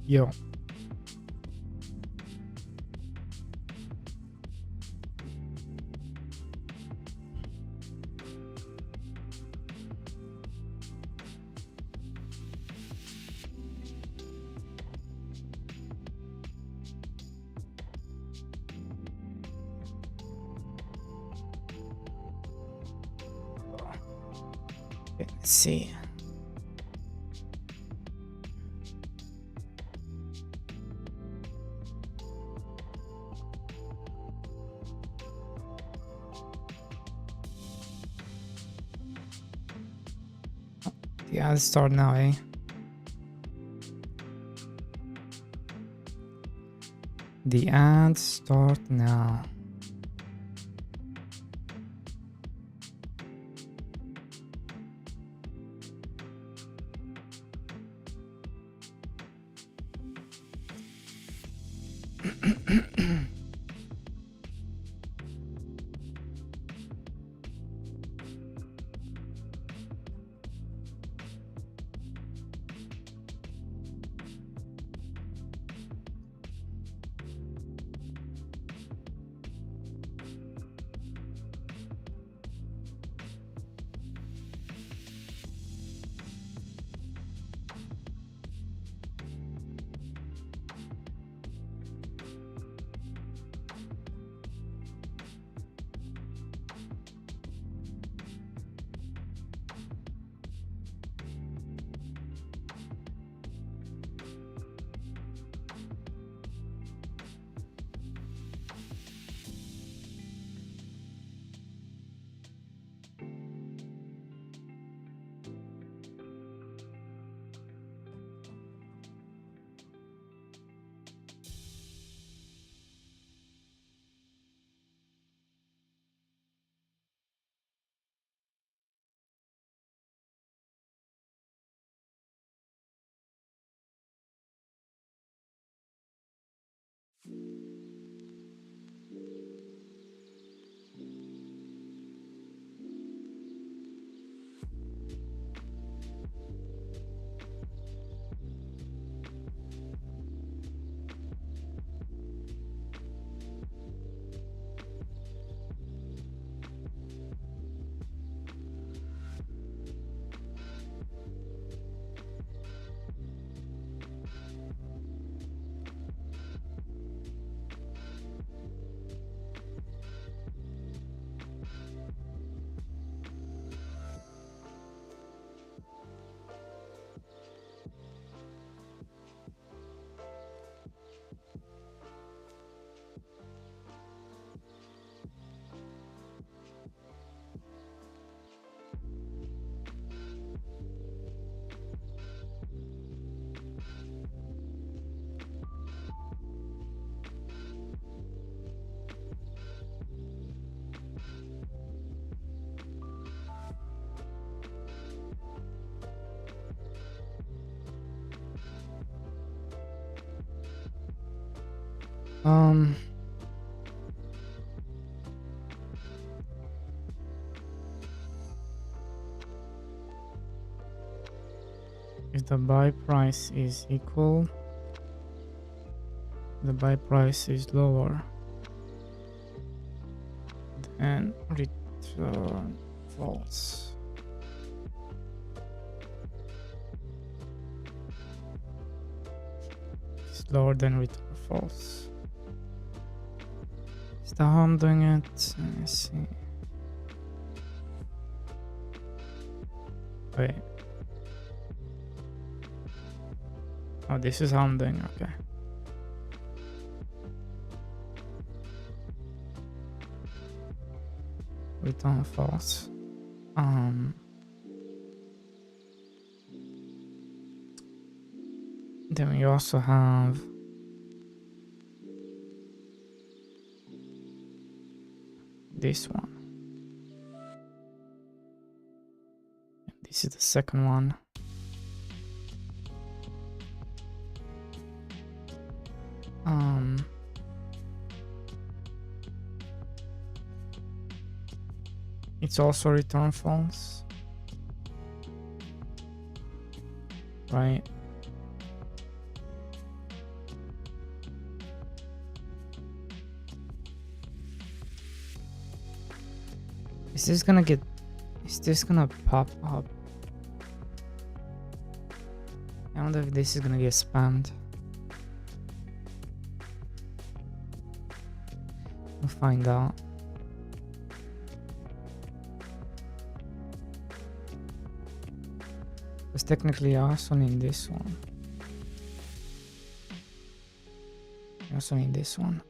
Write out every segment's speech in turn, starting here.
Yo. Okay, let's see. The ads start now, eh? The ads start now. If the buy price is equal, the buy price is lower, then return false. It's lower than return false. Is that how I'm doing it? Let's see. Wait. Oh, this is how I'm doing. Okay. Return false. Then we also have this one. This is the second one. It's also return false, right? Is this gonna pop up? I wonder if this is gonna get spammed. We'll find out. Because technically I also need this one. I also need this one.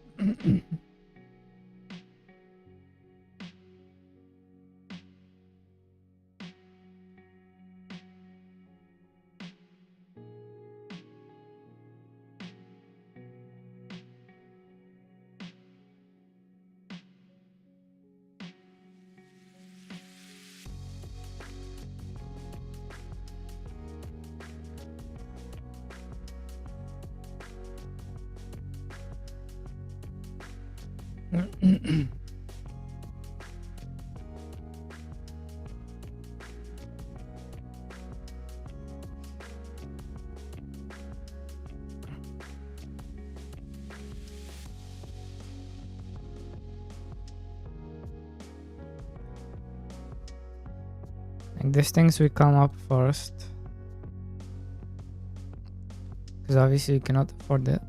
Like these things will come up first, because obviously you cannot afford it.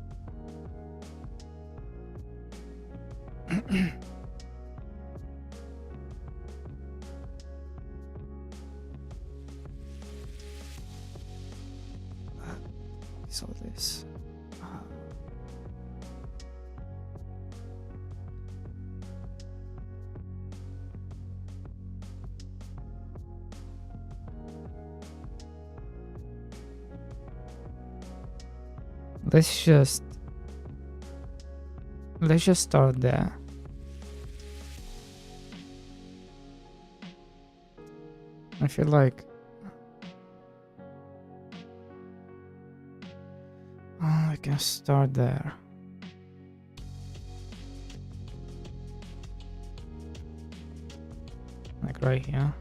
So this. Let's just start there. I feel like I can start there. Like right here.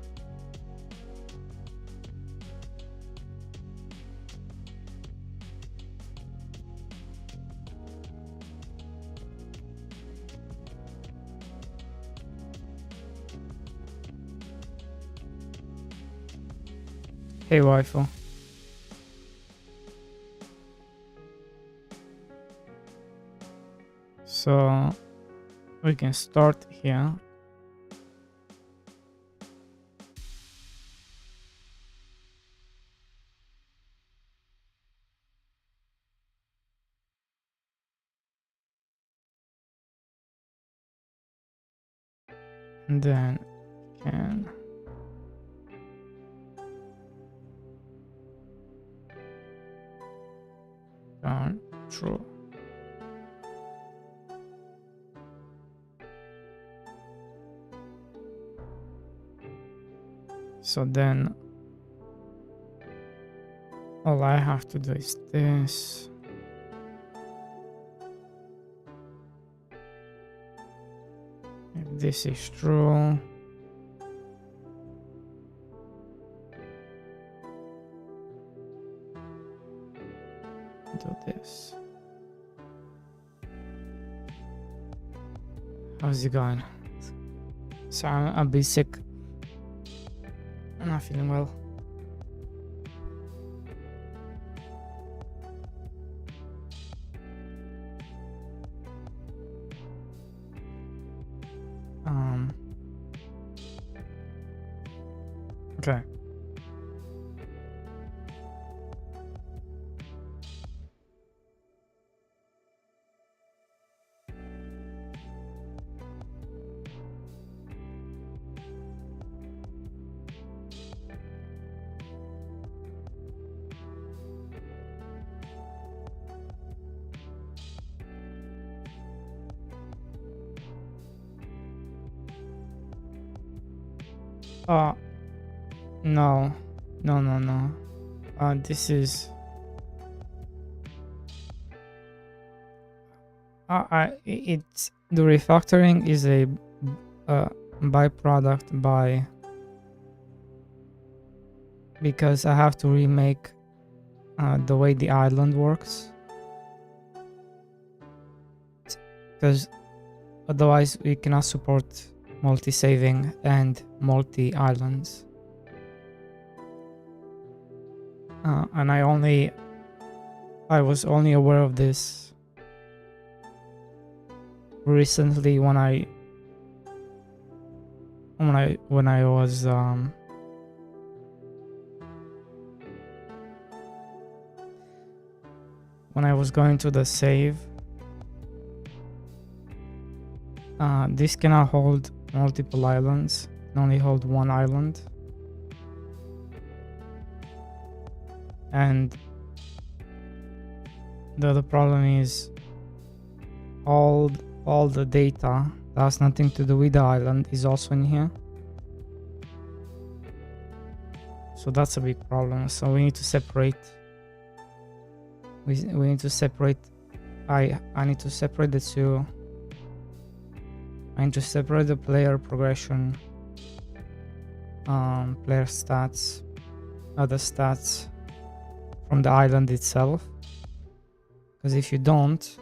Hey, waifu. So we can start here. And then can turn true. So then all I have to do is this. If this is true, do this. How's it going? So I'm a bit sick. I'm not feeling well. Okay. No. This is it's the refactoring is a byproduct because I have to remake the way the island works, because otherwise we cannot support multi-saving and multi-islands. And I was only aware of this recently when I was when I was going to the save. This cannot hold multiple islands, it can only hold one island. And the other problem is all the data that has nothing to do with the island is also in here. So that's a big problem. So we need to separate. We need to separate. I need to separate the two. I need to separate the player progression, player stats, other stats from the island itself. Because if you don't,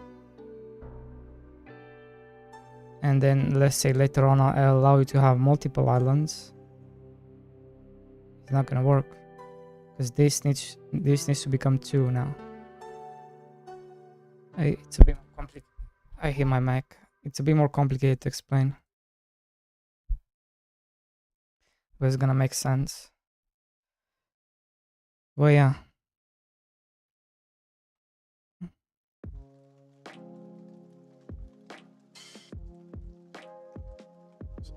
and then let's say later on I'll allow you to have multiple islands, it's not gonna work. Because this needs to become 2 now. It's a bit more complicated. I hit my Mac. It's a bit more complicated to explain, but it's gonna make sense. Well, yeah.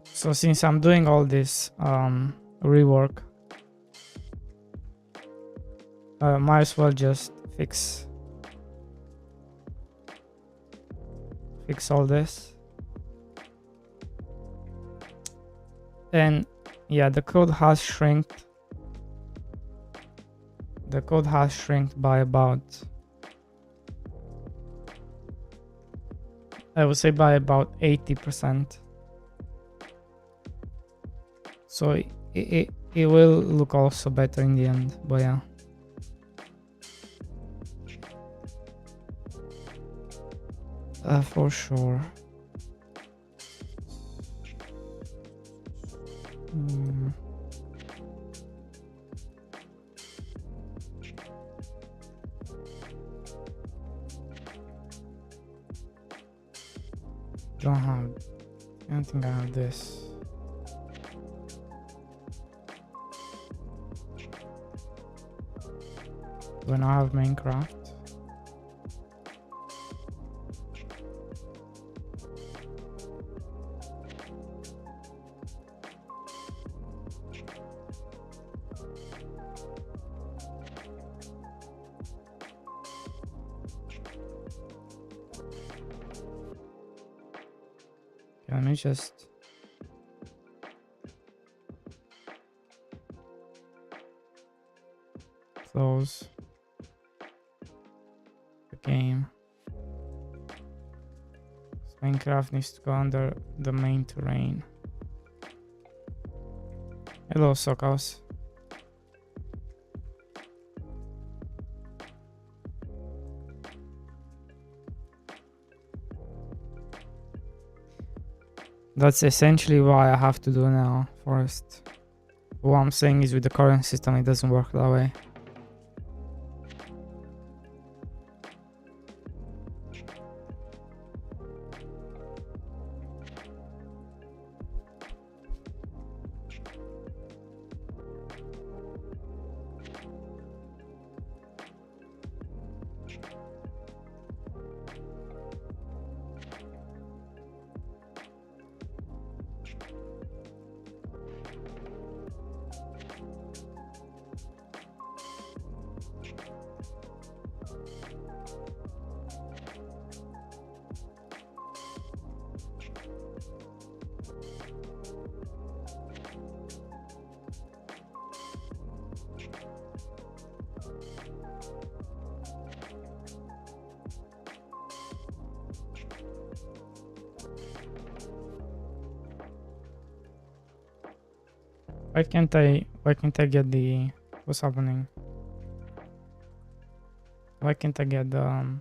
So since I'm doing all this rework, might as well just fix all this. And yeah, the code has shrinked. The code has shrinked by about, I would say by about 80%. So it will look also better in the end, but yeah. For sure. I don't think I have this. When I have Minecraft. Let me just close the game. Minecraft needs to go under the main terrain. Hello, Sokos. That's essentially what I have to do now first. What I'm saying is with the current system, it doesn't work that way. Why can't I get the, what's happening? Why can't I get the,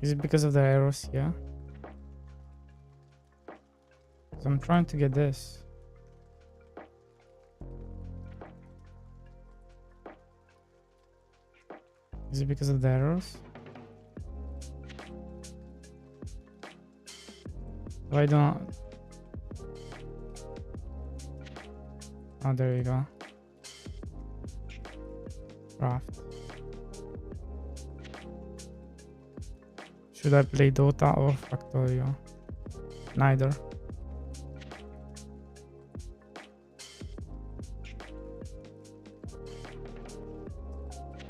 is it because of the arrows? Yeah. So I'm trying to get this. Is it because of the errors? Why don't... Oh, there you go. Craft. Should I play Dota or Factorio? Neither.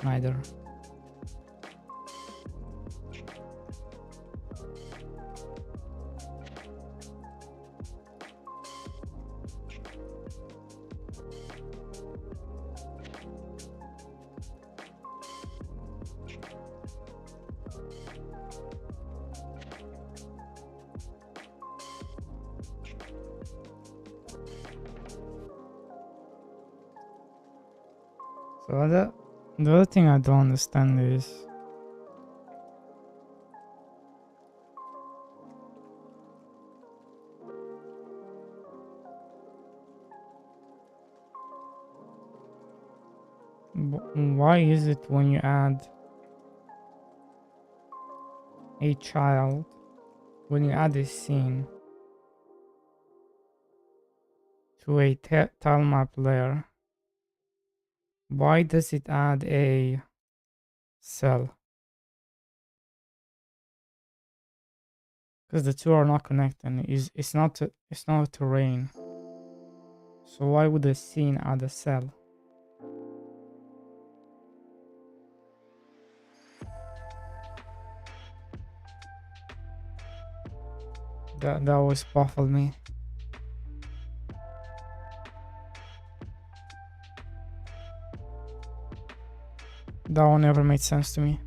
Neither. So the other thing I don't understand is why is it when you add a child, when you add a scene to a tile map layer, why does it add a cell? Because the two are not connected. It's not a terrain. So why would the scene add a cell? That always baffled me. That one never made sense to me.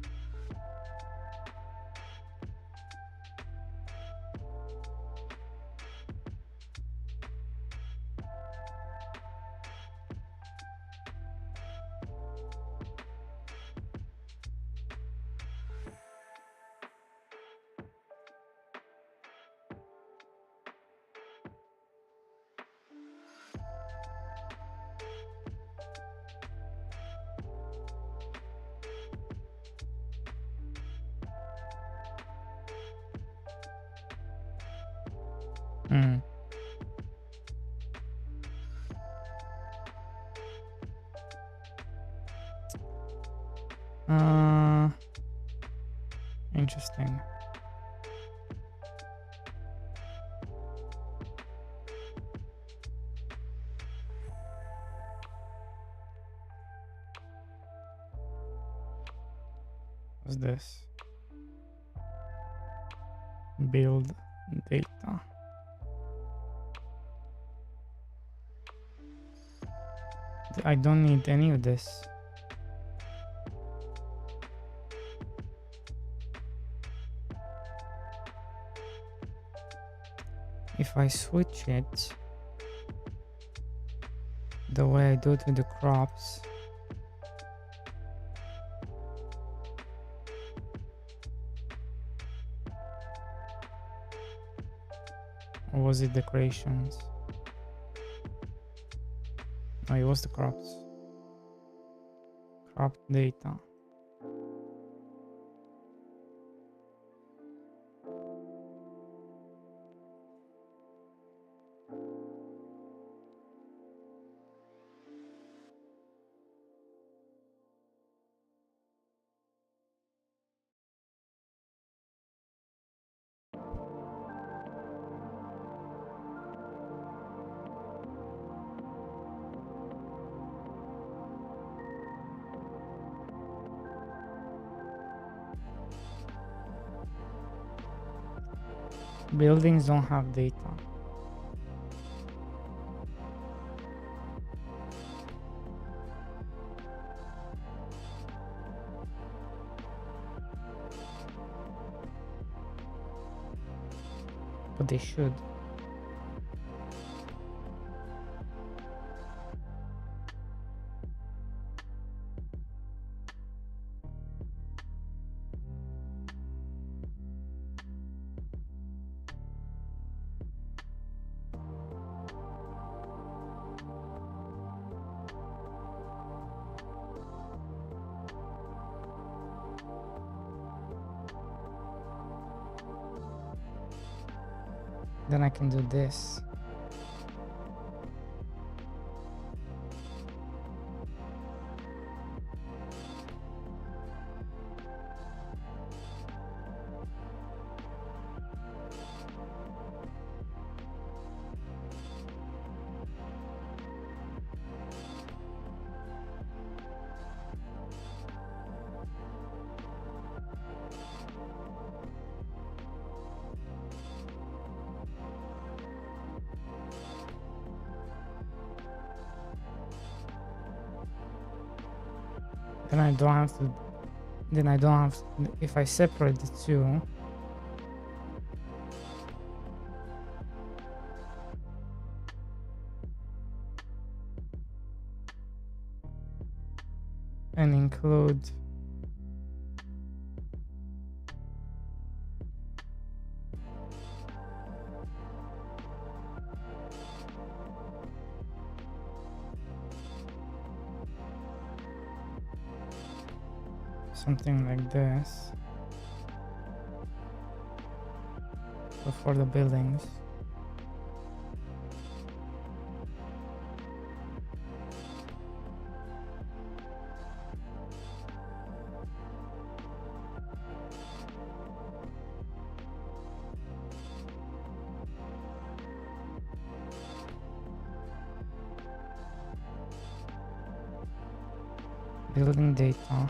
Hmm. Interesting. What's this? Build data. I don't need any of this. If I switch it the way I do it with the crops, or was it decorations? No, it was the crops. Crop data. Buildings don't have data. But they should. Then I can do this. Then I don't have to, if I separate the two, and include something like this. So for the buildings, building data,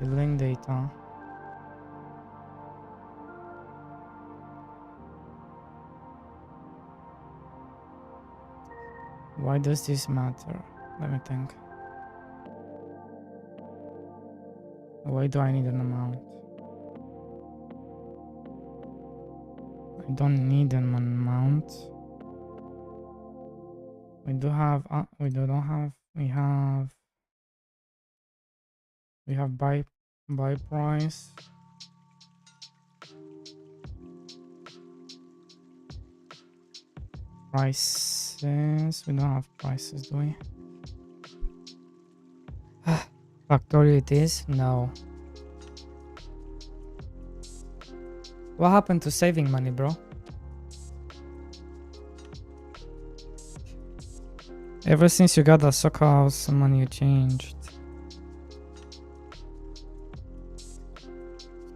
building data, why does this matter? Let me think. Why do I need an amount? I don't need an amount. We do have, we don't have, we have buy price. Prices, we don't have prices, do we? Factorial it is? No. What happened to saving money, bro? Ever since you got that soccer house money, you changed.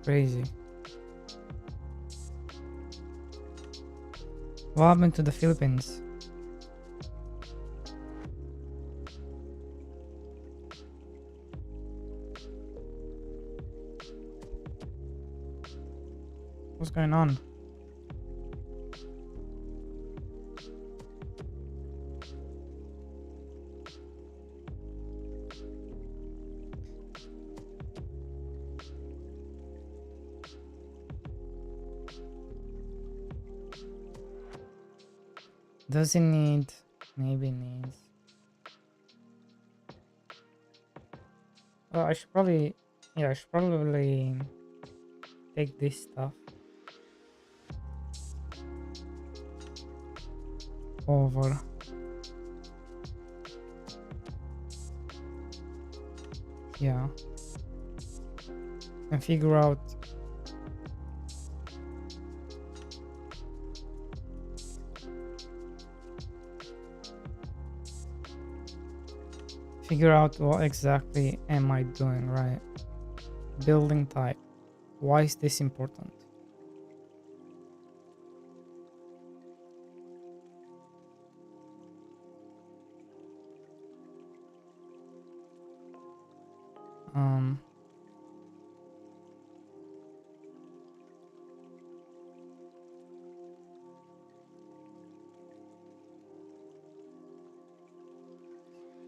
Crazy. What happened to the Philippines? What's going on? Does it need? Maybe it needs. Well, I should probably take this stuff over. Yeah. And figure out what exactly am I doing, right? Building type. Why is this important?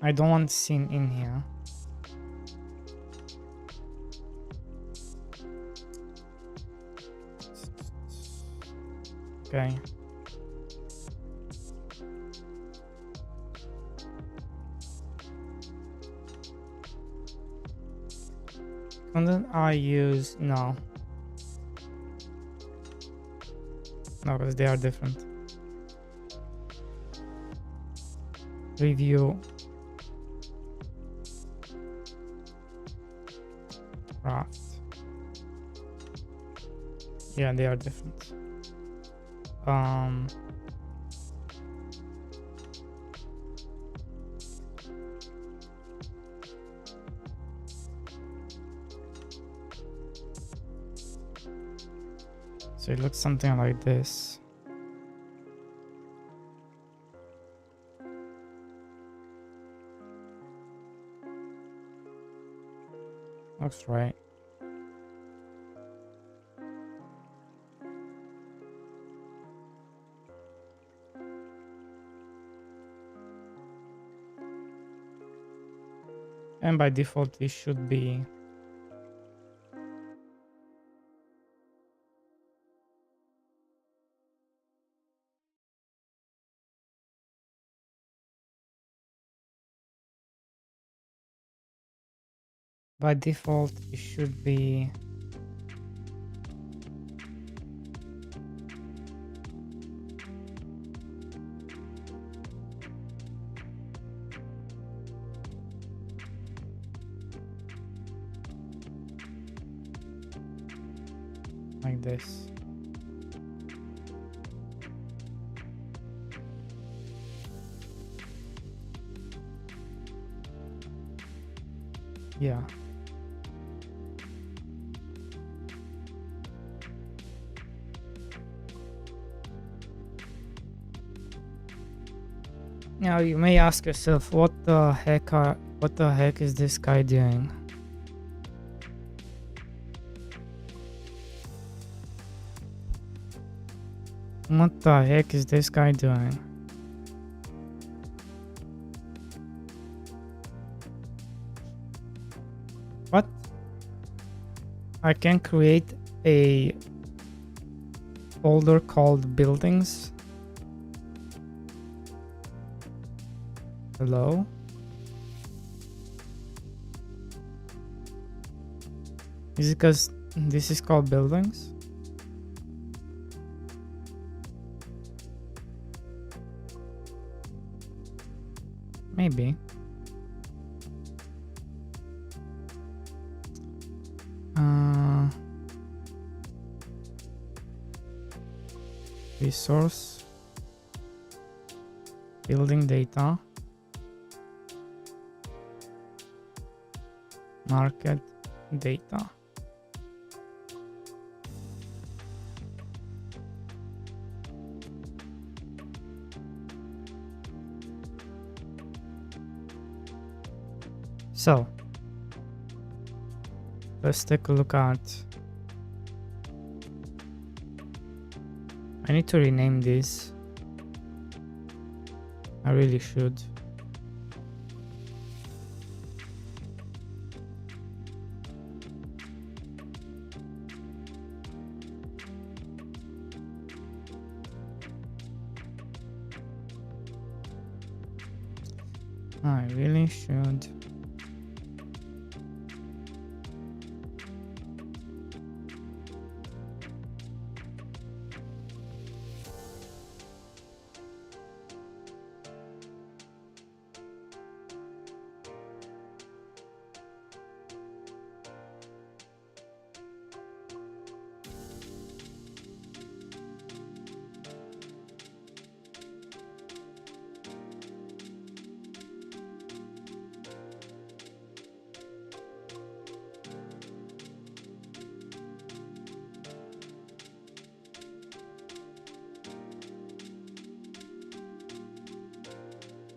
I don't want scene in here. Okay. Content I use no, because they are different. Review. craft. Yeah, they are different. So it looks something like this. Looks right. And by default, it should be like this. Yeah. Now you may ask yourself, what the heck is this guy doing? What the heck is this guy doing? What? I can create a folder called buildings. Hello? Is it because this is called buildings? Maybe. Resource. Building data. Market data. So let's take a look at. I need to rename this. I really should. I really should.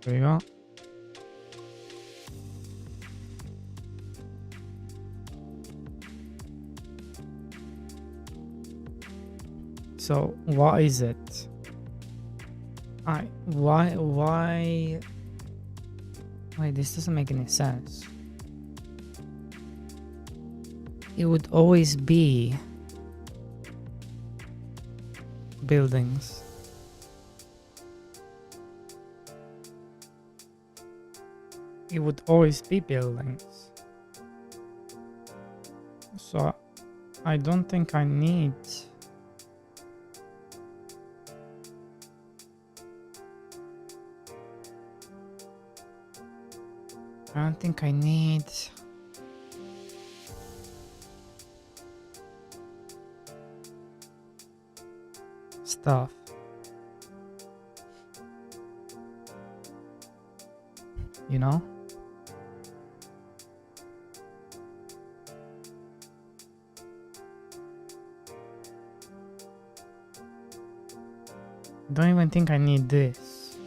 There you go. So what is it? Why wait, this doesn't make any sense. It would always be buildings. It would always be buildings. So I don't think I need stuff. You know? Don't even think I need this.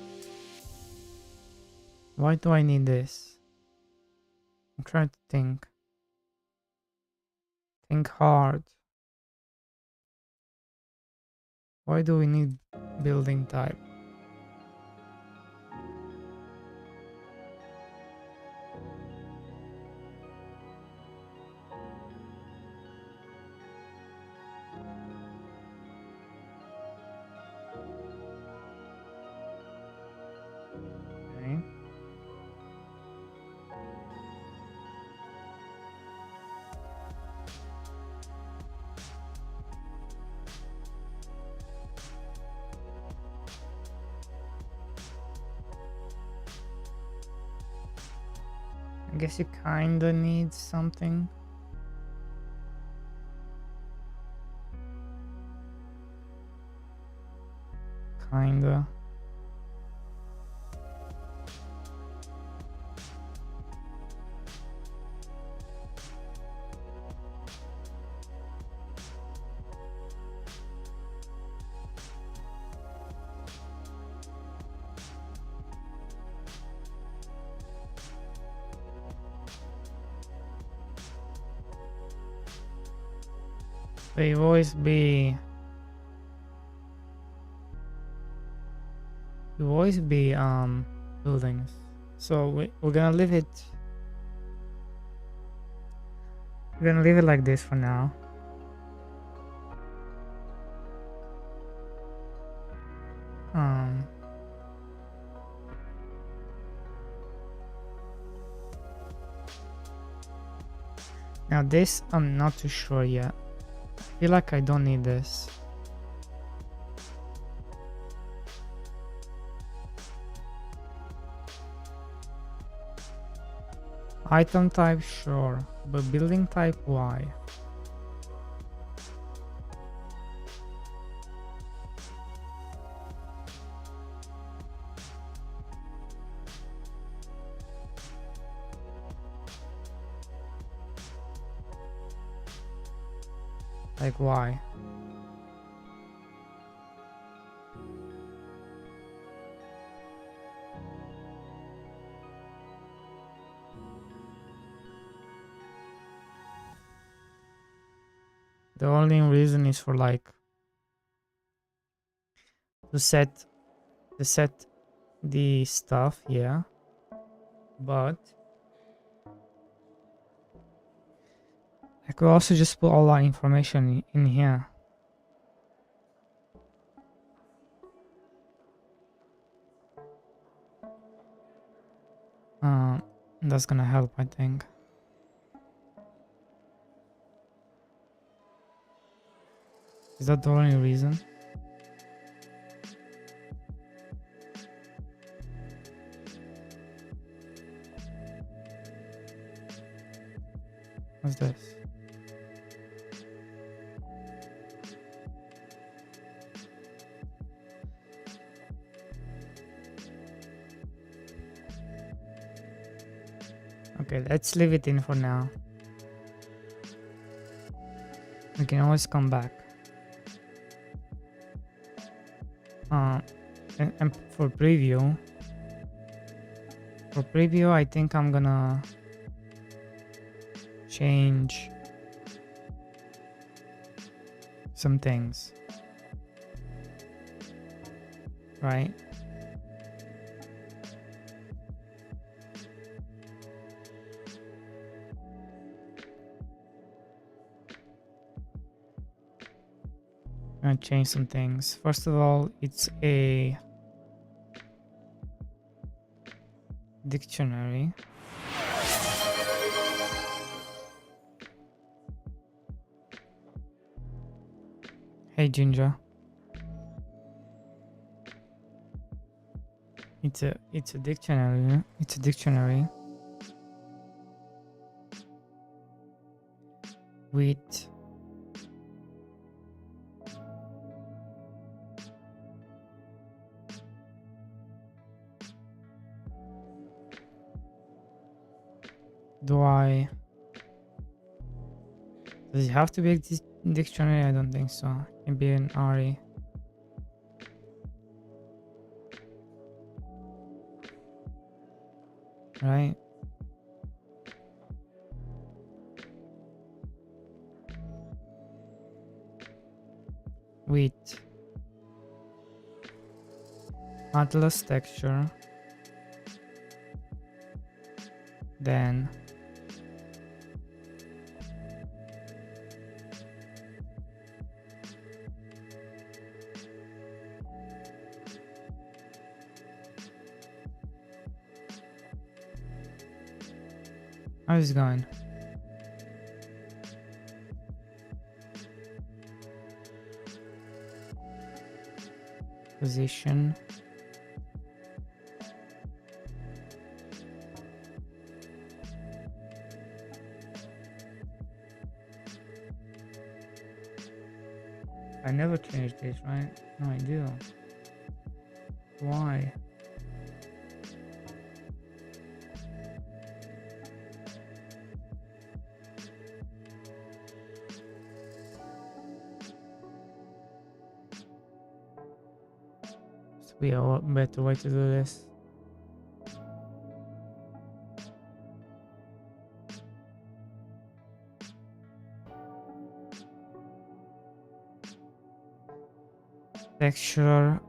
Why do I need this? I'm trying to think. Think hard. Why do we need building type? Okay. I guess you kinda need something. Kinda. They always be buildings. So we're gonna leave it. We're gonna leave it like this for now. Now this I'm not too sure yet. I feel like I don't need this. Item type, sure, but building type, why? Like, why? The only reason is for like to set the stuff, yeah. But I could also just put all that information in here. That's gonna help, I think. Is that the only reason? What's this? Okay, let's leave it in for now. We can always come back. And for preview, I think I'm gonna change some things, right? I'm gonna change some things. First of all, it's a dictionary. Hey Ginger. It's a dictionary. It's a dictionary with do I... Does it have to be a dictionary? I don't think so. It can be an RE. Right? Wheat. Atlas texture. Then how's it going? Position. I never changed this, right? No, I do. Why? Must be a lot better way to do this. Texture.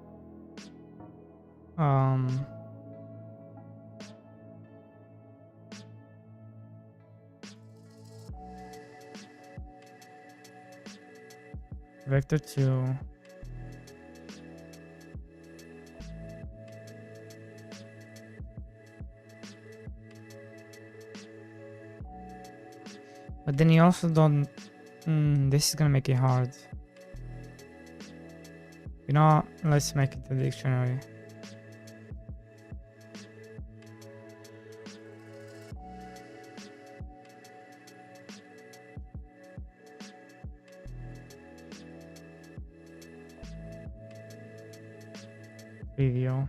Vector 2. But then you also don't... this is gonna make it hard. You know, let's make it a dictionary. Preview.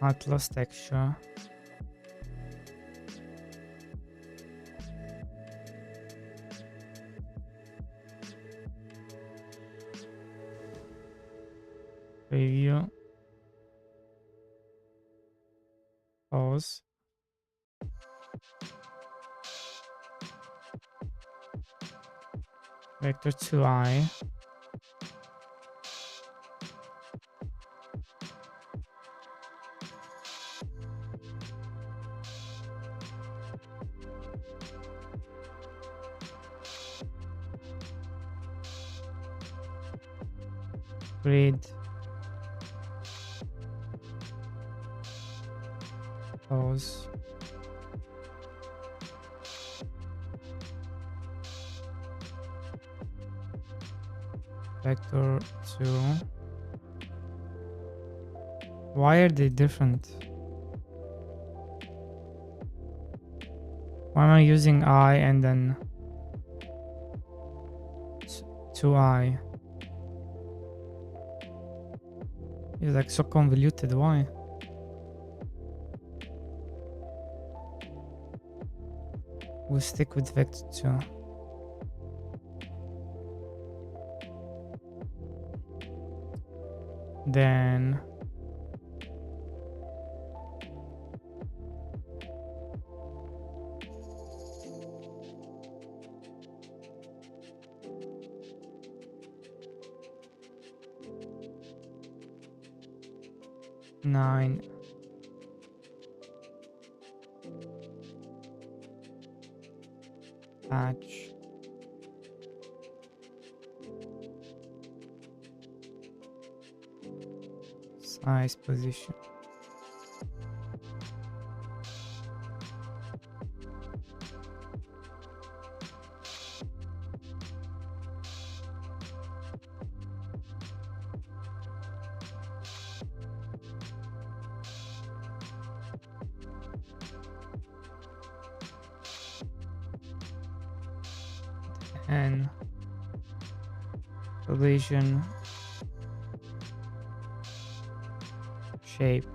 Atlas texture. Preview. Pause. Vector 2i. Grid. Pause. Vector 2. Why are they different? Why am I using I and then 2i? It's like so convoluted. Why? We'll stick with vector 2. Then nine. Patch. Size position. And collision shape.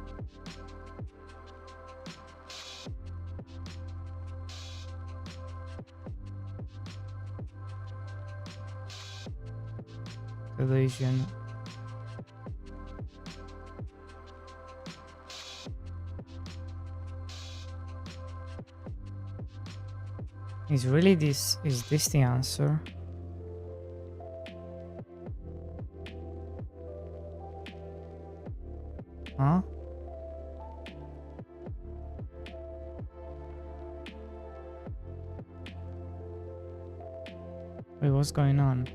collision. Is this the answer? Huh? Wait, what's going on?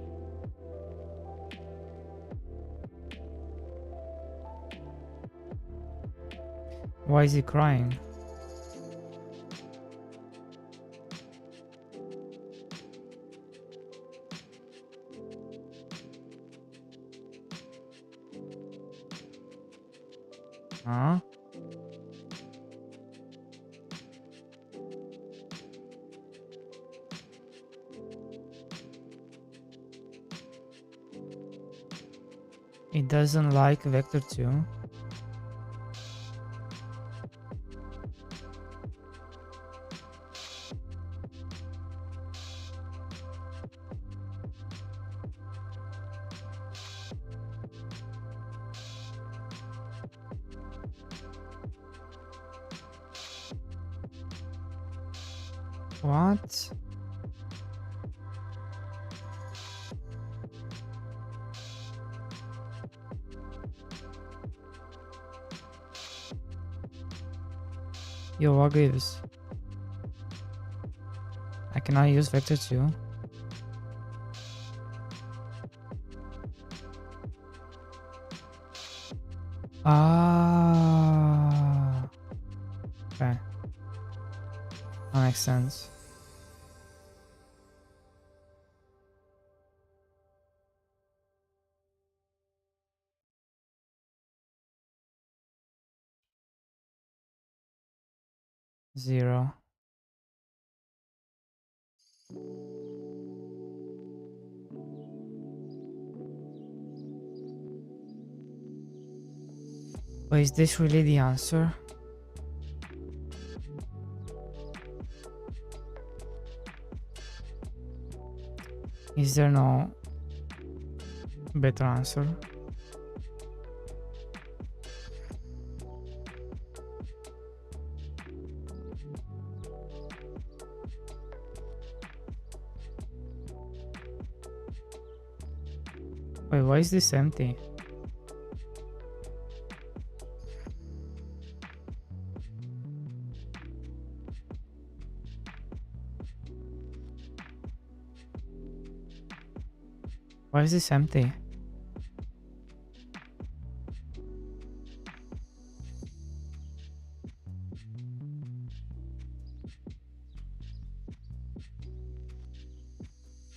Why is he crying? Huh? He doesn't like vector 2. What? Yo, what gives? I cannot use vector 2. Ah. Okay. That makes sense. Zero. But is this really the answer? Is there no better answer? Wait, why is this empty? Why is this empty?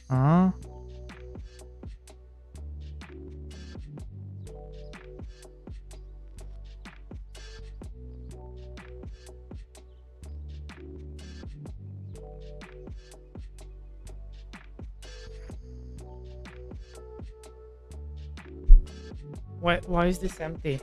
Huh? Why is this empty?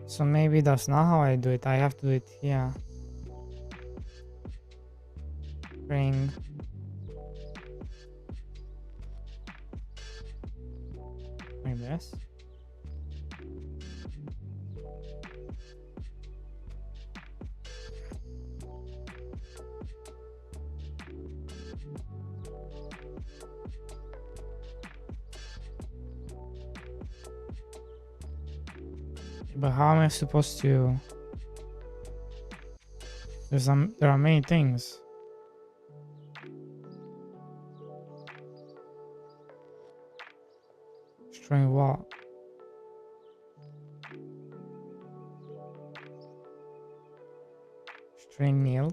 So maybe that's not how I do it. I have to do it here. String. Like this. But how am I supposed to? There are many things. String what? String nil.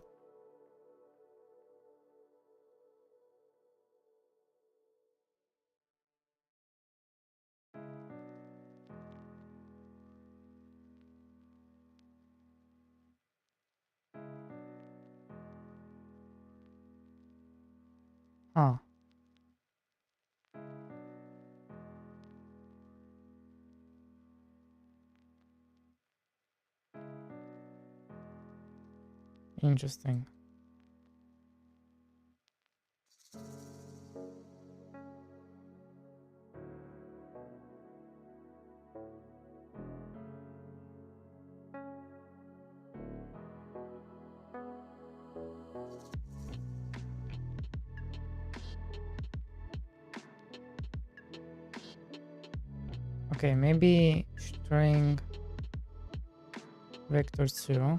Huh. Interesting. Okay, maybe string vector 2.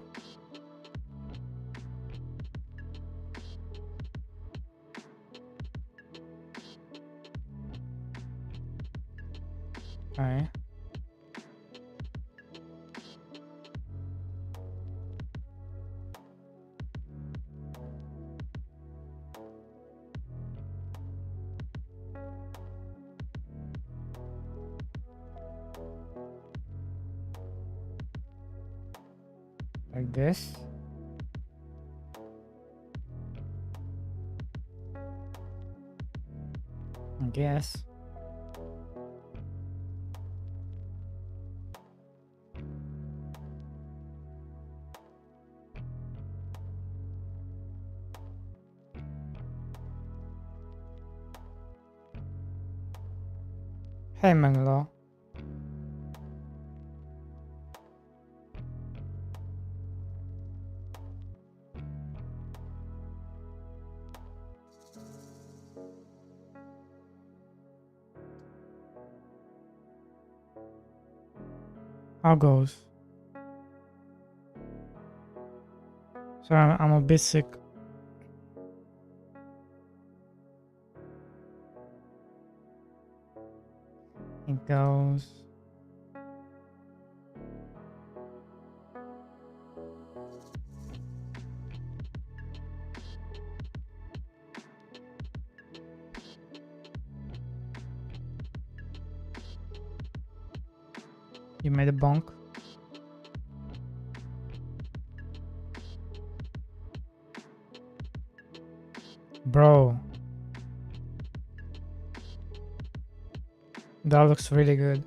Okay. Like this. I guess. Hey Manglo. How goes? Sorry, I'm a bit sick. It goes. You made a bonk. Bro. That looks really good.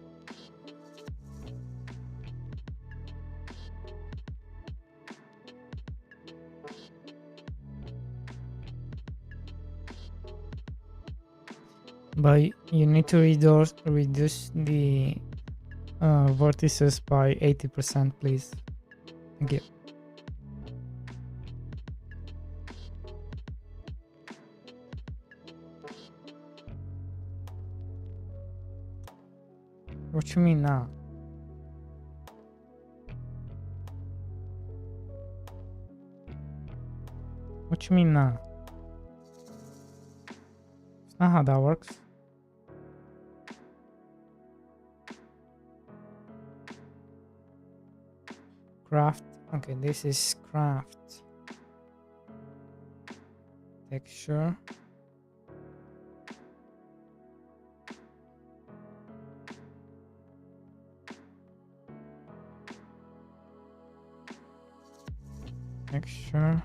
But you need to reduce the vertices by 80%, please. Thank you. What you mean now? What you mean now? It's not how that works. Craft. Okay, this is craft. Texture. Texture.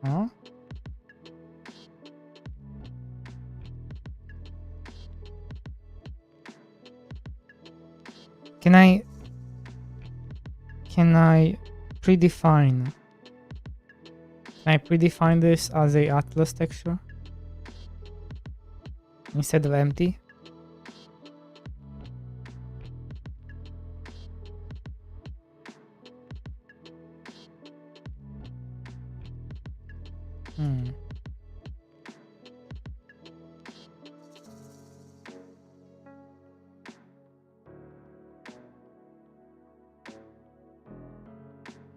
Huh? Can I predefine? Can I predefine this as a atlas texture instead of empty? Hmm.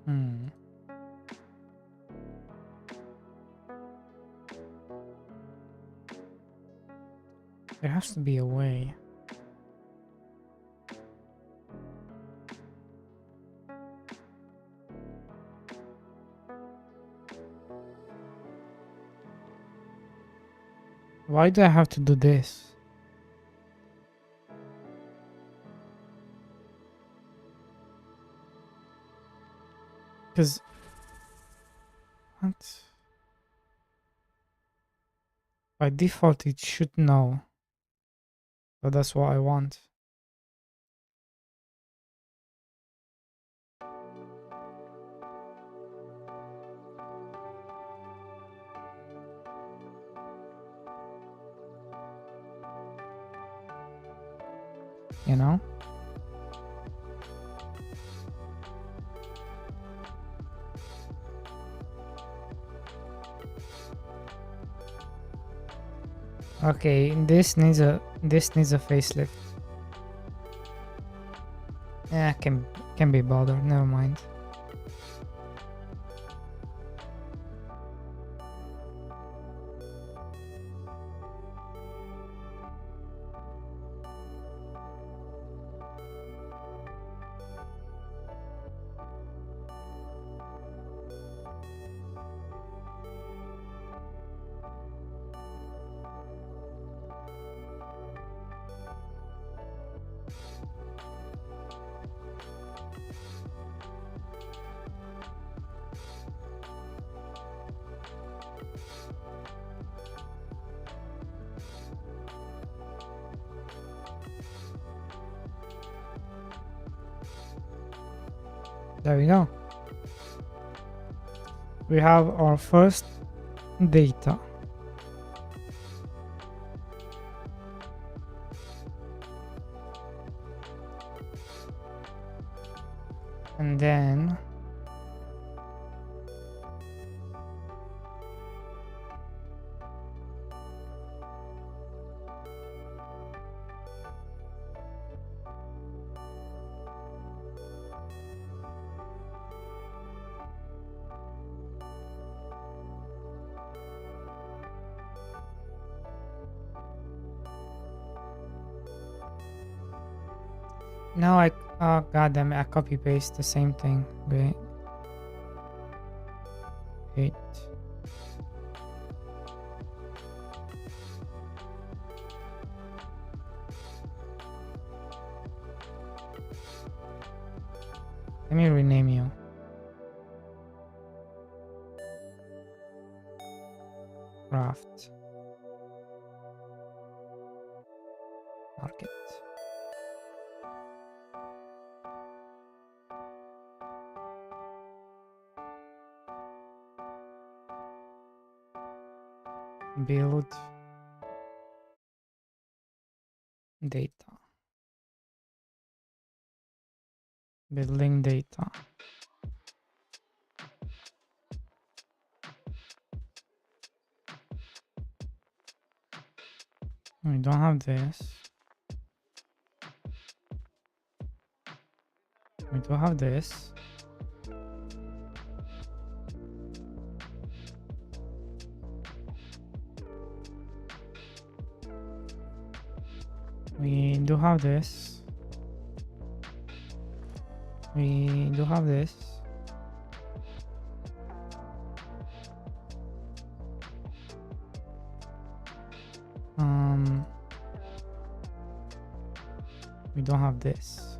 Hmm. There has to be a way. Why do I have to do this? Because what? By default, it should know. But that's what I want. You know? Okay, this needs a facelift. Yeah, can be bothered. Never mind. There we go. We have our first data. And then now goddamn, I copy paste the same thing. Wait. Wait. Let me rename you. Craft. Market. Build data. Building data. We don't have this. We do have this. We do have this. We do have this. We don't have this.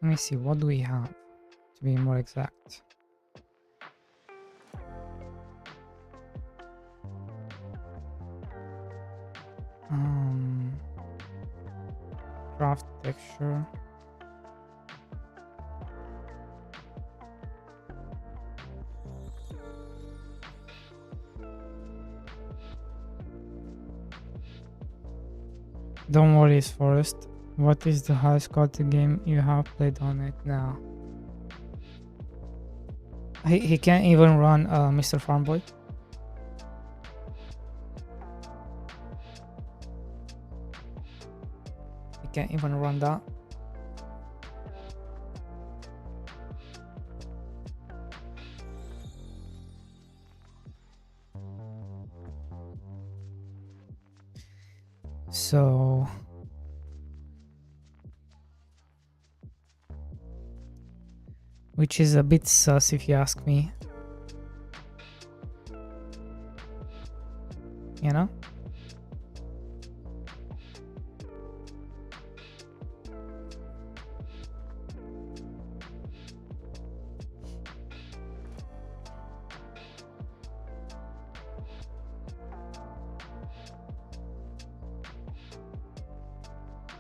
Let me see, what do we have to be more exact? Craft texture. Don't worry, Forest. What is the highest quality game you have played on it now? He can't even run Mr. Farmboy. He can't even run that. So which is a bit sus if you ask me. You know?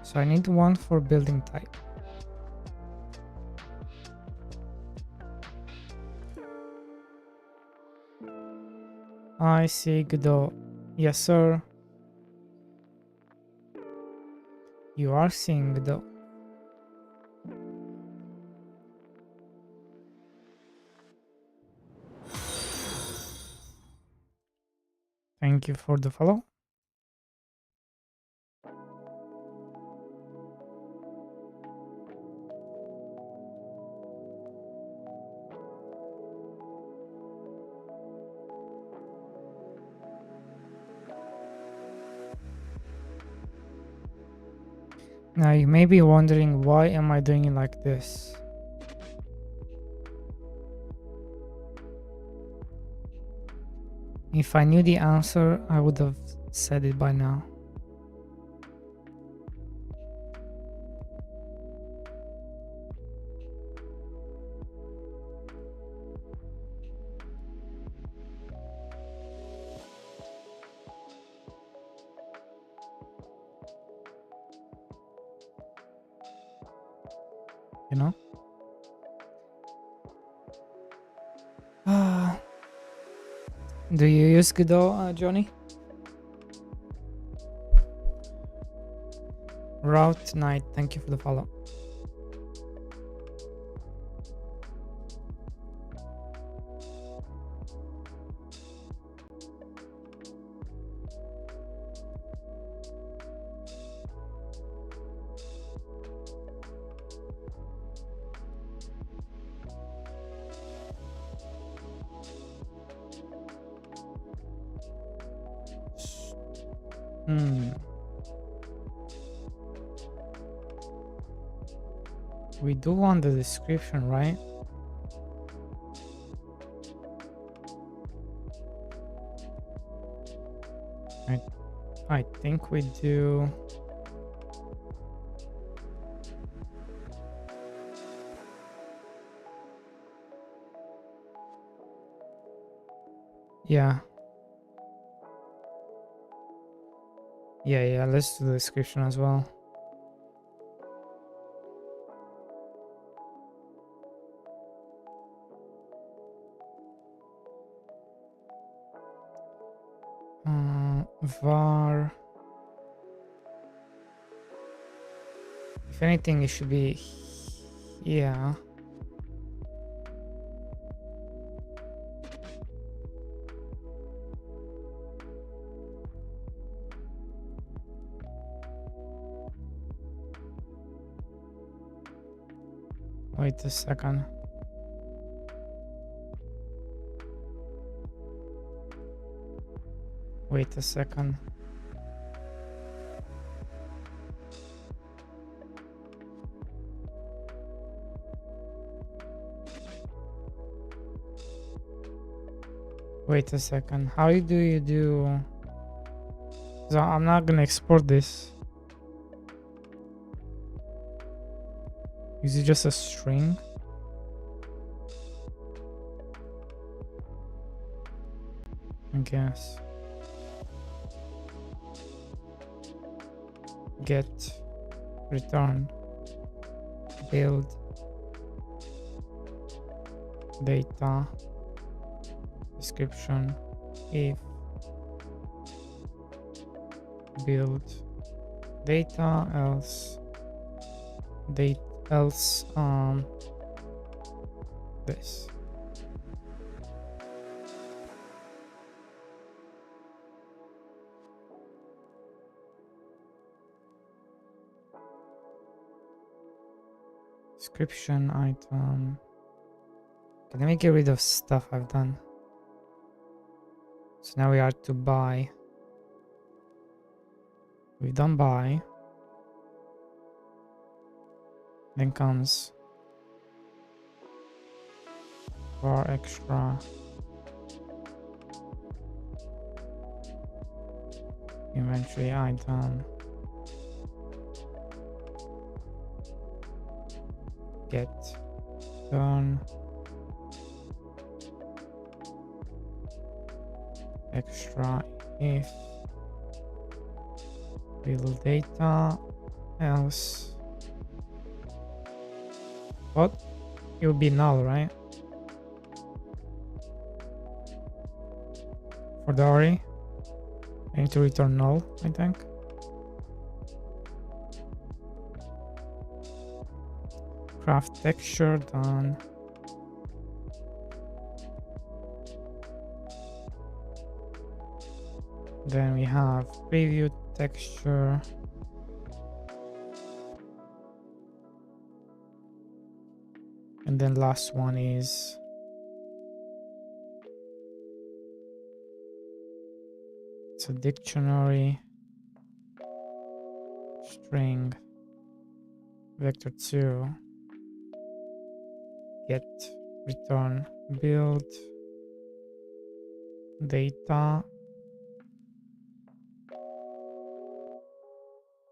So I need one for building type. I see Godot. Yes, sir. You are seeing Godot. Thank you for the follow. Now you may be wondering, why am I doing it like this? If I knew the answer, I would have said it by now. You know? Do you use Godot, Johnny? Route Knight, thank you for the follow. We do want the description, right? I think we do. Yeah. Yeah, let's do the description as well. Var. If anything, it should be. Yeah. Wait a second. Wait a second. Wait a second. How do you do? So I'm not gonna export this. Is it just a string? I guess. Get, return, build, data, description, if, build, data, else, date, else, this. Description item. Okay, let me get rid of stuff I've done. So now we are to buy. We've done buy. Then comes for extra inventory item, get done extra if build data else. What? It will be null, right? For the array, I need to return null, I think. Craft texture done. Then we have preview texture. And then last one is it's a dictionary string vector2 get return build data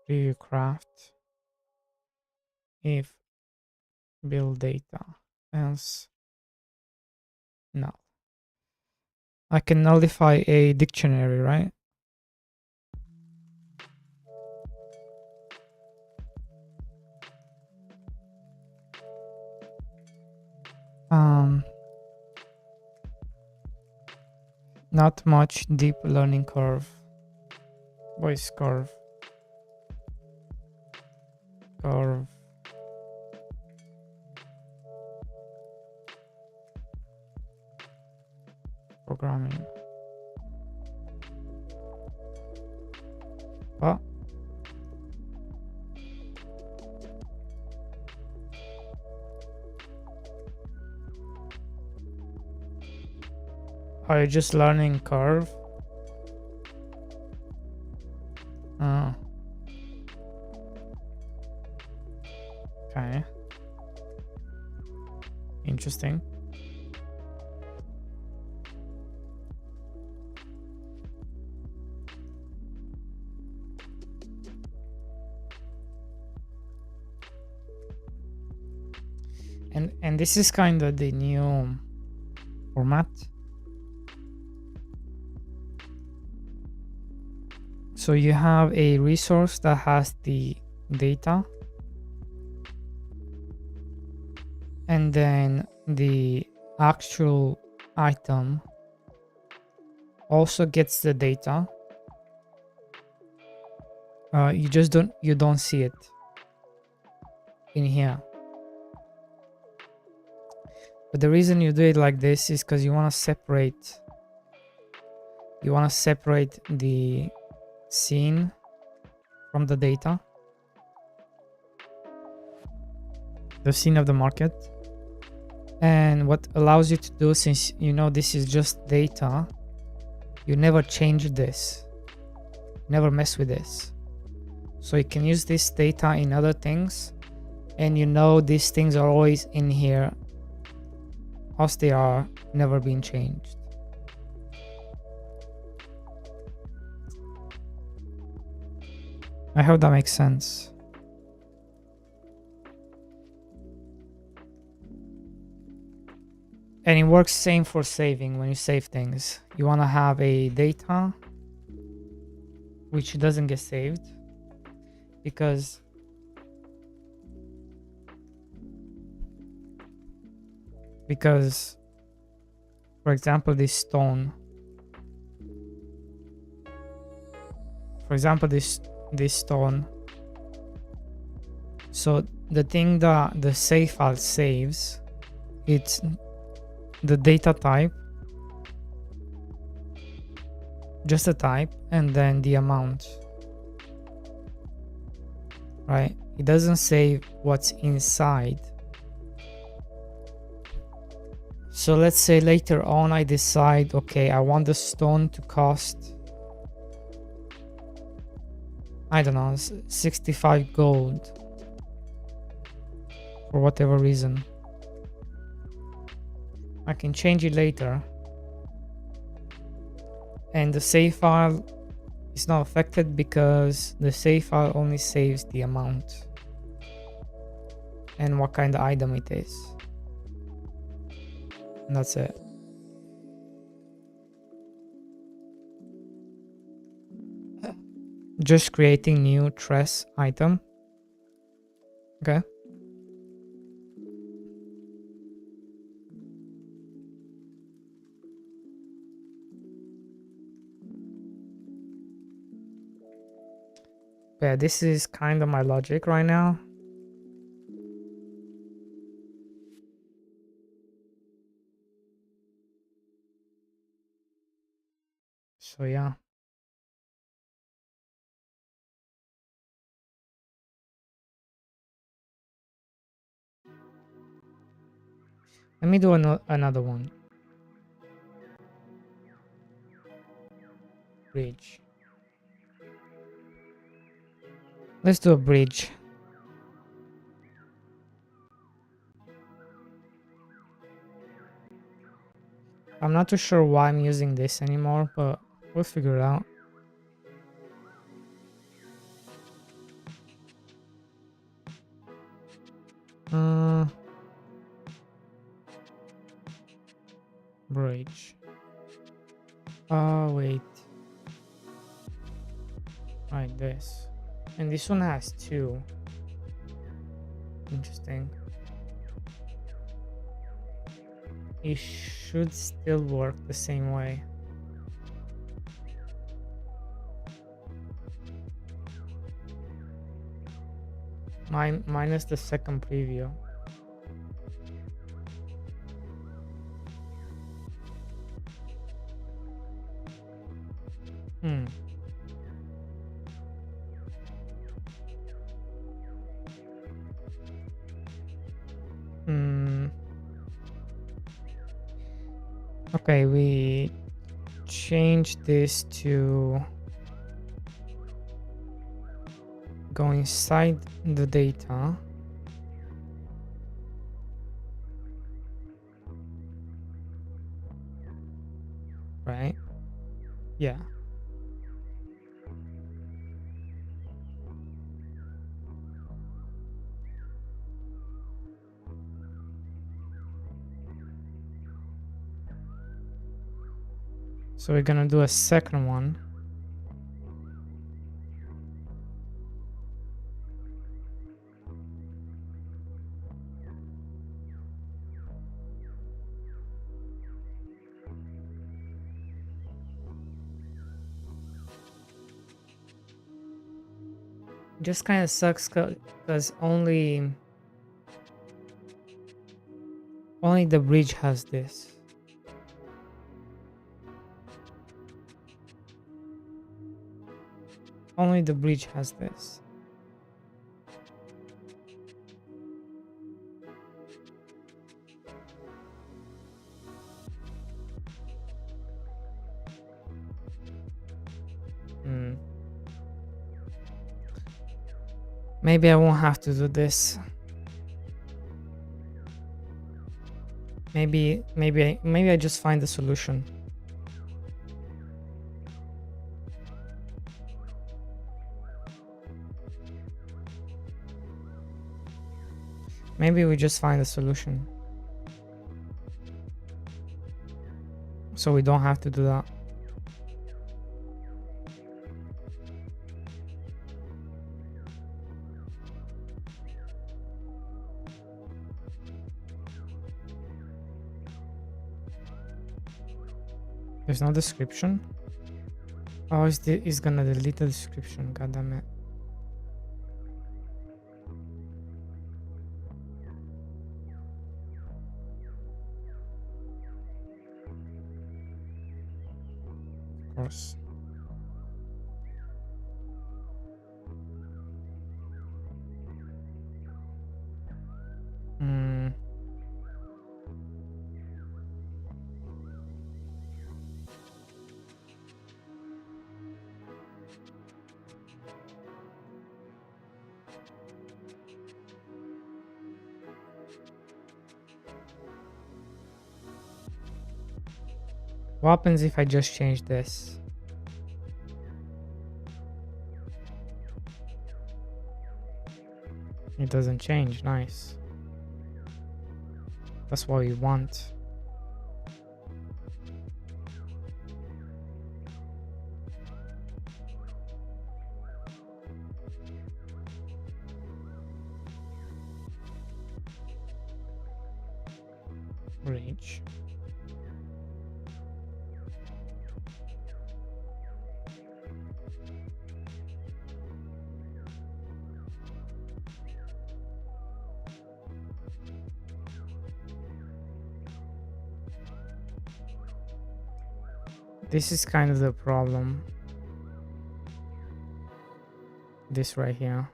preview craft if build data else null. I can nullify a dictionary, right? Not much deep learning curve. Voice curve. Programming. Oh. Are you just learning curve? Oh. Okay. Interesting. And this is kind of the new format. So you have a resource that has the data, and then the actual item also gets the data. You don't see it in here. But the reason you do it like this is because you want to separate the scene from the data, the scene of the market. And what allows you to do, since you know this is just data, you never change this, never mess with this. So you can use this data in other things, and you know these things are always in here as they are, never being changed. I hope that makes sense. And it works same for saving. When you save things, you want to have a data which doesn't get saved, because for example this stone, this stone, so the thing that the save file saves, it's the data type, just a type, and then the amount, right? It doesn't save what's inside. So let's say later on I decide, okay, I want the stone to cost, I don't know, 65 gold for whatever reason. I can change it later, and the save file is not affected because the save file only saves the amount and what kind of item it is, and that's it. Just creating new trace item. Okay. Yeah, this is kind of my logic right now. So yeah. Let me do another one. Bridge. Let's do a bridge. I'm not too sure why I'm using this anymore, but we'll figure it out. Bridge. Oh, wait. Right, this. And this one has two. Interesting. It should still work the same way. Minus the second preview. Okay, we change this to go inside the data. Right? Yeah. So we're gonna do a second one. Just kind of sucks because only the bridge has this. Only the bridge has this. Maybe I won't have to do this. Maybe I just find the solution. Maybe we just find a solution. So we don't have to do that. There's no description. Oh, it's gonna delete the description. God damn it. Of course. What happens if I just change this? It doesn't change. Nice. That's what we want. Range. This is kind of the problem. This right here.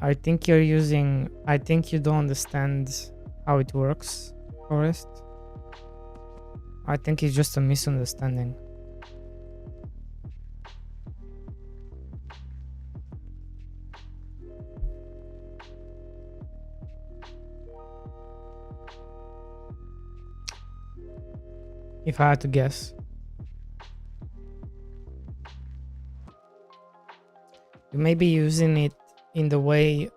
I think you're using. I think you don't understand how it works, Forrest. I think it's just a misunderstanding. If I had to guess, you may be using it in the way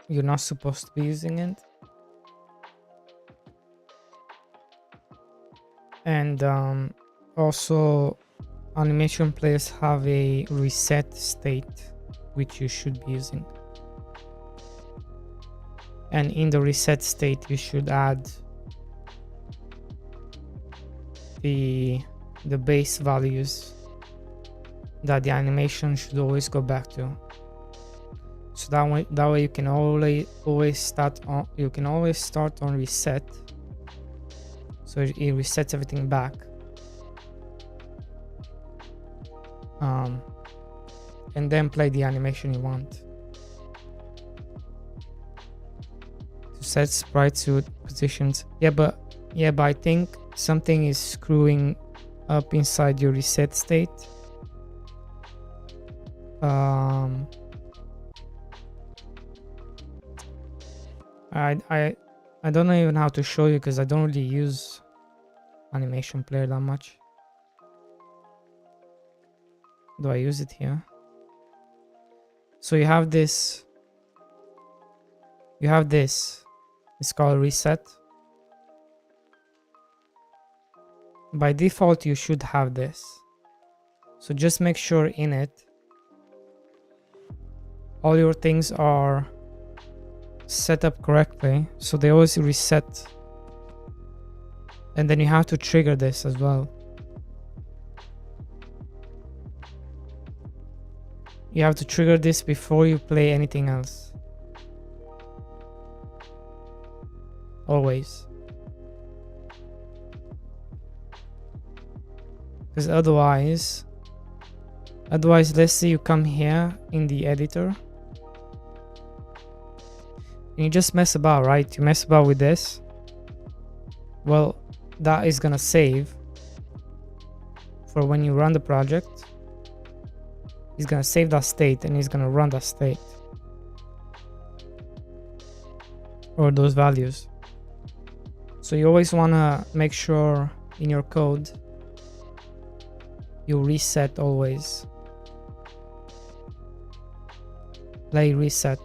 you're not supposed to be using it. And also animation players have a reset state which you should be using, and in the reset state you should add the base values that the animation should always go back to. So that way you can always start on reset. So it resets everything back. And then play the animation you want. To set sprite suit positions. Yeah, but I think something is screwing up inside your reset state. I don't know even how to show you because I don't really use animation player that much. Do I use it here? So you have this. It's called reset. By default you should have this. So just make sure in it all your things are set up correctly, so they always reset. And then you have to trigger this as well. You have to trigger this before you play anything else. Always. Because otherwise let's say you come here in the editor and you just mess about, right? You mess about with this. Well, that is gonna save for when you run the project. He's gonna save that state and he's gonna run that state or those values. So you always wanna make sure in your code you reset always. Play reset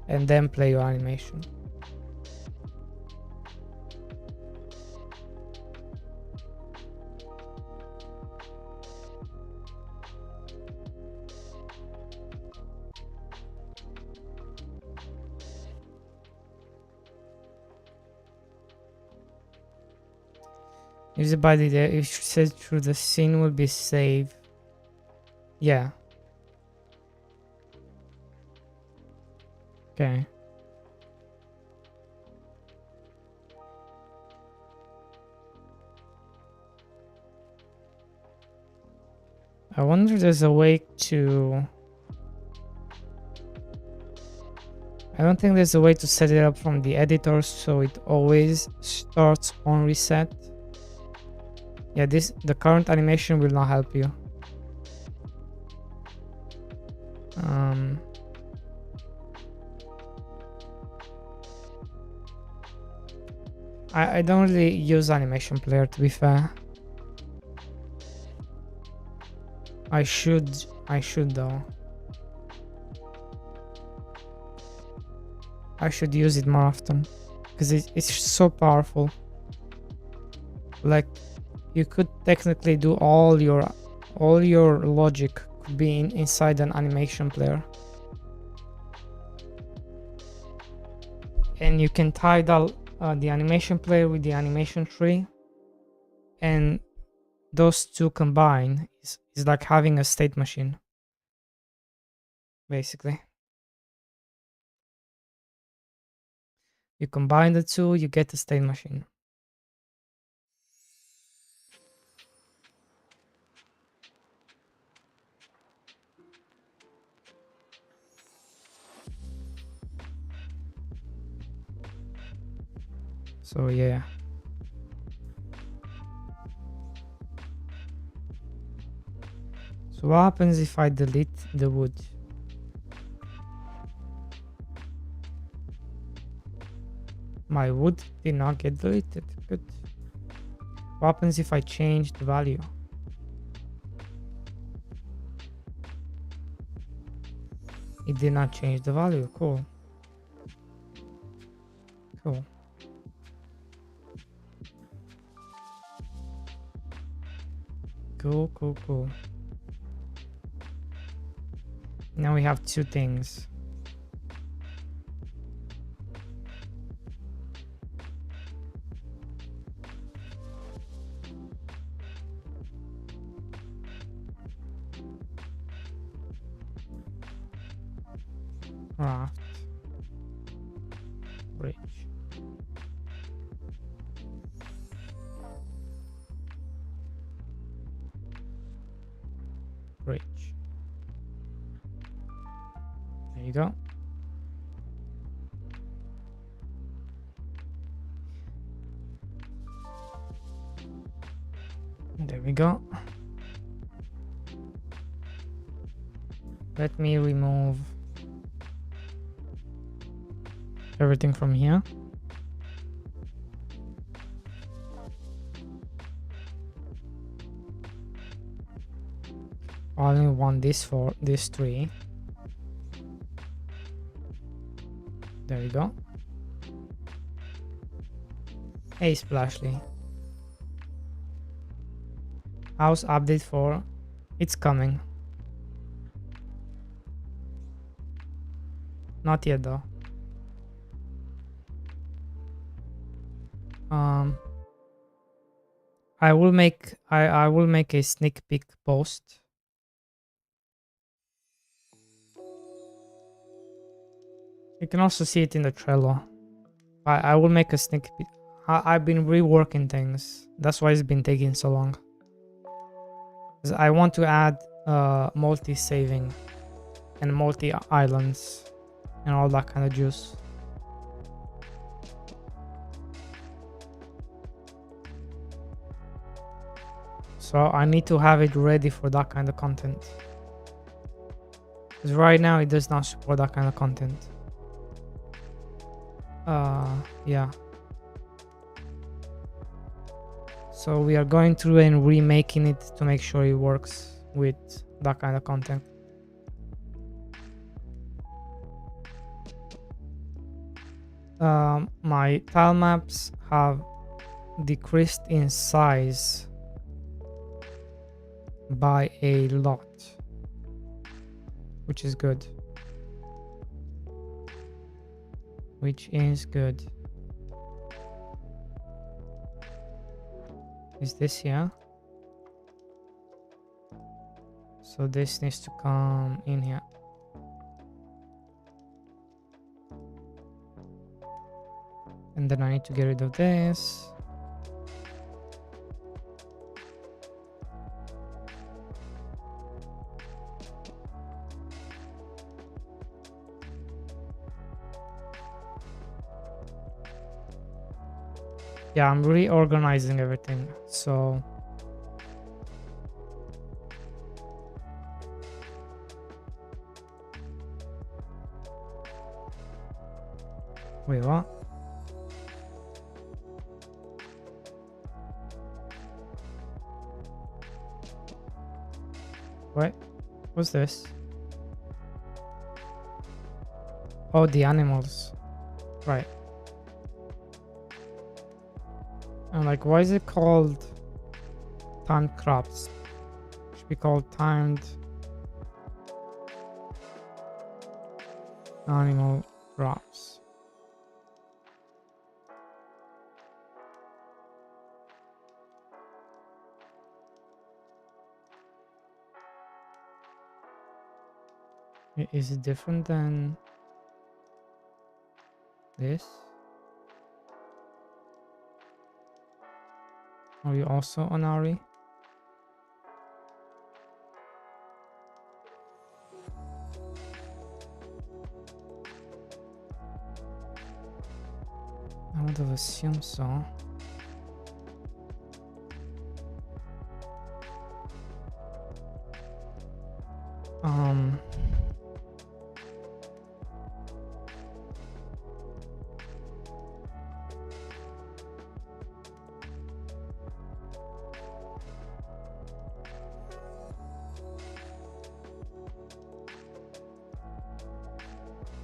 and then play your animation. Use it by the day. If it says through the scene will be saved. Yeah. Okay. I wonder if there's a way to... I don't think there's a way to set it up from the editor so it always starts on reset. Yeah, the current animation will not help you. I don't really use animation player, to be fair. I should though. I should use it more often because it's so powerful. Like, you could technically do all your logic could be inside an animation player, and you can tie the animation player with the animation tree, and those two combine is like having a state machine, basically. You combine the two, you get a state machine. So yeah. So what happens if I delete the wood? My wood did not get deleted. Good. What happens if I change the value? It did not change the value. Cool. Cool. Cool, cool, cool. Now we have two things. Raft. Bridge. Bridge. There you go. There we go. Let me remove everything from here. I only want this for this tree. There we go. Hey Splashly. House update 4. It's coming. Not yet though. I will make a sneak peek post. You can also see it in the Trello. I will make a sneak peek. I've been reworking things. That's why it's been taking so long. 'Cause I want to add multi-saving and multi-islands and all that kind of juice. So I need to have it ready for that kind of content. Because right now it does not support that kind of content. Yeah. So we are going through and remaking it to make sure it works with that kind of content. My tile maps have decreased in size by a lot, which is good. Is this here? So this needs to come in here. And then I need to get rid of this. Yeah, I'm reorganizing everything. So wait, what? What? What's this? Oh, the animals. Right. And like, why is it called timed crops? It should be called timed animal crops. Is it different than this? Are you also on Ari? I would have assumed so.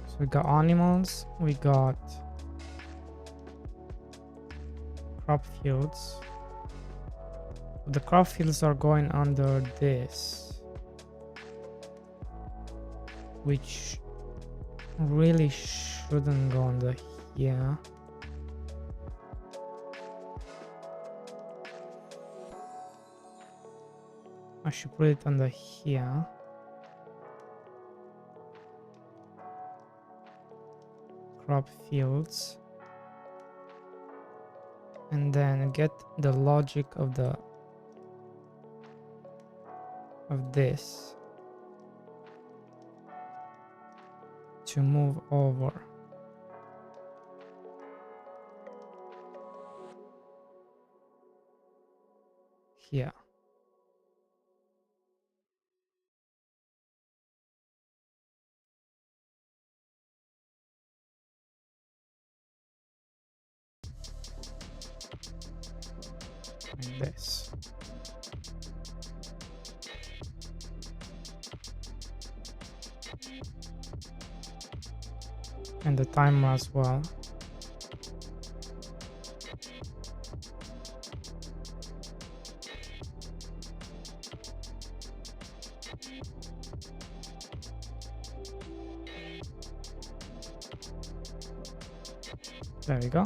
So we got animals, we got crop fields. The crop fields are going under this, which really shouldn't go under here. I should put it under here. Crop fields. And then get the logic of this to move over here. Like this. And the timer as well. There we go.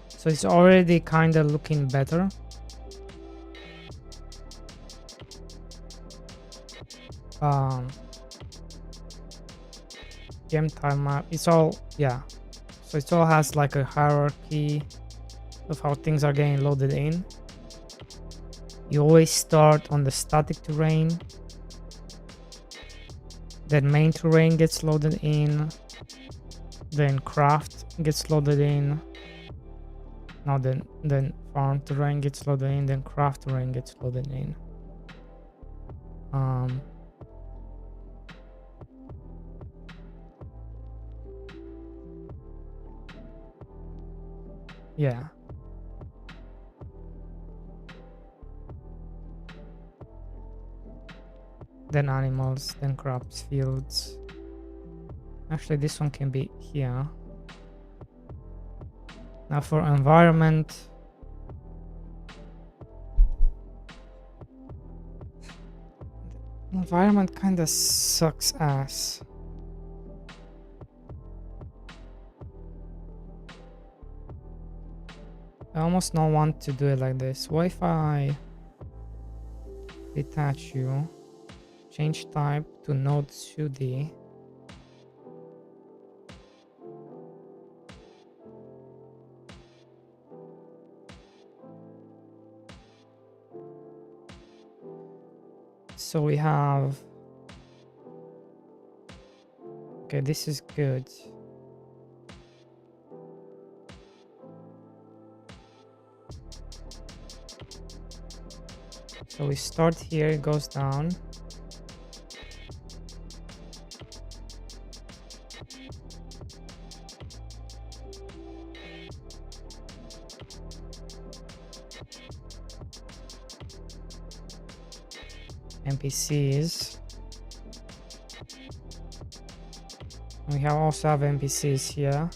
So it's already kind of looking better. Game timer, it's all, yeah. So it all has like a hierarchy of how things are getting loaded in. You always start on the static terrain, then main terrain gets loaded in, then craft gets loaded in. Now then farm terrain gets loaded in, then craft terrain gets loaded in. Yeah. Then animals, then crops, fields. Actually, this one can be here. Now for environment. Environment kind of sucks ass. I almost don't want to do it like this. What if I detach you, change type to node 2D, So we have, okay, this is good. So we start here, it goes down. NPCs. We also have NPCs here.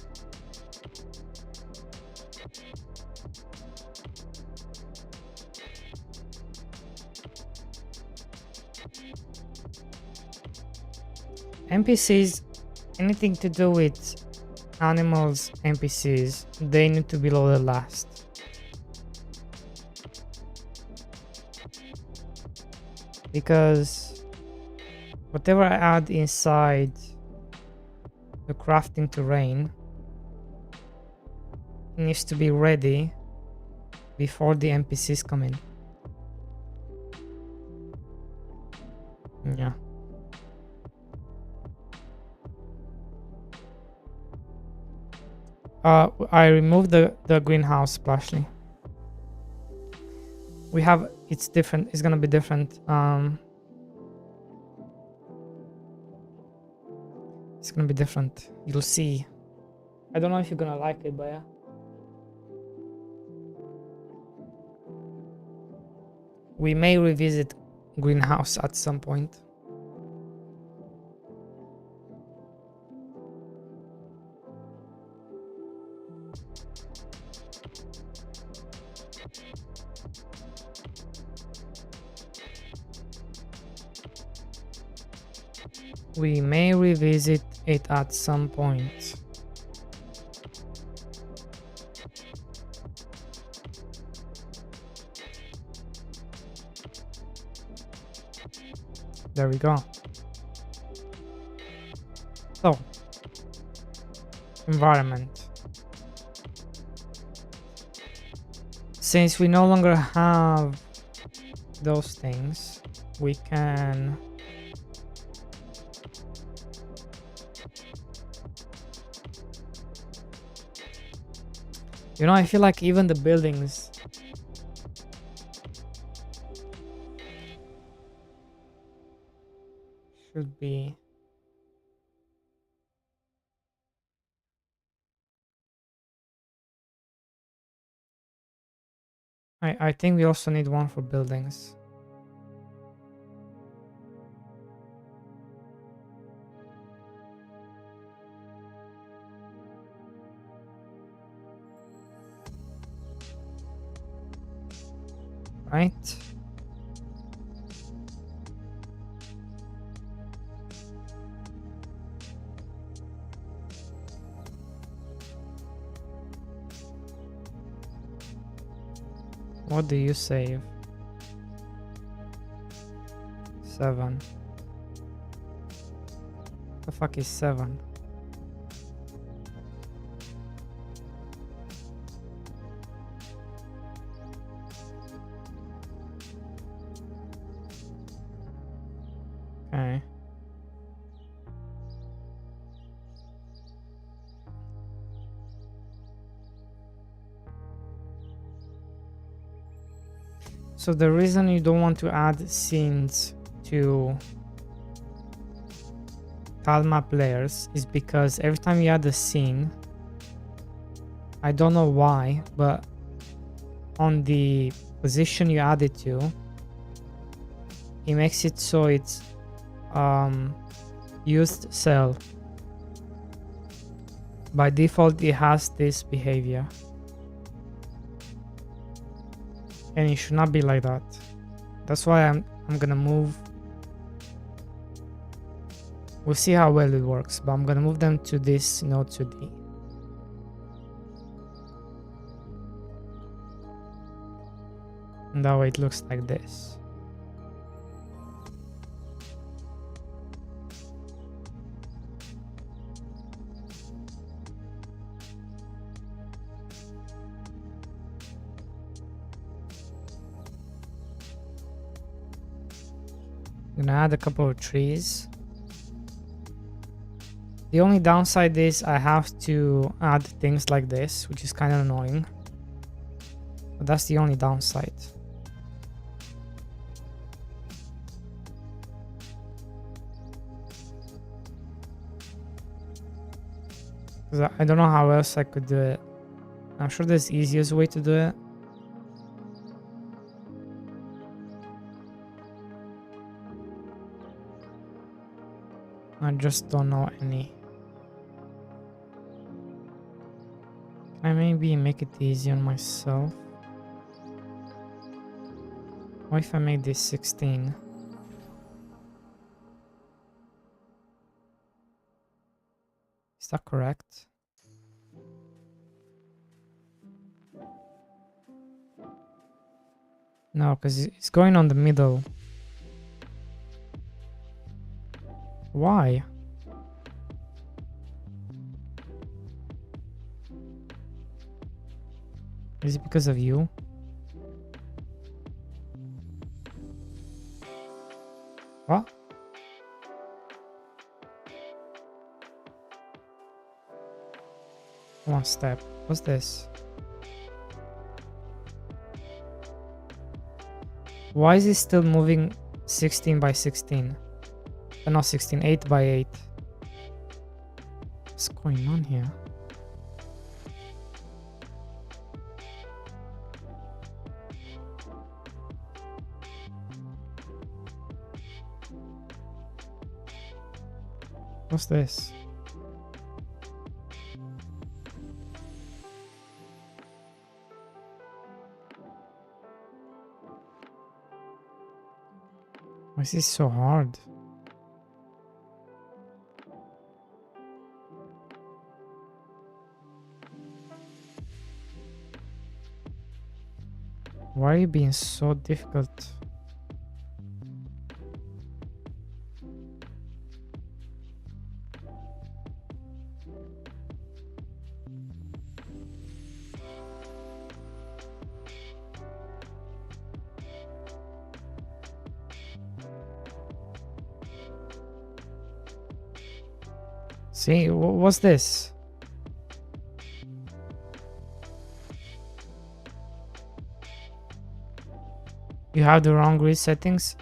NPCs, anything to do with animals, NPCs, they need to be loaded last. Because whatever I add inside the crafting terrain needs to be ready before the NPCs come in. Yeah. I removed the greenhouse splashly. We have, it's different, it's gonna be different. It's gonna be different. You'll see. I don't know if you're gonna like it, but yeah. We may revisit greenhouse at some point. We may revisit it at some point. There we go. So, environment. Since we no longer have those things, we can I feel like even the buildings should be I think we also need one for buildings. Right? What do you save? 7. The fuck is 7? Okay. So the reason you don't want to add scenes to tile map layers is because every time you add a scene, I don't know why, but on the position you add it to, it makes it so it's used cell. By default it has this behavior, and it should not be like that. That's why I'm gonna move. We'll see how well it works, but I'm gonna move them to this node 2D. And that way it looks like this. Gonna add a couple of trees. The only downside is I have to add things like this, which is kind of annoying. But that's the only downside. 'Cause I don't know how else I could do it. I'm sure there's the easiest way to do it. I just don't know any. Can I maybe make it easy on myself? What if I make this 16? Is that correct? No, because it's going on the middle. Why? Is it because of you? What? One step. What's this? Why is it still moving 16 by 16? Not 16, 8 by 8. What's going on here? What's this? Why is this so hard? Why are you being so difficult? See, what's this? You have the wrong grid settings?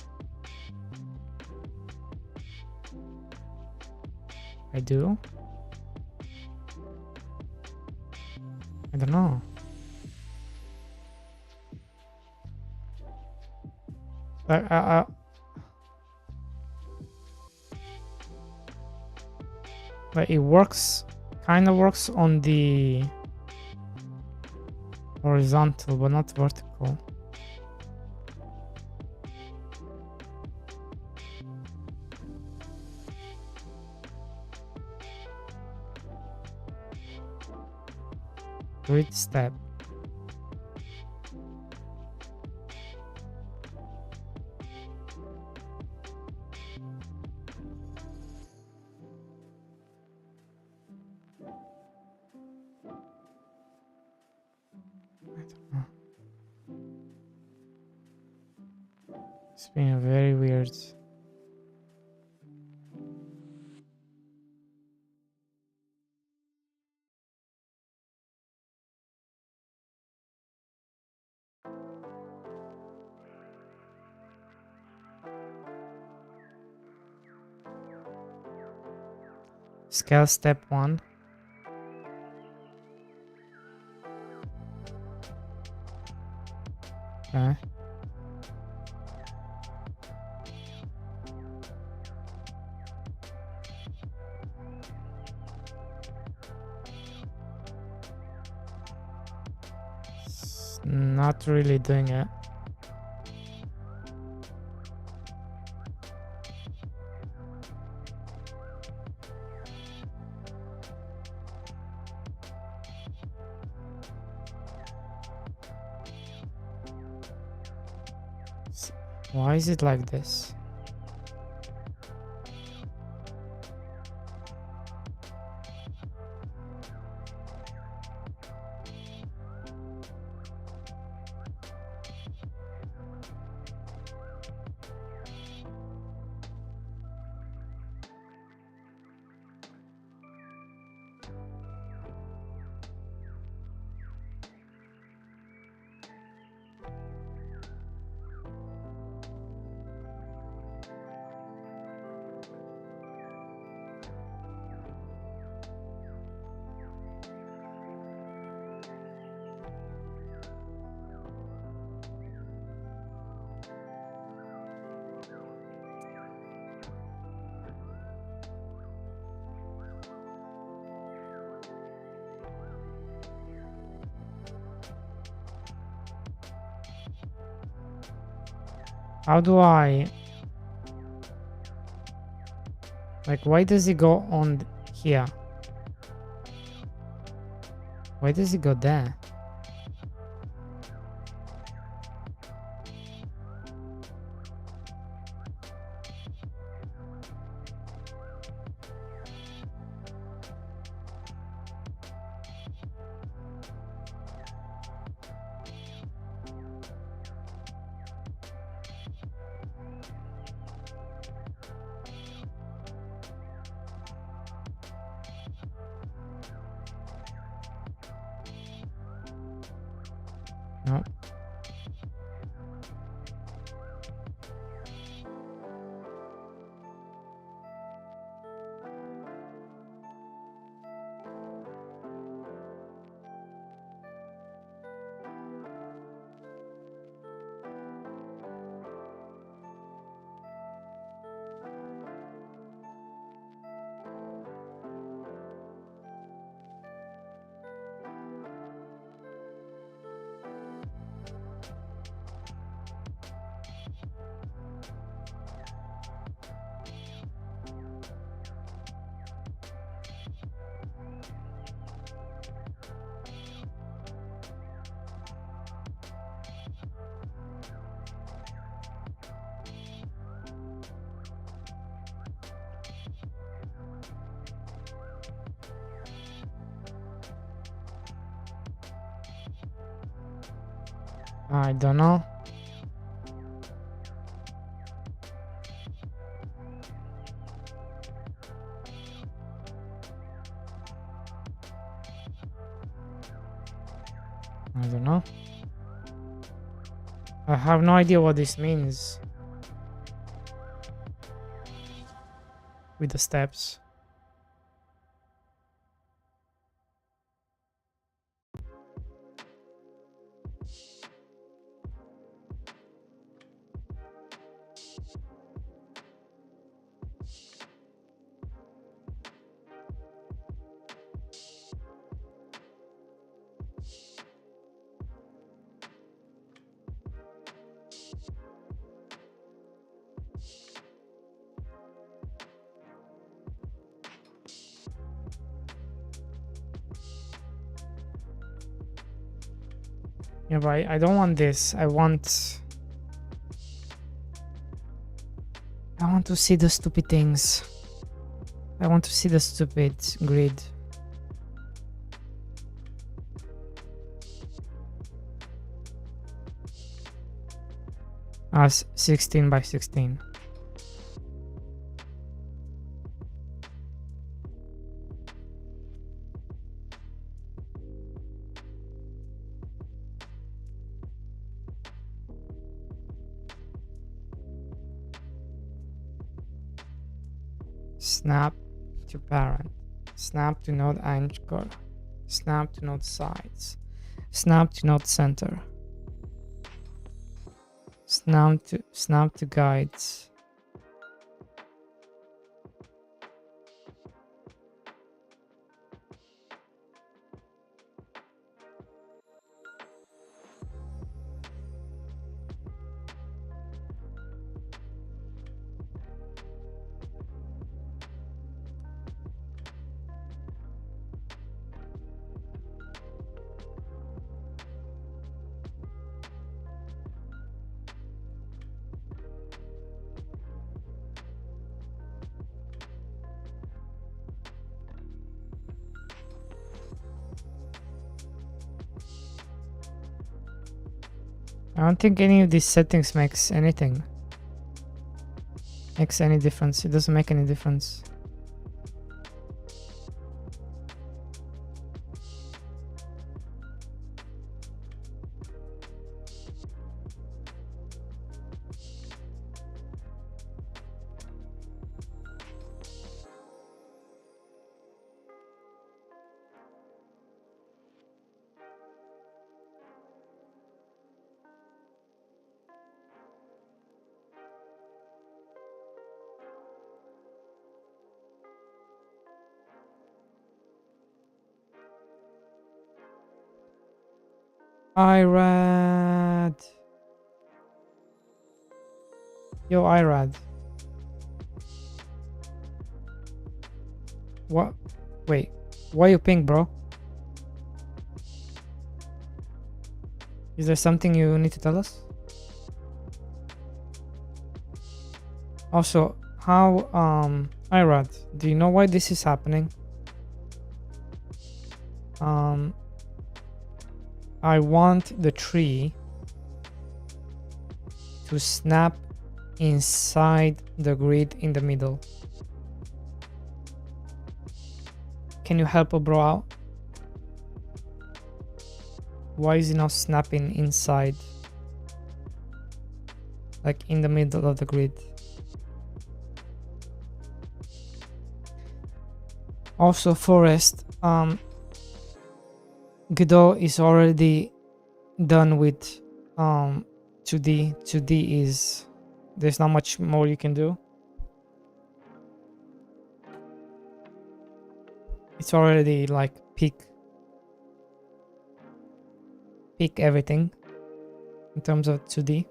I do? I don't know. Like it works, kind of works on the horizontal, but not vertical. Grid step. It's been very weird. Scale step 1. Okay. It's not really doing it. Why is it like this? How do I... Like, why does it go on here? Why does it go there? No. I don't know. I don't know. I have no idea what this means with the steps. Yeah, but I don't want this. I want to see the stupid things. I want to see the stupid grid. As 16 by 16. Snap to parent, snap to node anchor, snap to node sides, snap to node center, snap to guides. I don't think any of these settings makes any difference. It doesn't make any difference. Irad. Yo, Irad. What? Wait. Why you pink, bro? Is there something you need to tell us? Also, how, Irad, do you know why this is happening? I want the tree to snap inside the grid in the middle. Can you help a bro out? Why is it not snapping inside? Like in the middle of the grid. Also, forest. Godot is already done with 2D. 2D is, there's not much more you can do. It's already like peak everything in terms of 2D.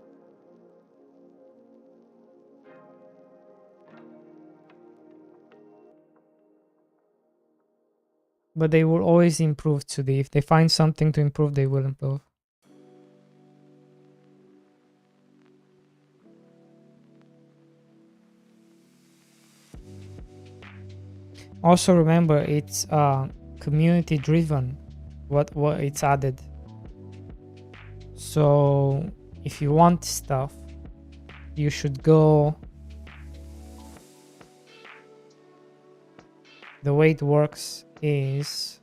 But they will always improve 2D. If they find something to improve, they will improve. Also remember, it's community driven what it's added. So if you want stuff, you should go. The way it works is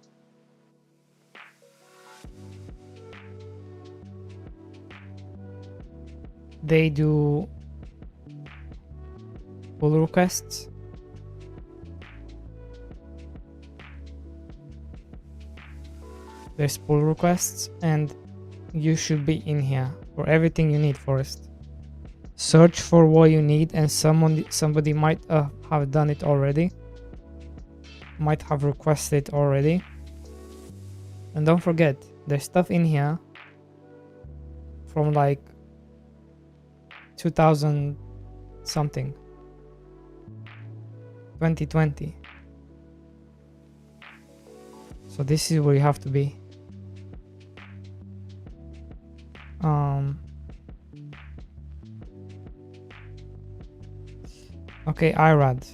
they do pull requests. There's pull requests, and you should be in here for everything you need, Forest. Search for what you need, and somebody might have done it already. Might have requested already. And don't forget, there's stuff in here from like 2000 something, 2020. So this is where you have to be. Okay, Irad.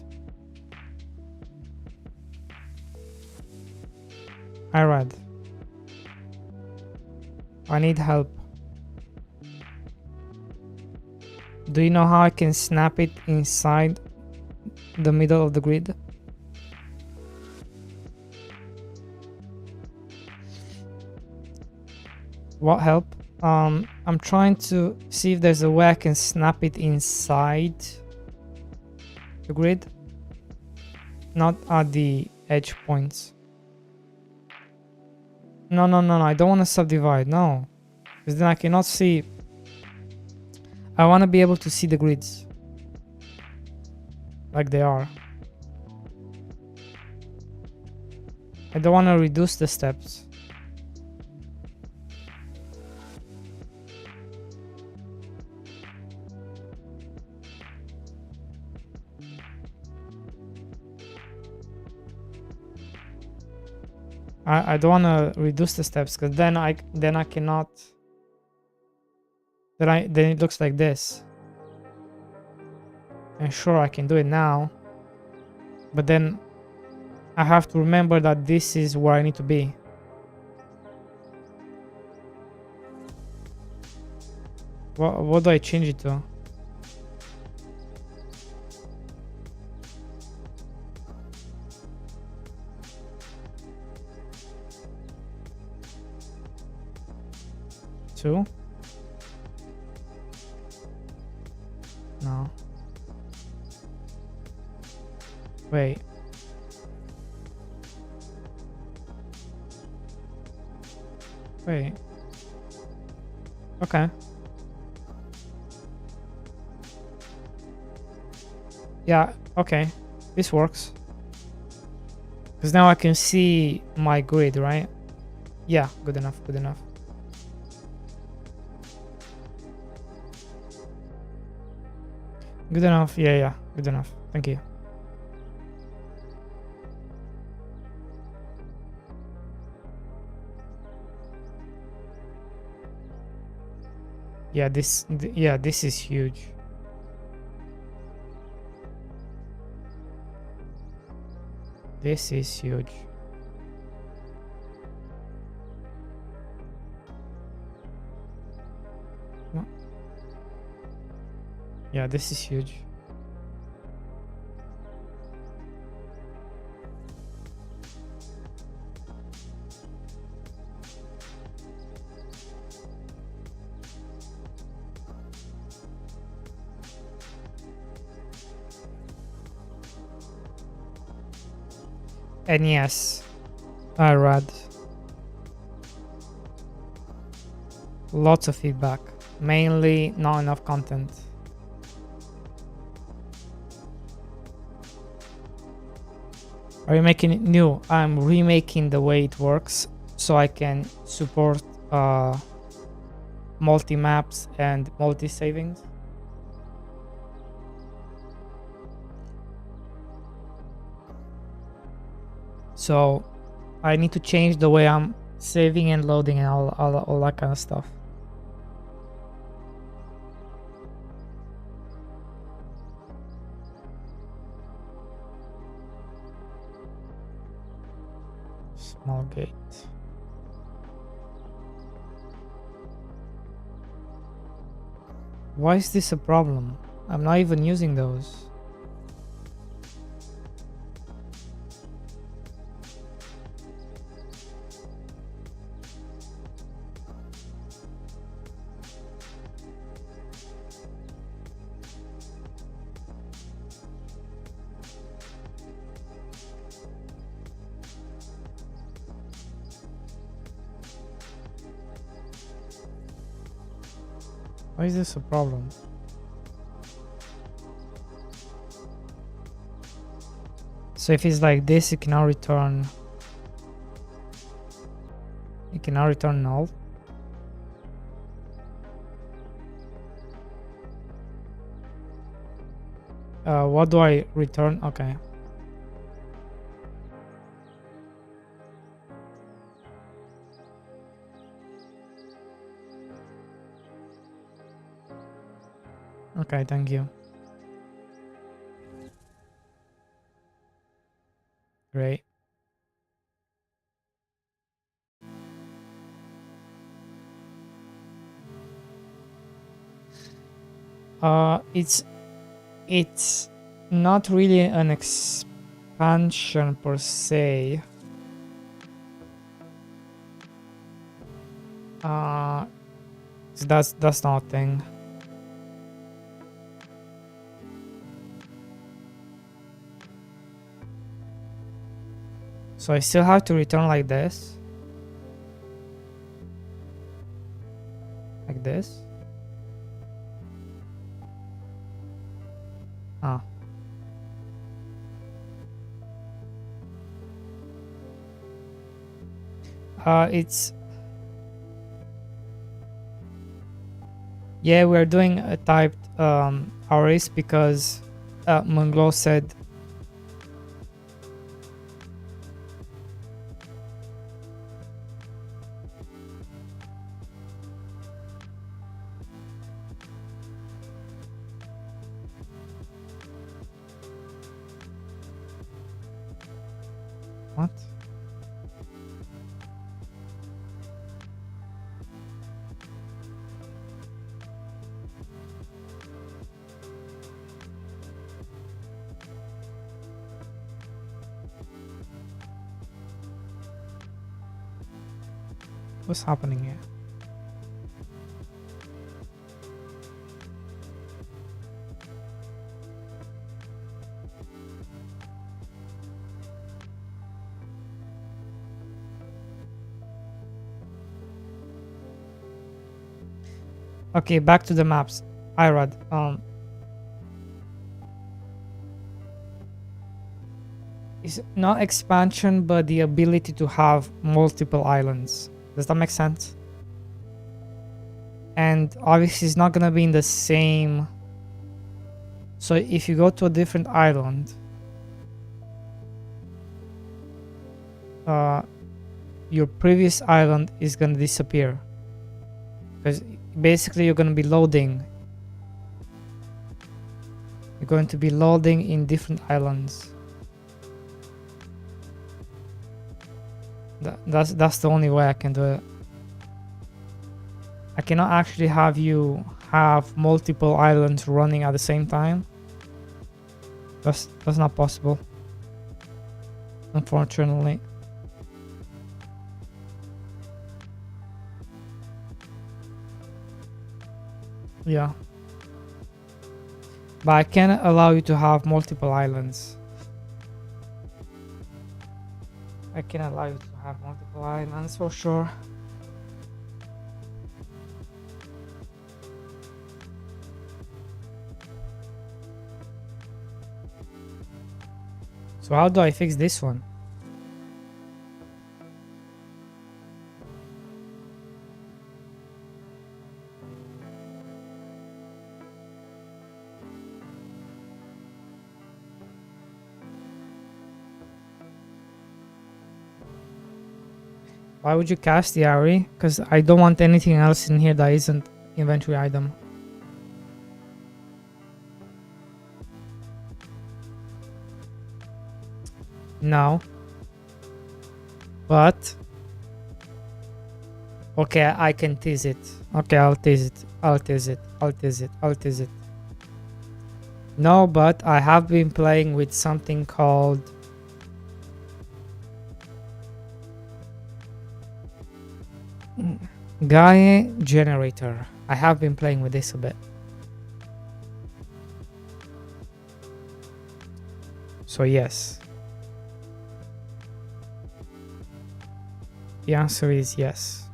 I need help. Do you know how I can snap it inside the middle of the grid? What help? I'm trying to see if there's a way I can snap it inside the grid, not at the edge points. No, I don't want to subdivide, no, because then I cannot see. I want to be able to see the grids like they are. I don't want to reduce the steps. I don't want to reduce the steps, because then I cannot. Then it looks like this. And sure, I can do it now, but then I have to remember that this is where I need to be. What do I change it to? Two? No. Wait. Wait. Okay. Yeah, okay. This works. Because now I can see my grid, right? Yeah, good enough, good enough. Good enough. Yeah, good enough. Thank you. Yeah, this is huge. This is huge. Yeah, this is huge. And yes, I read lots of feedback, mainly not enough content. Are you making it new? I'm remaking the way it works so I can support multi-maps and multi-savings. So I need to change the way I'm saving and loading and all that kind of stuff. Small gate. Why is this a problem? I'm not even using those. Why is this a problem? So if it's like this, it cannot return. It cannot return null. What do I return? Okay. Okay, thank you. Great. It's not really an expansion per se. That's not a thing. So I still have to return like this. Like this. Ah. It's... Yeah, we're doing a typed arrays because Munglo said what? What's happening here? Okay, back to the maps. Irad, it's not expansion, but the ability to have multiple islands. Does that make sense? And obviously it's not gonna be in the same So if you go to a different island, your previous island is gonna disappear, because basically you're gonna be loading. You're going to be loading in different islands. That's the only way I can do it. I cannot actually have you have multiple islands running at the same time. That's not possible, unfortunately. Yeah. But I can allow you to have multiple islands. I can allow you to have multiple islands for sure. So how do I fix this one? Why would you cast the ARI? Because I don't want anything else in here that isn't inventory item. No. But okay, I can tease it. Okay, I'll tease it. I'll tease it. I'll tease it. I'll tease it. No, but I have been playing with something called Gaia generator. I have been playing with this a bit. So yes. The answer is yes.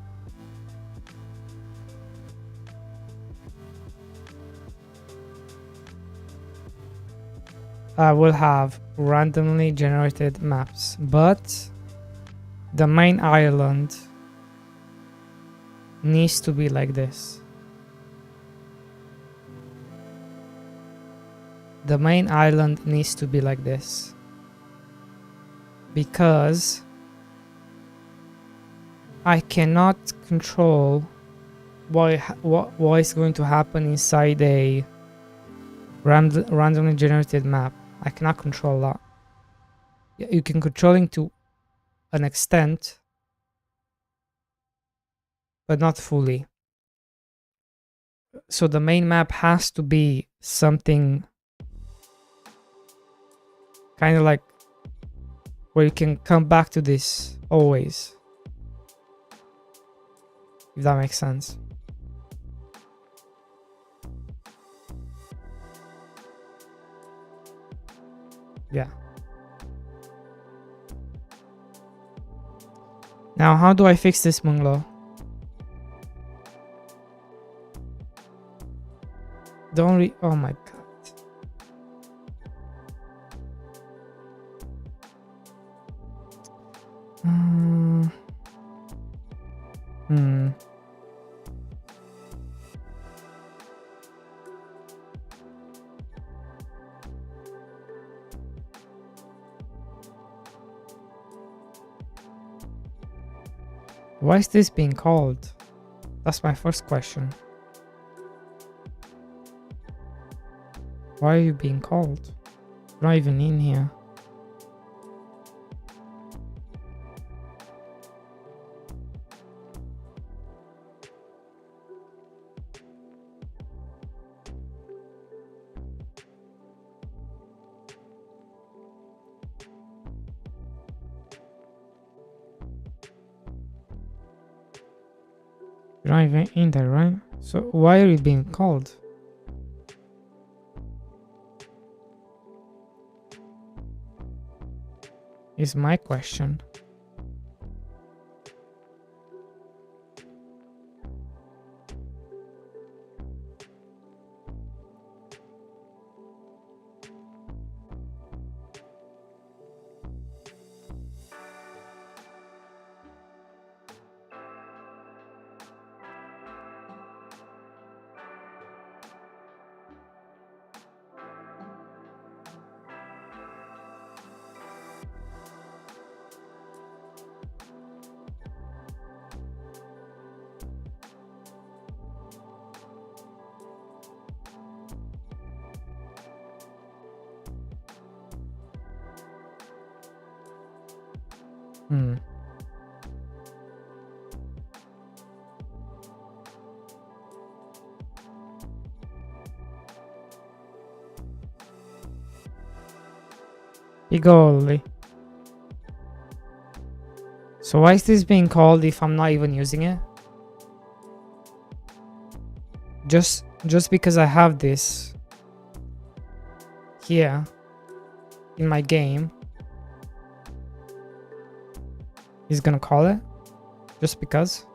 I will have randomly generated maps, but the main island needs to be like this. The main island needs to be like this, because I cannot control what is going to happen inside a randomly generated map. I cannot control that. You can control it to an extent, but not fully. So the main map has to be something kind of like where you can come back to this always, if that makes sense. Yeah. Now, how do I fix this, Munglo? Oh my god. Why is this being called? That's my first question. Why are you being called? You're not even in here. You're not even in there, right? So why are you being called? Is my question. Hmm. Pigoli. So why is this being called if I'm not even using it? Just because I have this here in my game, he's gonna call it just because.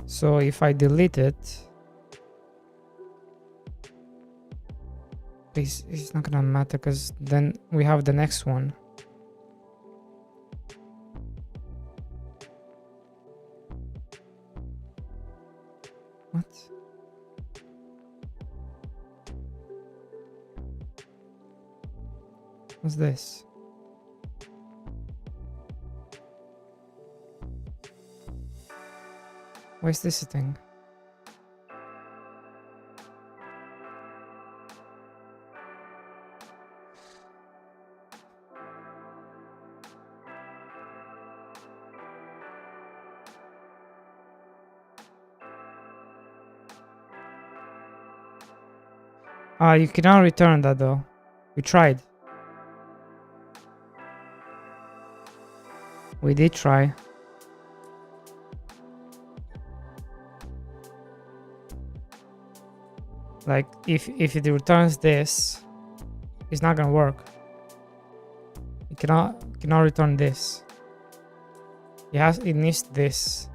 So if I delete it, it's not gonna matter because then we have the next one. What? What's this? Why is this a thing? Ah, you cannot return that though. We tried. We did try. Like if it returns this, it's not gonna work. It cannot return this. It needs this.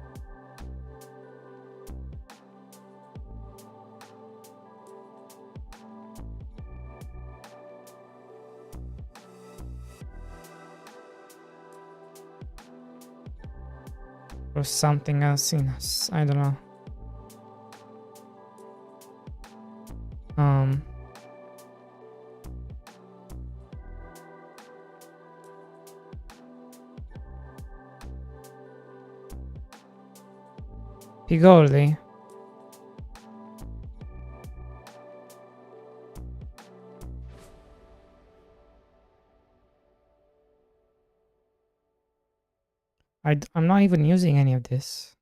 Or something else in us. I don't know. Pigoli. I'm not even using any of this.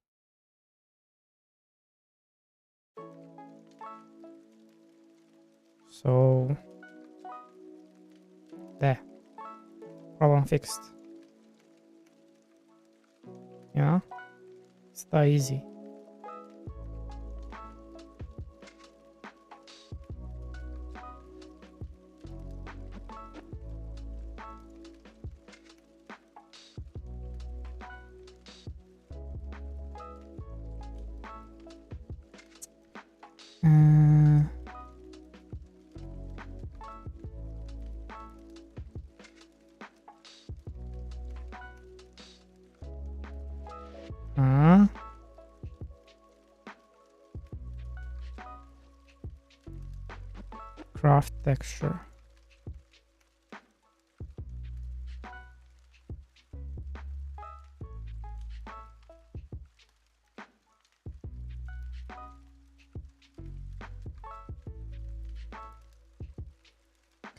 So there. Problem fixed. Yeah? It's that easy. Craft texture.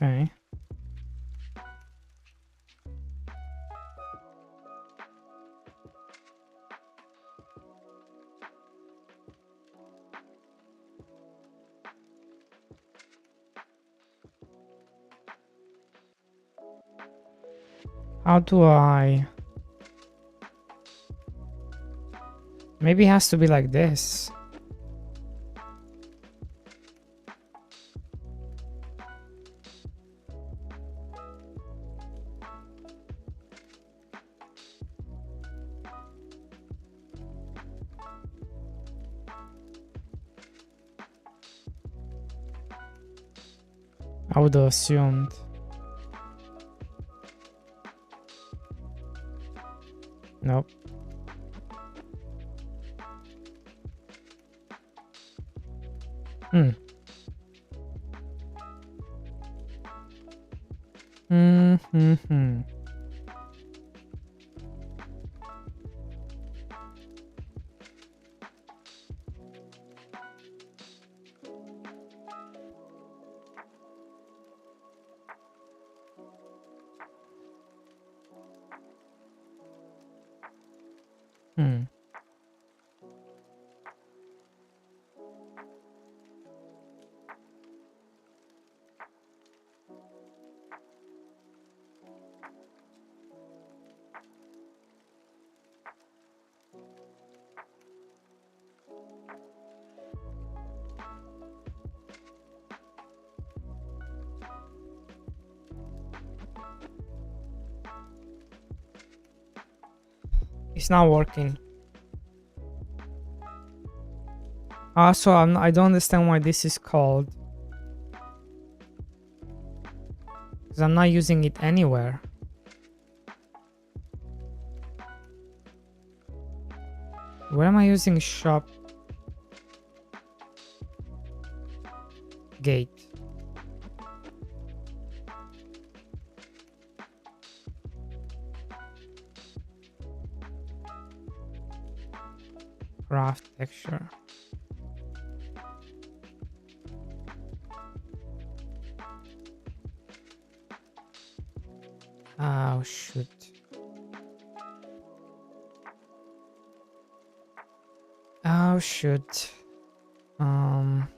Okay. How do I... Maybe it has to be like this. I would have assumed. Nope. Hmm. It's not working. Also, I don't understand why this is called, because I'm not using it anywhere. Where am I using shop gate? Craft texture. Oh shoot. Oh shoot. Um.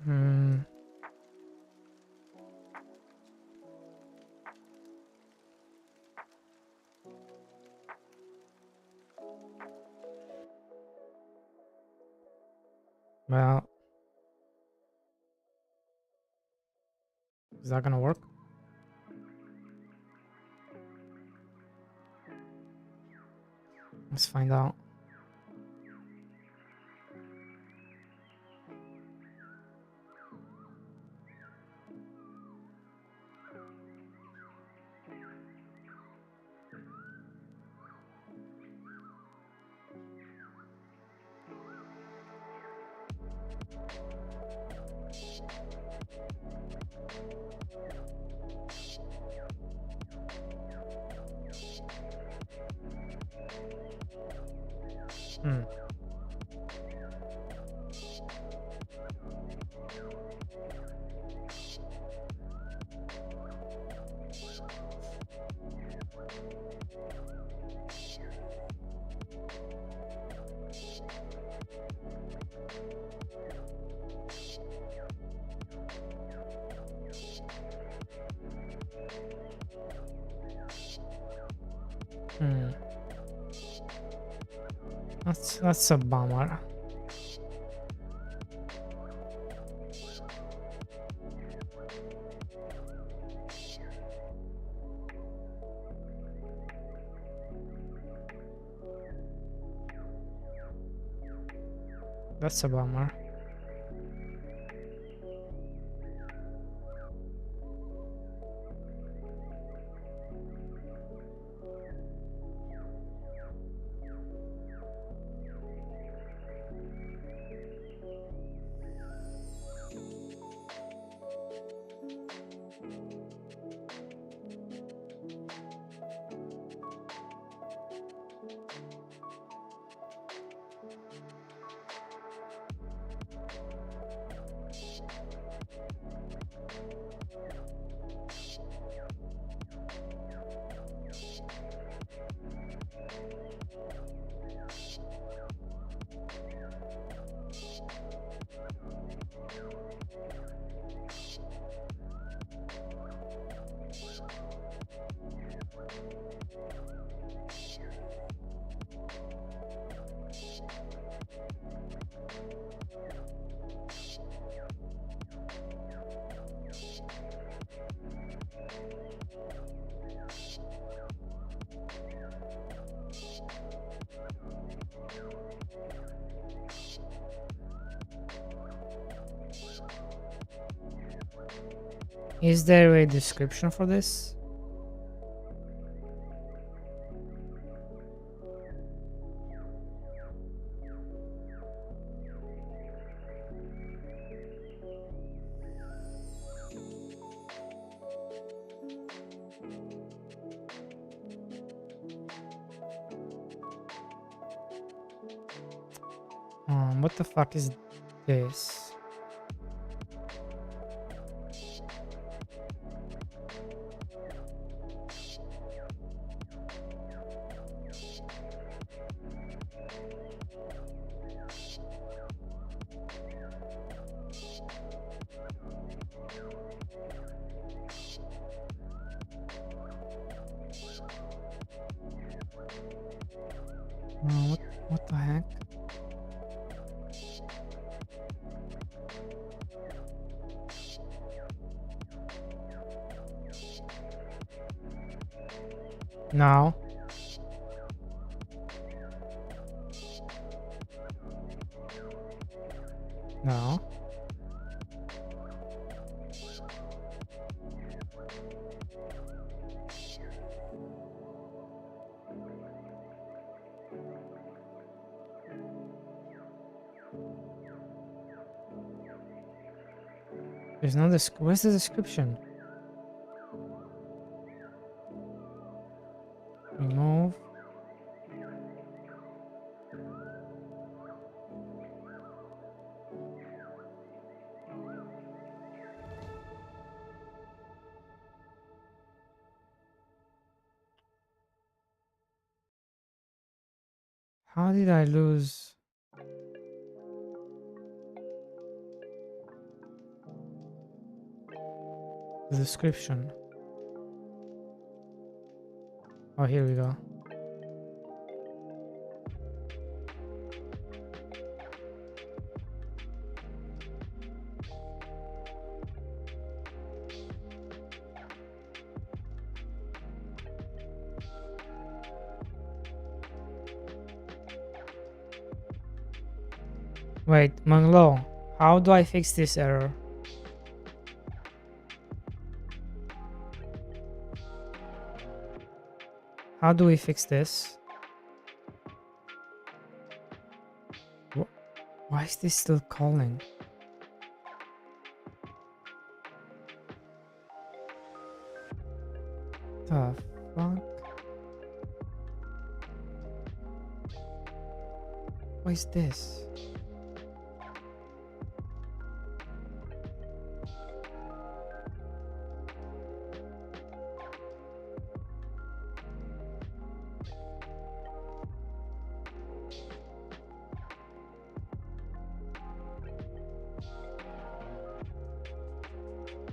Hmm. Well, is that gonna work? Let's find out. Hmm. Hmm. That's a bummer. That's a bummer. Is there a description for this? What the fuck is this? What the heck? Now. No. There's no where's the description? Remove. How did I lose? The description. Oh, here we go. Wait, Manglo, how do I fix this error? How do we fix this? Why is this still calling? The fuck? What is this?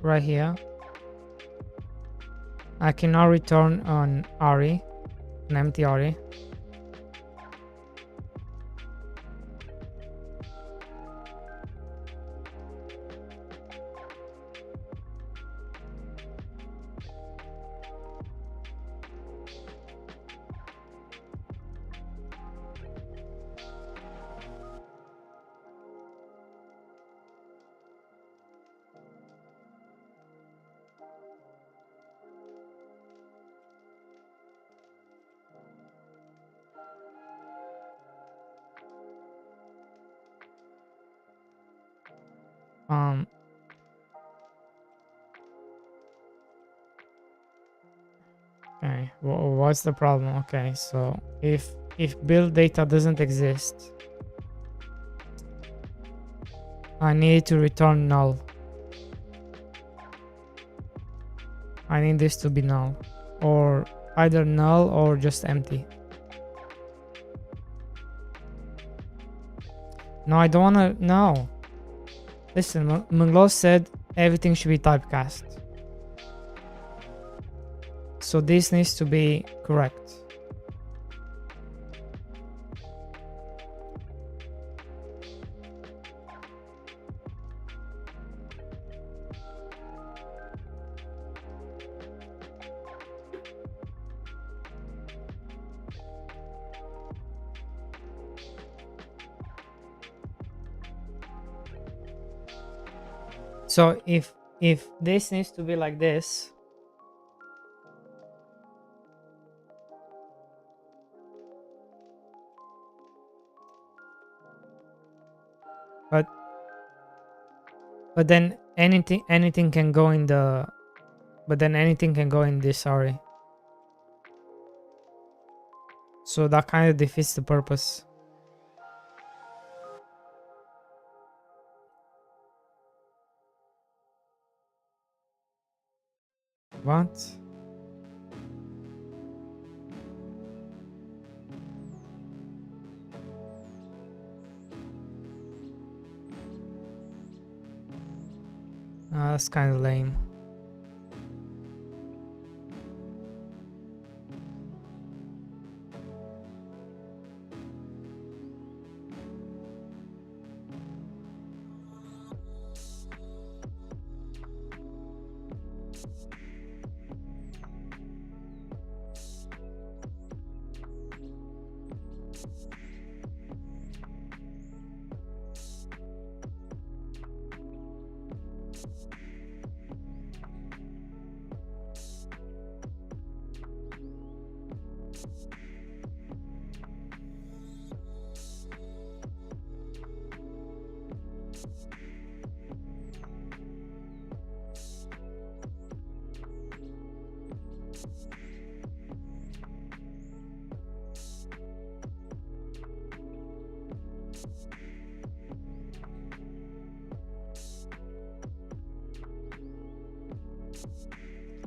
Right here. I can now return on RE, an empty RE. Okay, what's the problem? Okay, so if build data doesn't exist, I need to return null. I need this to be null, or either null or just empty. No, I don't wanna. No. Listen, Manglo said everything should be typecast. So this needs to be correct. So if this needs to be like this, but then anything can go in the, but then anything can go in this, sorry. So that kind of defeats the purpose. What? That's kind of lame.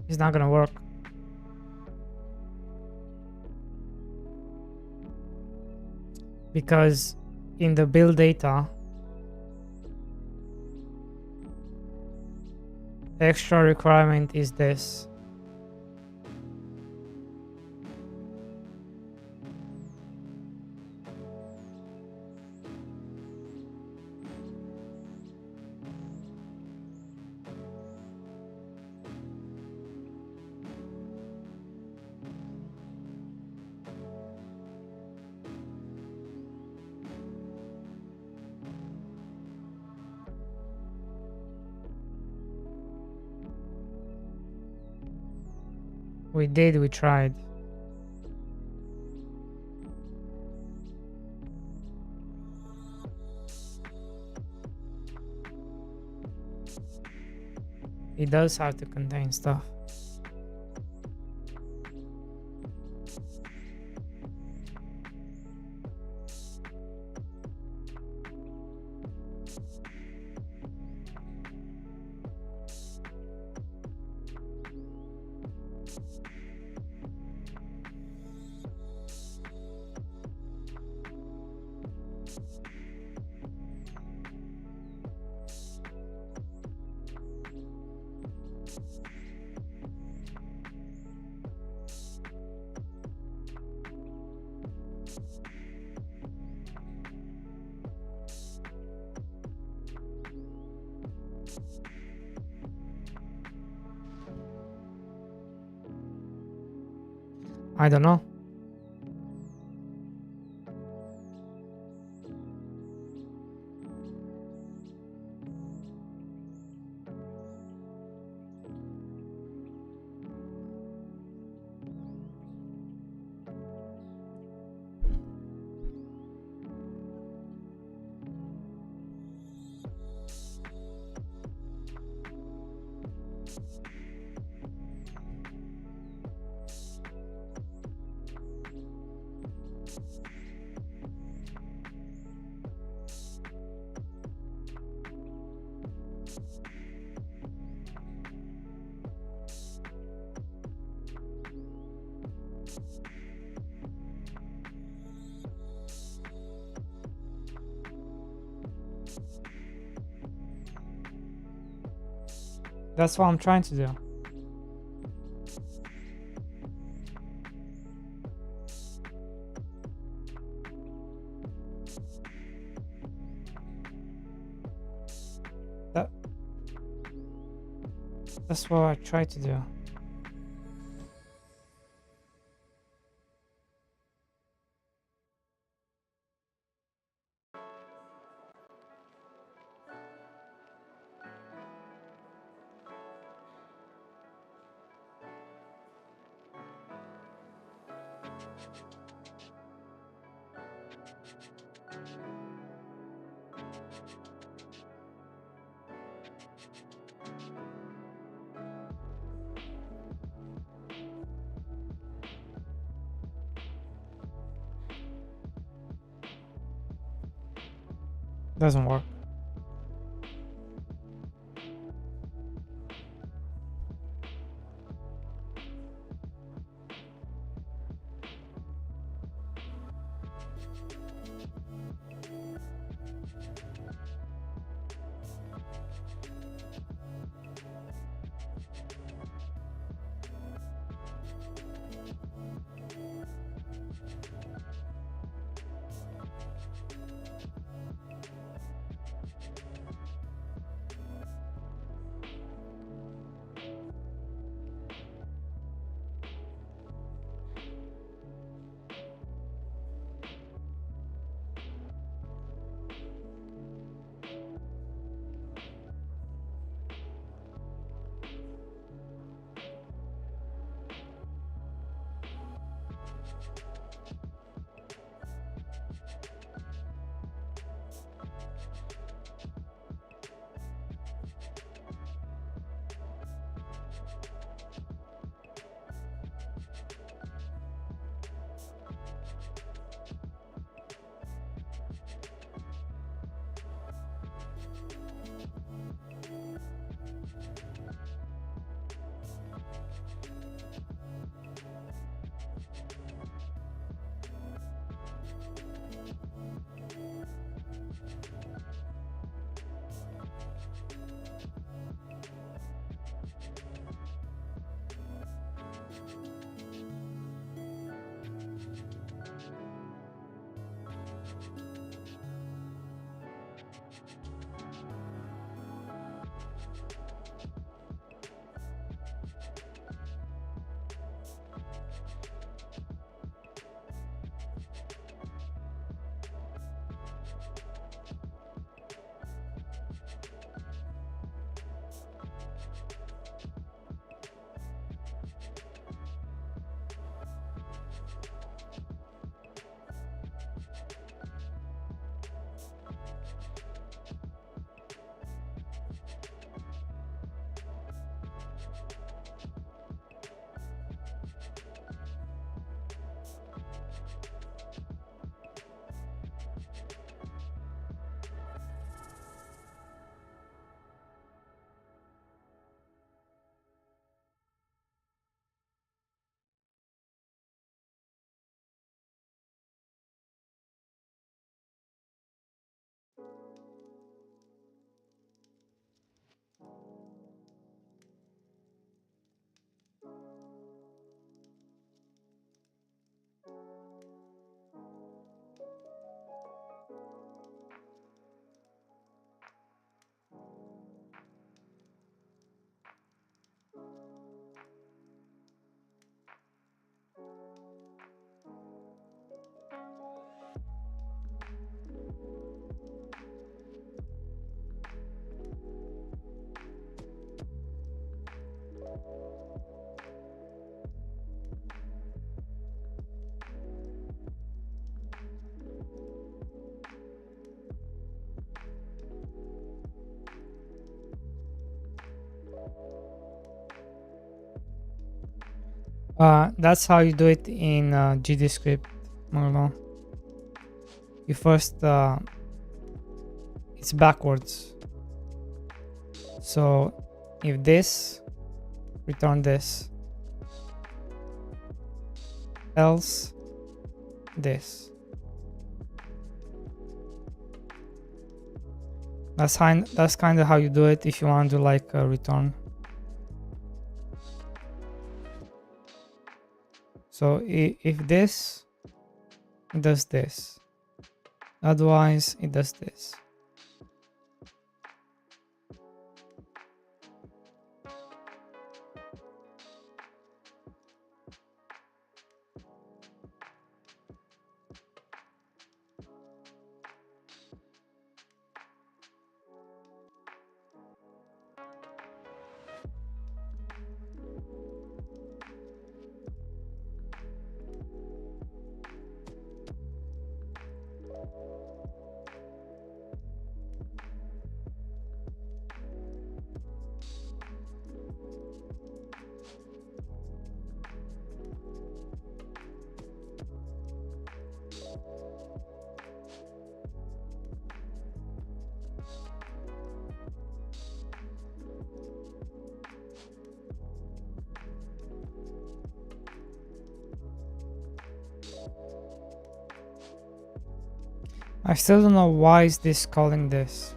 It's not gonna work. Because in the build data, the extra requirement is this. We tried. It does have to contain stuff. I don't know. That's what I'm trying to do. That's what I try to do. Doesn't work. That's how you do it in GDScript, Marlon. You first, it's backwards. So if this, return this, else this. That's kind of how you do it if you want to do like a return. So if this, it does this. Otherwise, it does this. I still don't know why is this calling this.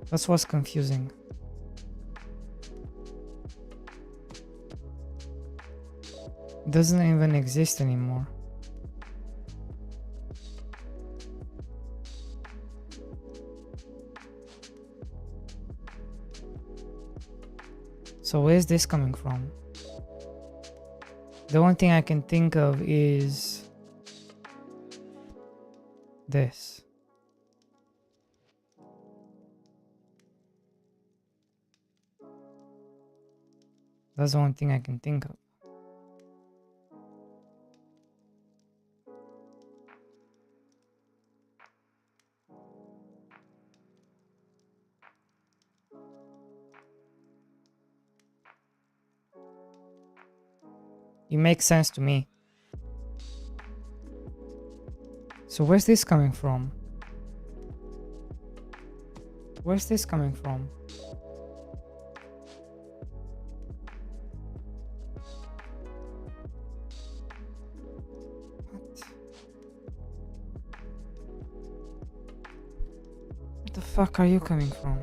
That's what's confusing. It doesn't even exist anymore. So where's this coming from? The only thing I can think of is this. That's the only thing I can think of. It makes sense to me. So where's this coming from? Where's this coming from? What the fuck are you coming from?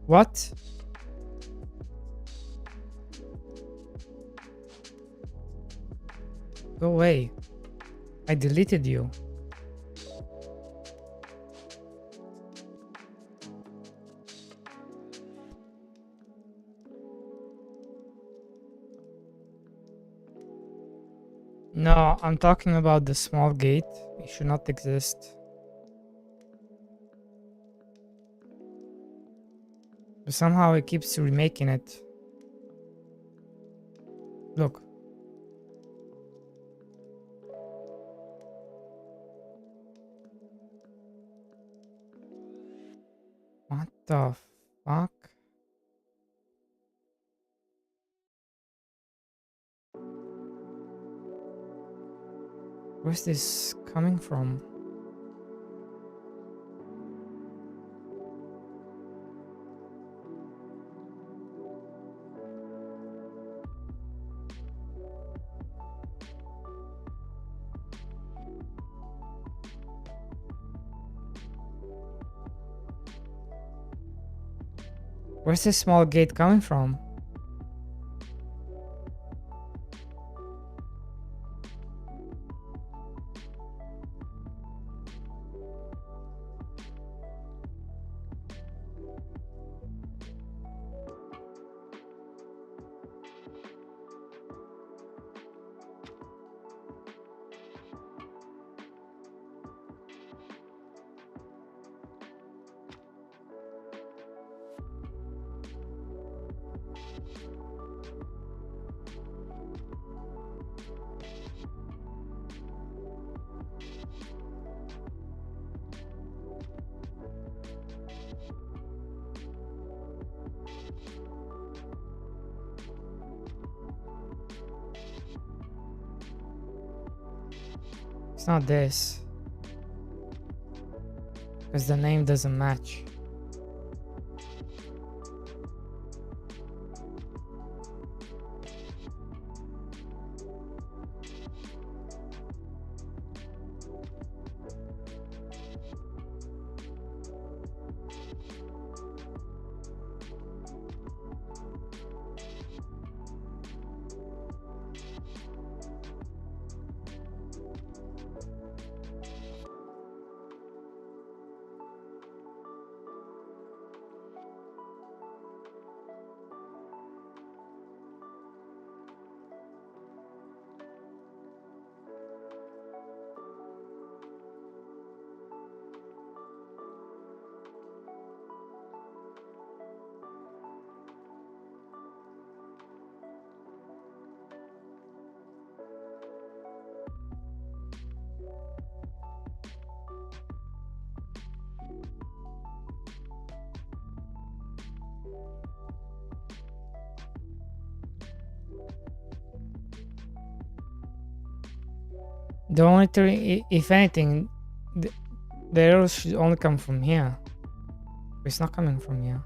What? Go away. I deleted you. No, I'm talking about the small gate. It should not exist. But somehow it keeps remaking it. Look. What the fuck? Where's this coming from? Where's this small gate coming from? It's not this. Because the name doesn't match. The only thing, if anything, the arrow should only come from here. But it's not coming from here.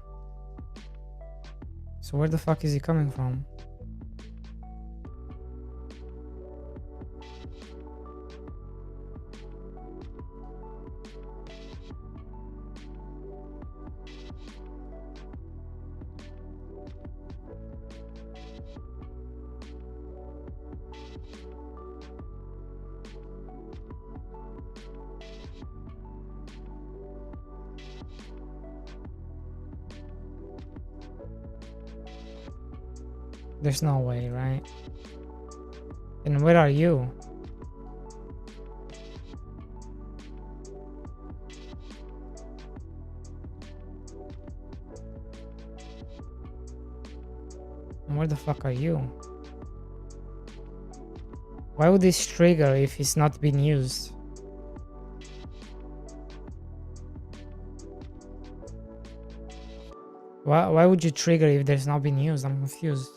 So where the fuck is he coming from? There's no way, right? And where are you? And where the fuck are you? Why would this trigger if it's not being used? Why would you trigger if there's not been used? I'm confused.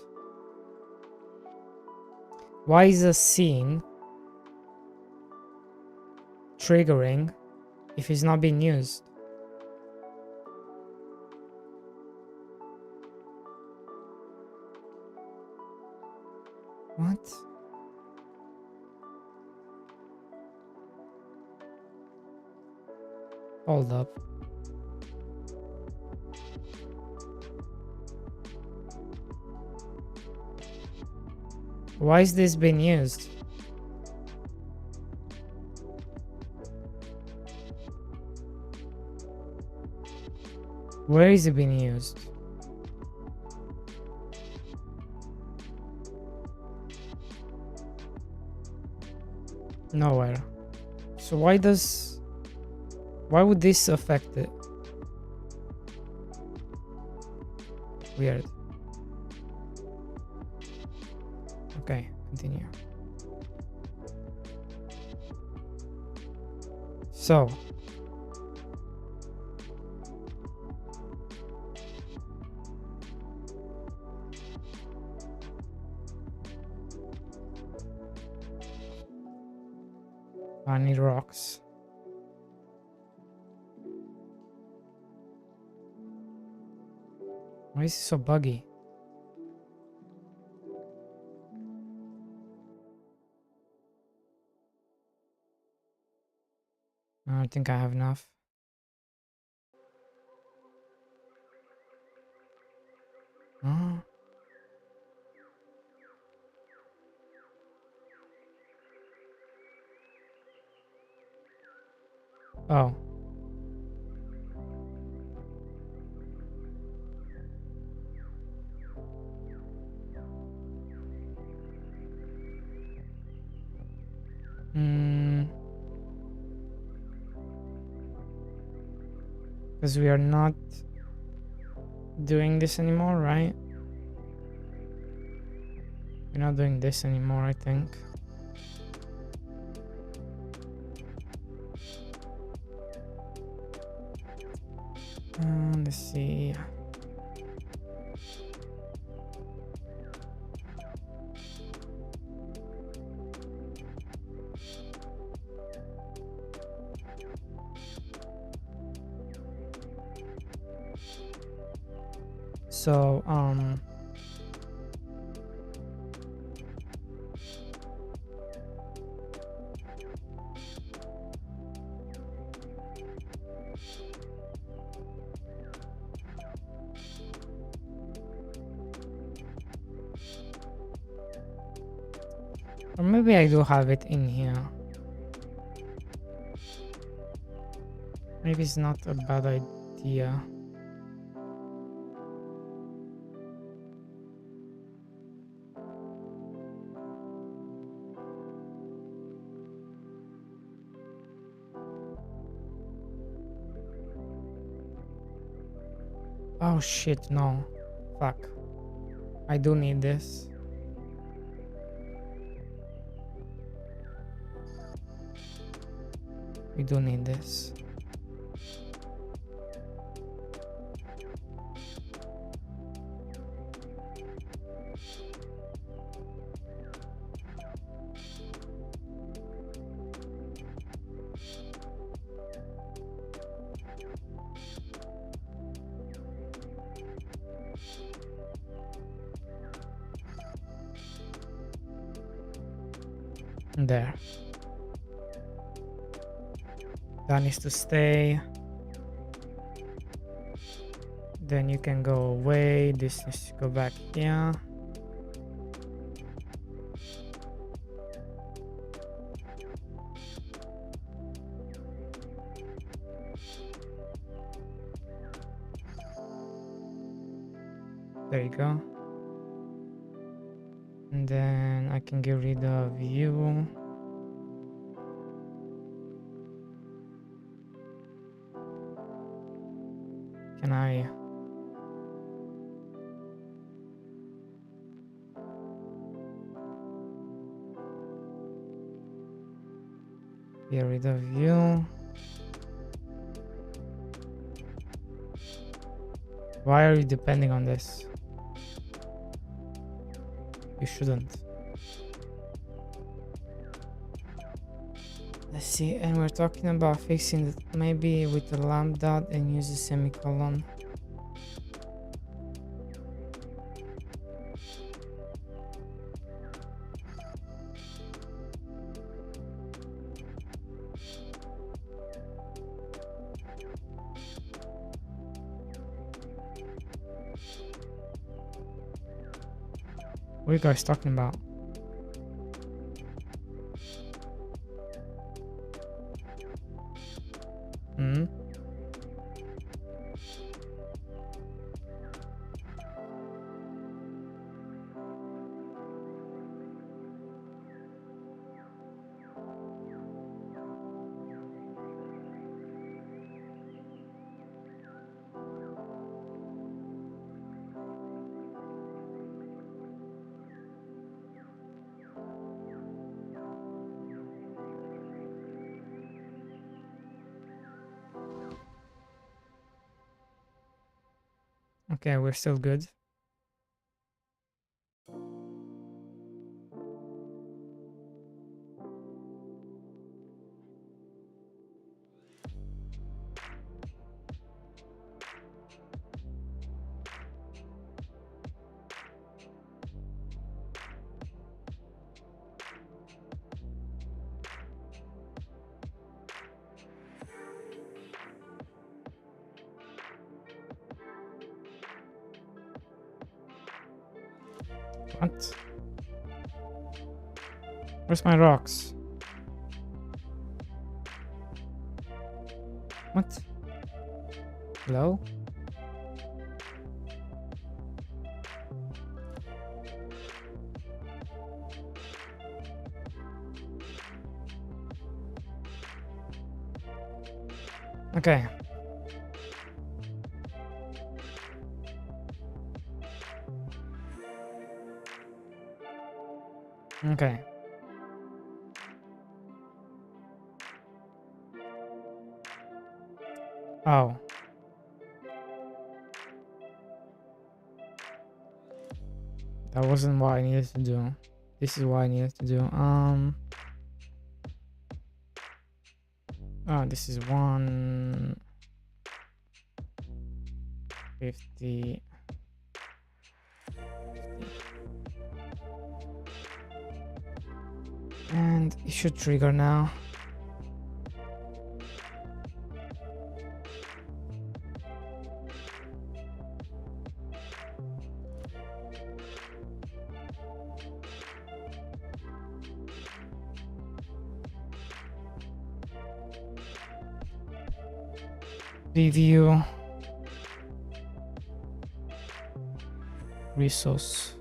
Why is a scene triggering if it's not being used? What? Hold up. Why is this being used? Where is it being used? Nowhere. So why would this affect it? Weird. Okay, continue. So I need rocks. Why is it so buggy? I don't think I have enough. Oh. Oh. Because we are not doing this anymore, right? We're not doing this anymore, I think. Let's see. So or maybe I do have it in here. Maybe it's not a bad idea. Oh shit, no. Fuck. I do need this. We do need this. There. That needs to stay. Then you can go away. This needs to go back here. There you go. And then I can get rid of you. Can I? Get rid of you. Why are you depending on this? You shouldn't. Let's see, and we're talking about fixing it maybe with the lambda and use a semicolon. What are you guys talking about? Hmm? Okay, we're still good. What? Where's my rocks? What? Hello? Okay. Okay. Oh. That wasn't what I needed to do. This is what I needed to do. Oh, this is 150. And it should trigger now. Review resource.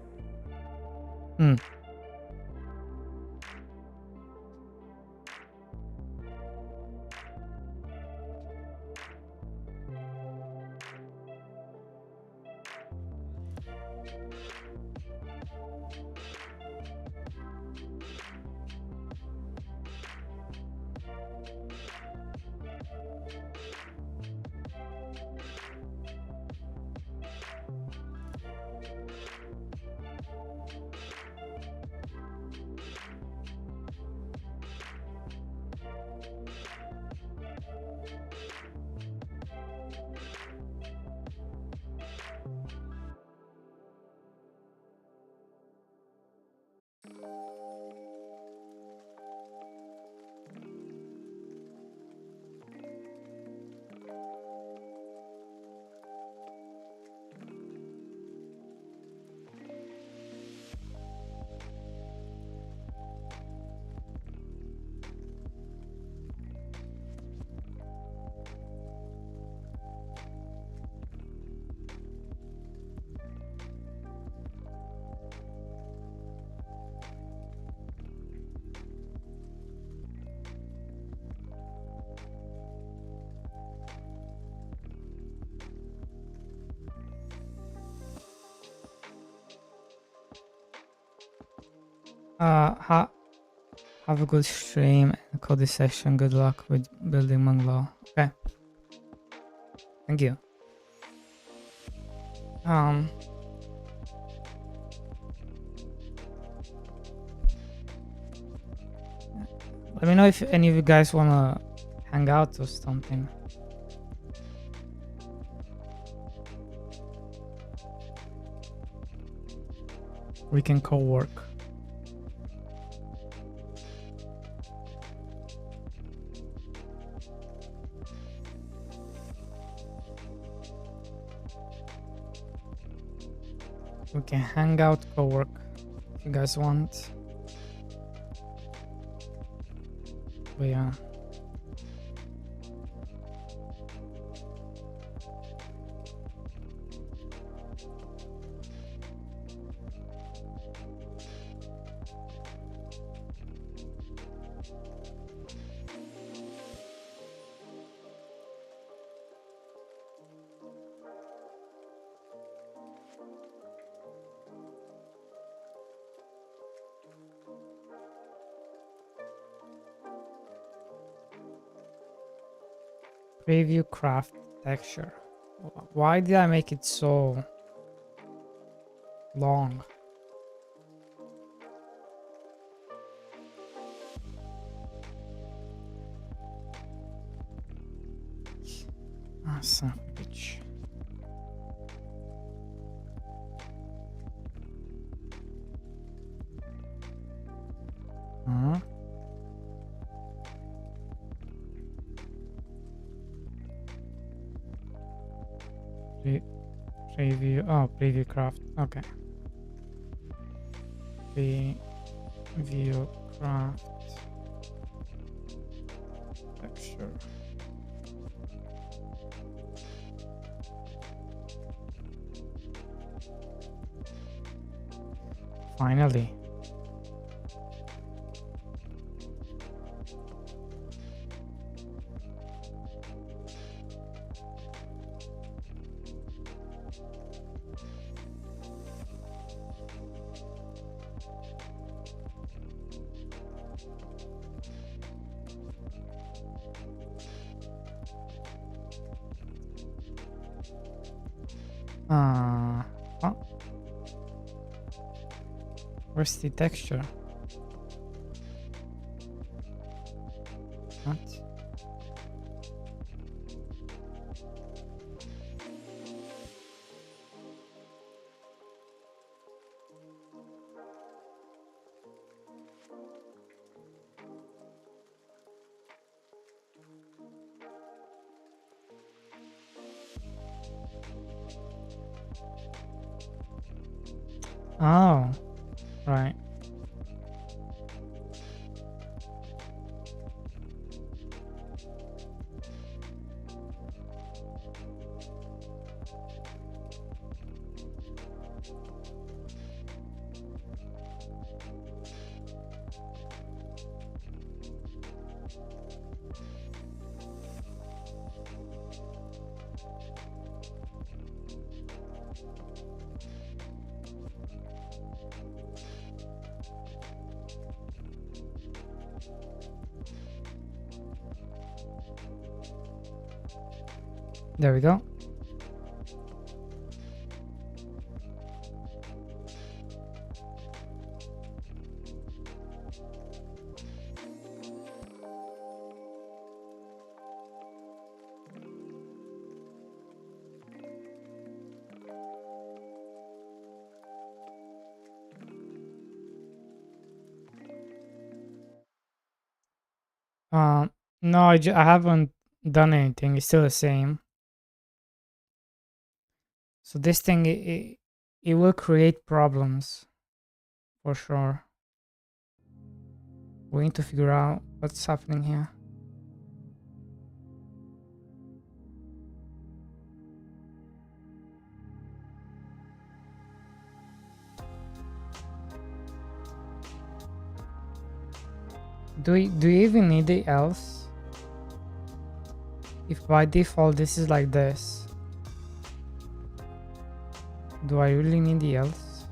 Have a good stream and code this session. Good luck with building Manglo. Okay. Thank you. Let me know if any of you guys wanna hang out or something. We can co-work. We can hang out, co-work if you guys want. But yeah. Preview craft texture. Why did I make it so long? Ah, son of a bitch. Preview. Oh, preview craft. Okay. Preview craft texture. Finally. Oh. Where's the texture? What? Oh, right. There we go. No, I haven't done anything. It's still the same. So this thing, it will create problems for sure. We need to figure out what's happening here. Do you even need the else? If by default this is like this, do I really need the else?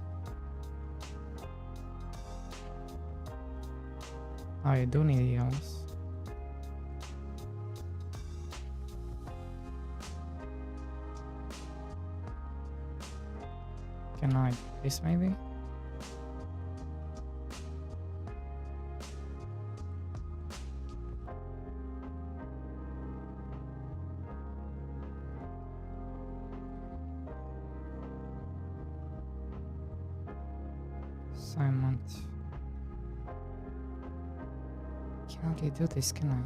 I do need the else. Can I do this maybe? Assignment. Can't really do this, can I?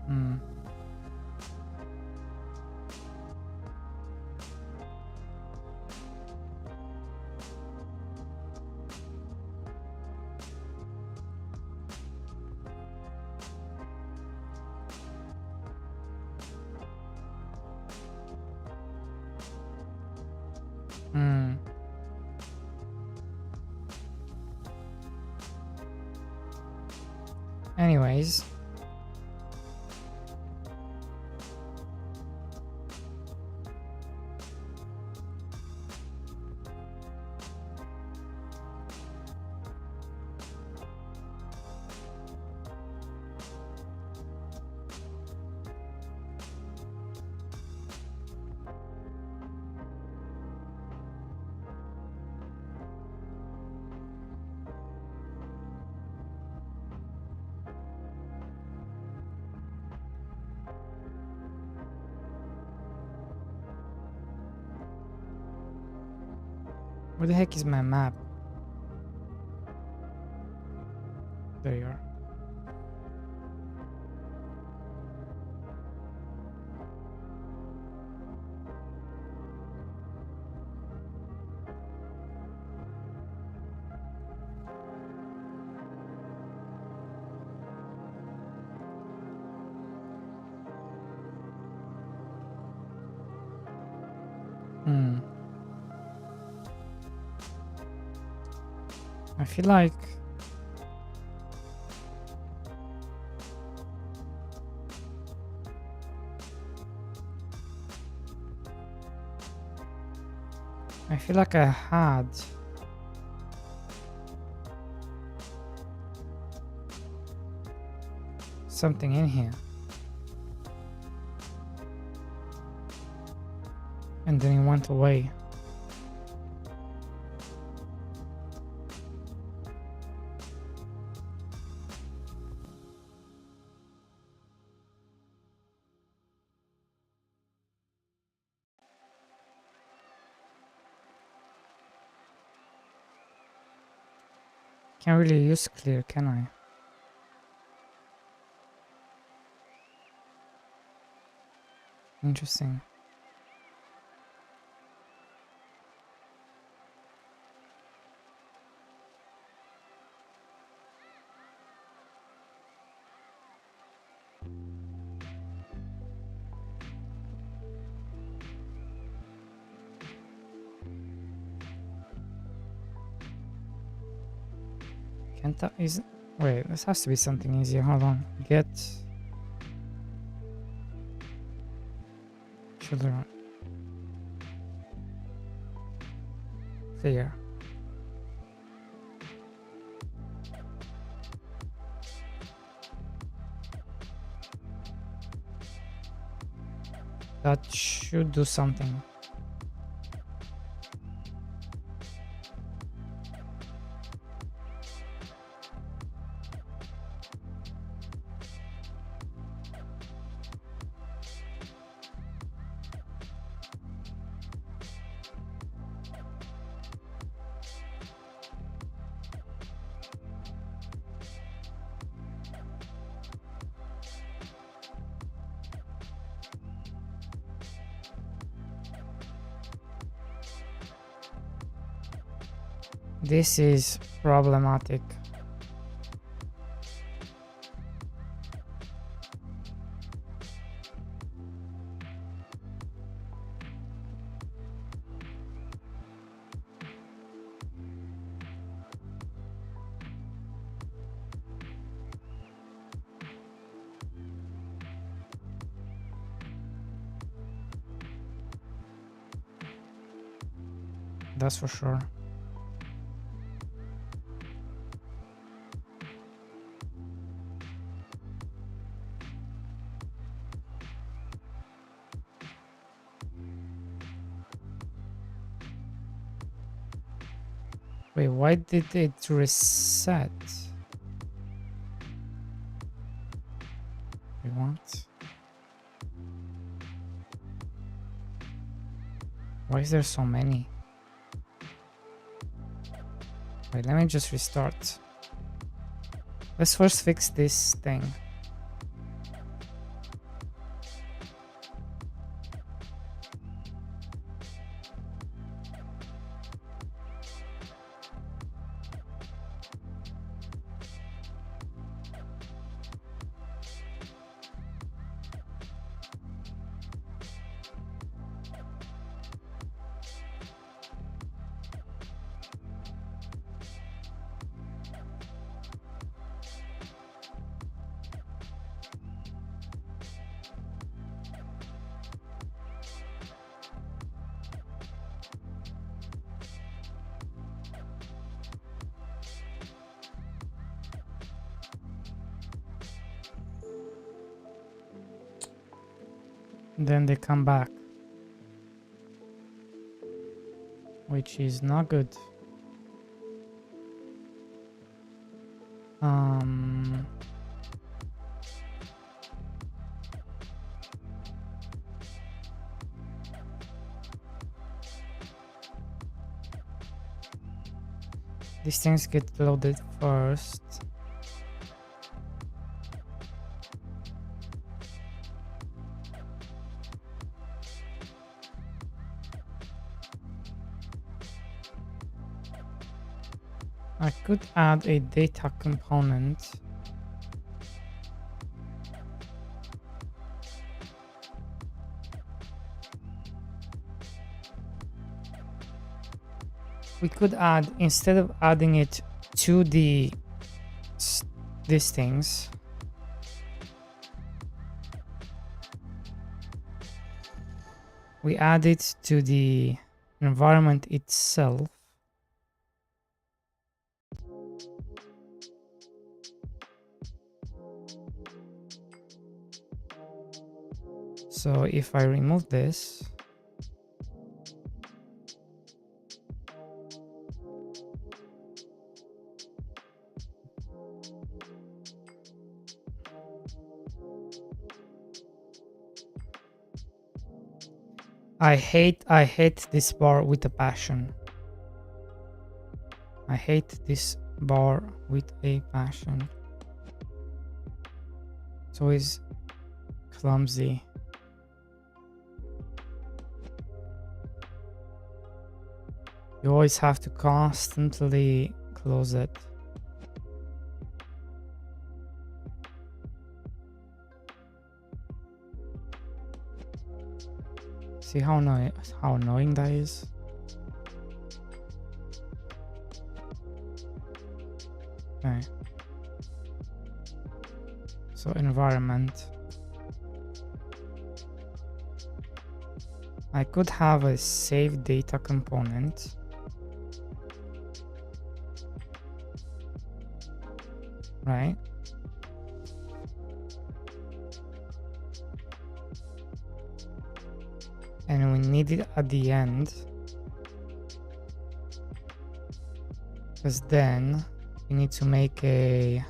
Hmm. Hmm. Anyways. Where the heck is my map? There you are. Hmm. I feel like I had something in here. And then it went away. Can't really use clear, can I? Interesting. Can't that is wait, this has to be something easier. Hold on. Get children. Clear. That should do something. This is problematic. That's for sure. Wait, why did it reset? We want. Why is there so many? Wait, let me just restart. Let's first fix this thing. Then they come back, which is not good. These things get loaded first. I could add a data component. We could add, instead of adding it to these things, we add it to the environment itself. So if I remove this, I hate this bar with a passion. I hate this bar with a passion. It's always clumsy. You always have to constantly close it. See how annoying that is? Okay. So environment. I could have a save data component. Right? And we need it at the end. Because then we need to make a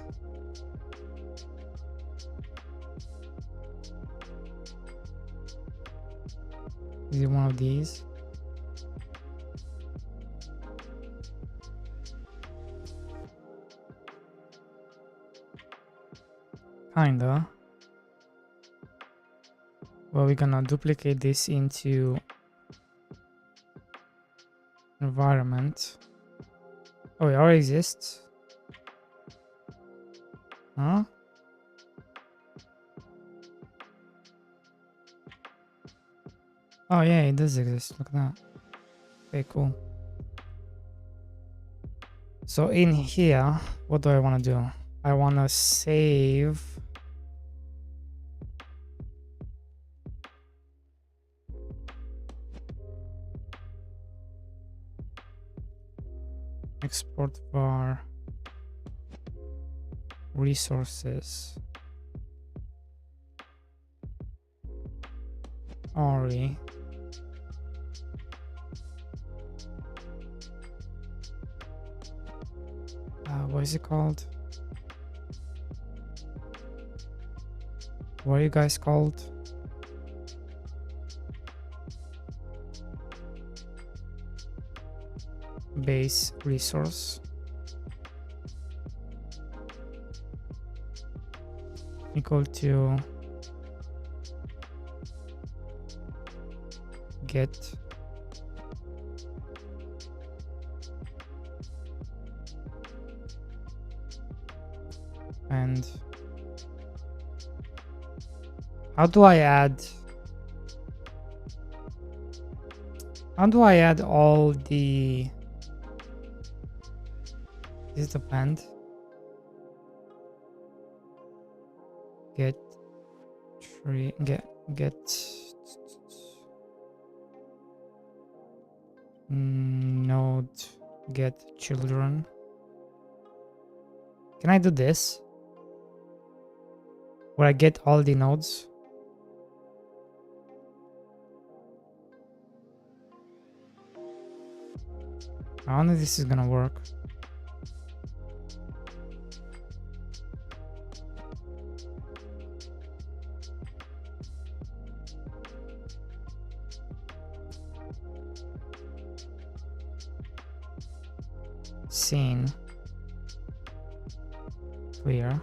is it one of these? Kinda. Well, we're gonna duplicate this into environment. Oh, it already exists. Huh? Oh yeah, it does exist. Look at that. Okay, cool. So in here, what do I want to do? I want to save export var resources RE what is it called? What are you guys called? Base resource equal to get and how do I add all the is the band get tree get node get children. Can I do this where I get all the nodes? I wonder if this is gonna work. Scene clear.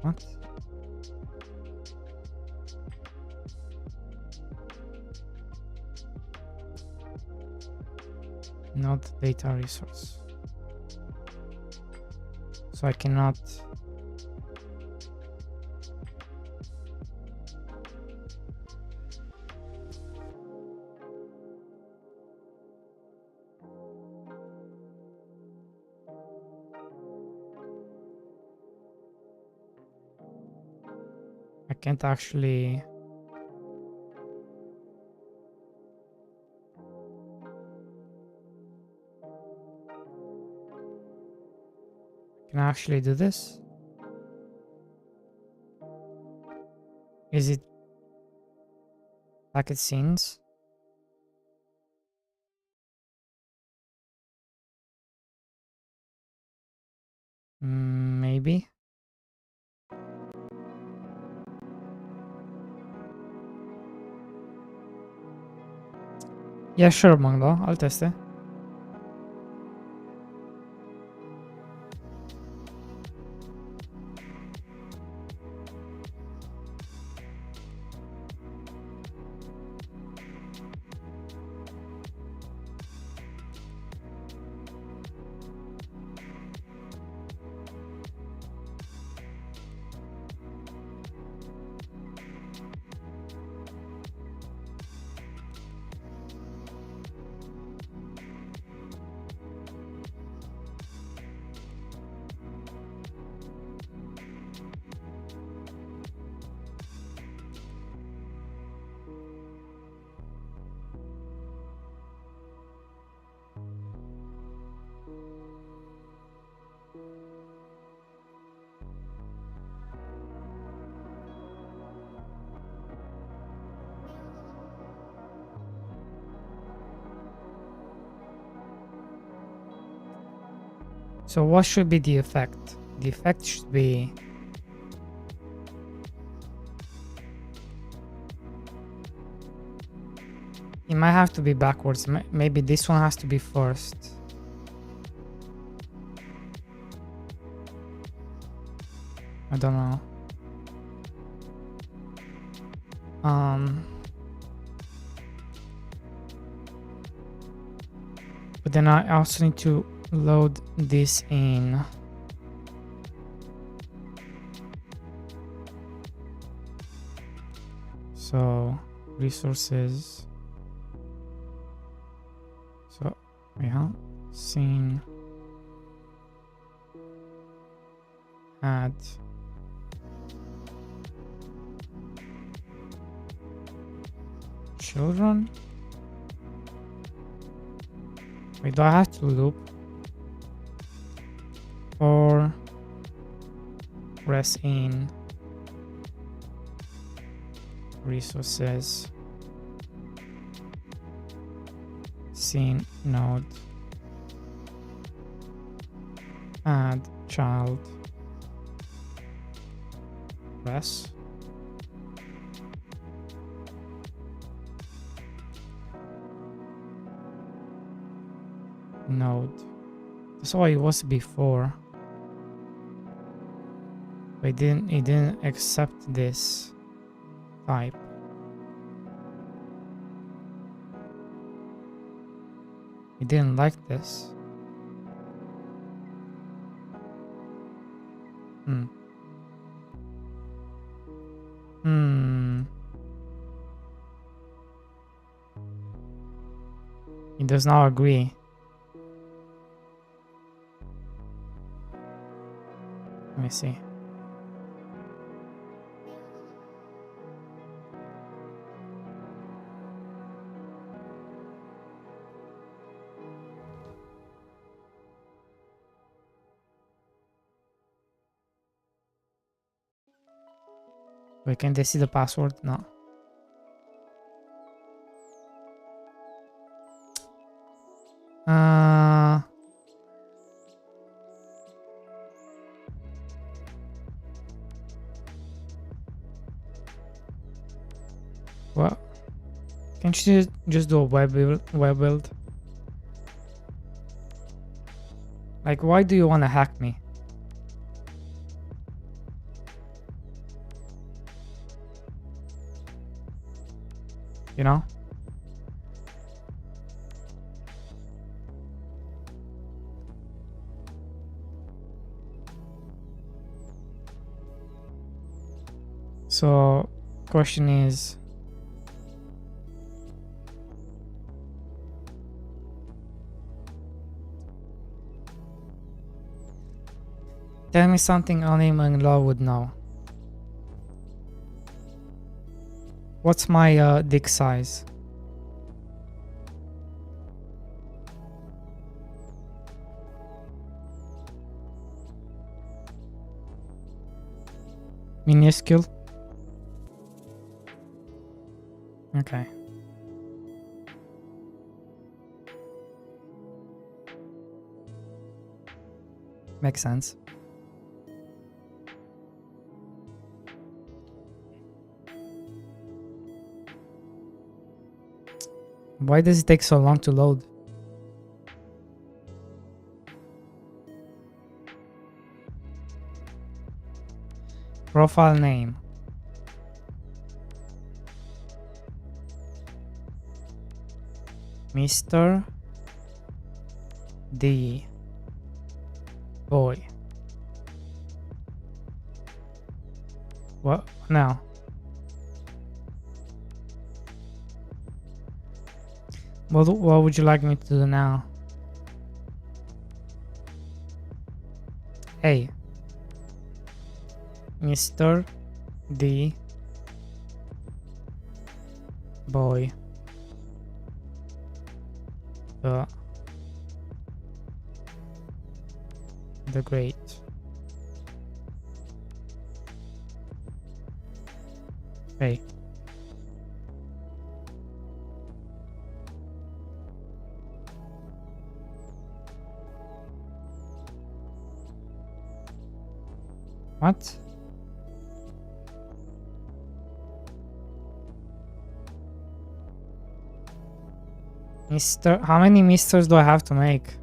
What? Not data resource. So I cannot. I can't actually. Can I actually do this? Is it packet scenes? Maybe. Yeah, sure, Manglo. I'll test it. So what should be the effect? The effect should be it might have to be backwards. Maybe this one has to be first. I don't know. But then I also need to load this in. So resources. So yeah, scene, add, children. Wait, do I have to loop? Or press in resources, scene node, add child, press. Node. That's how it was before. But it didn't accept this type. It didn't like this. It does not agree. Let me see. Wait, can they see the password? No. Well, can't you just do a web build? Like, why do you want to hack me? You know? So, question is, tell me something unnamed-in-law would know. What's my dick size? Minuscule? Okay. Makes sense. Why does it take so long to load? Profile name. Mr. D. Boy. What now? What would you like me to do now? Hey, Mr. D. Boy. The Great. Hey. What? Mister, how many misters do I have to make?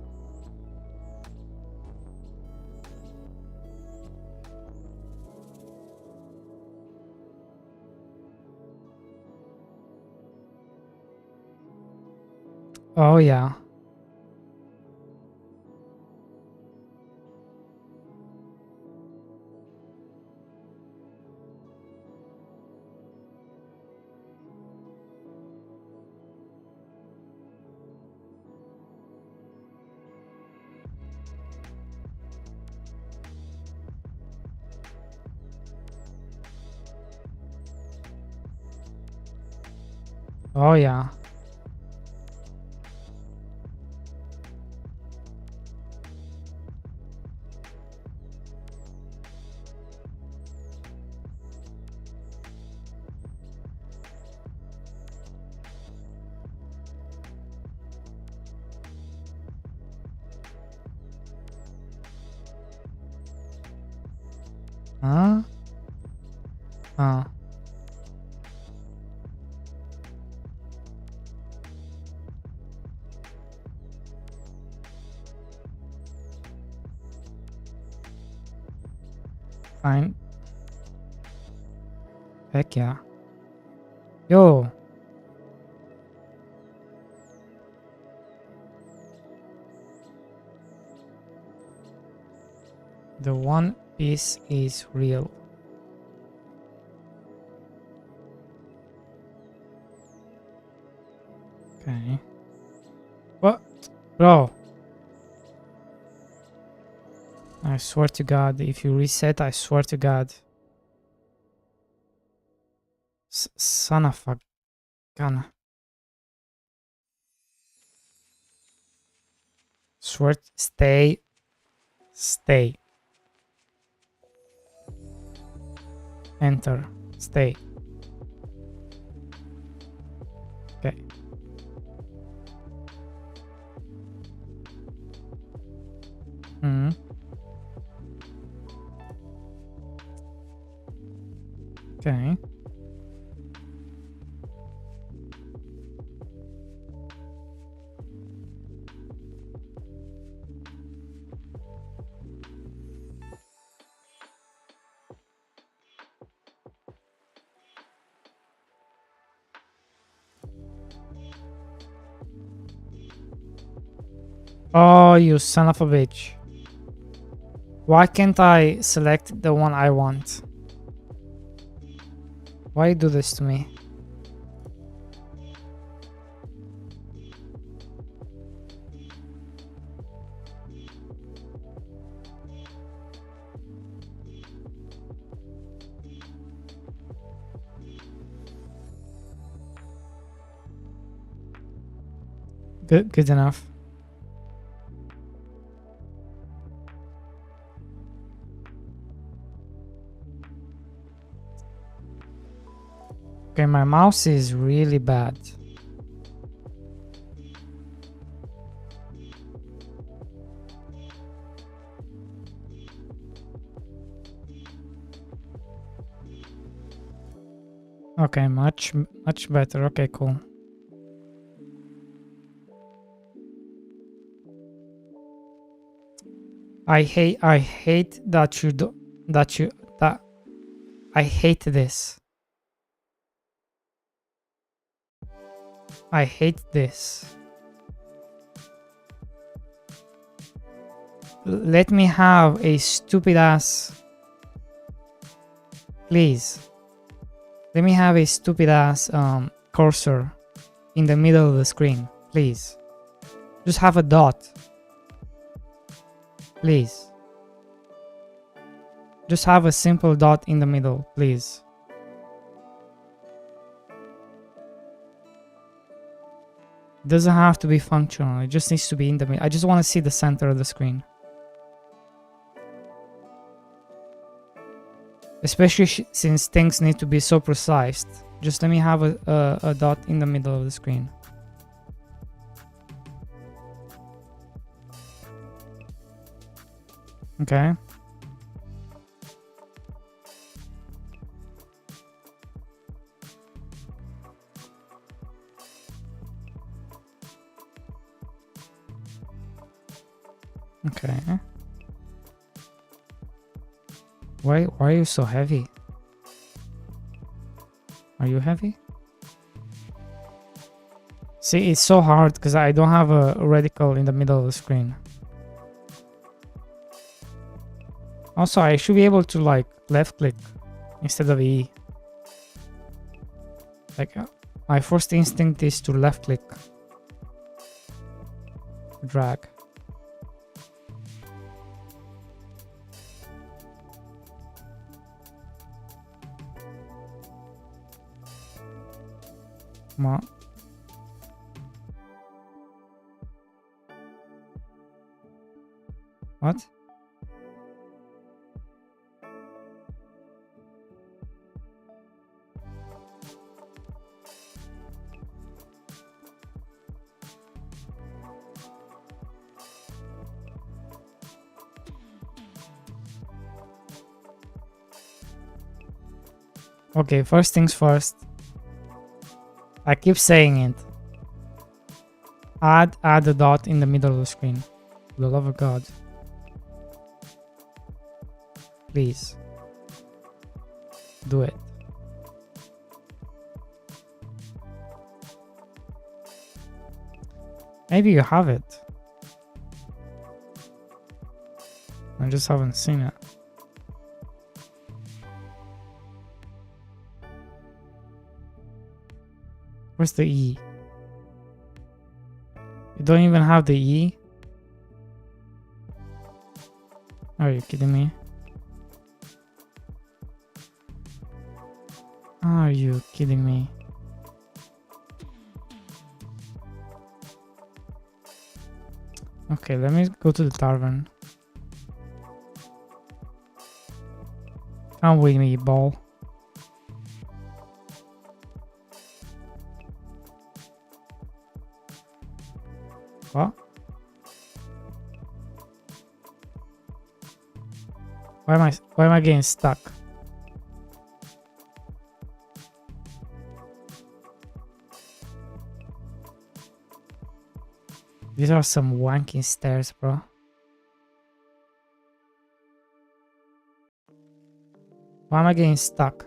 Oh yeah. Oh yeah. Huh? Oh. Fine. Heck yeah. Yo. The One Piece is real. Okay. What? Bro. I swear to God, if you reset, I swear to God. Son of a gun. Swear, stay. Stay. Enter. Stay. Okay. Hmm. Okay. Oh, you son of a bitch. Why can't I select the one I want? Why you do this to me? Good enough. Okay, my mouse is really bad. Okay, much better. Okay, cool. I hate that you do that I hate this. I hate this. Let me have a stupid ass. Please. Let me have a stupid ass cursor in the middle of the screen. Please. Just have a dot. Please. Just have a simple dot in the middle, please. It doesn't have to be functional, it just needs to be in the middle. I just want to see the center of the screen. Especially since things need to be so precise. Just let me have a dot in the middle of the screen. Okay. Why are you so heavy? Are you heavy? See, it's so hard because I don't have a radical in the middle of the screen. Also, I should be able to like left click instead of E. Like my first instinct is to left click. Drag. Come on. What? Okay, first things first. I keep saying it. Add a dot in the middle of the screen. For the love of God. Please. Do it. Maybe you have it. I just haven't seen it. Where's the E? You don't even have the E? Are you kidding me? Are you kidding me? Okay, let me go to the tavern. Come with me, ball. What? Why am I getting stuck? These are some wanky stairs, bro. Why am I getting stuck?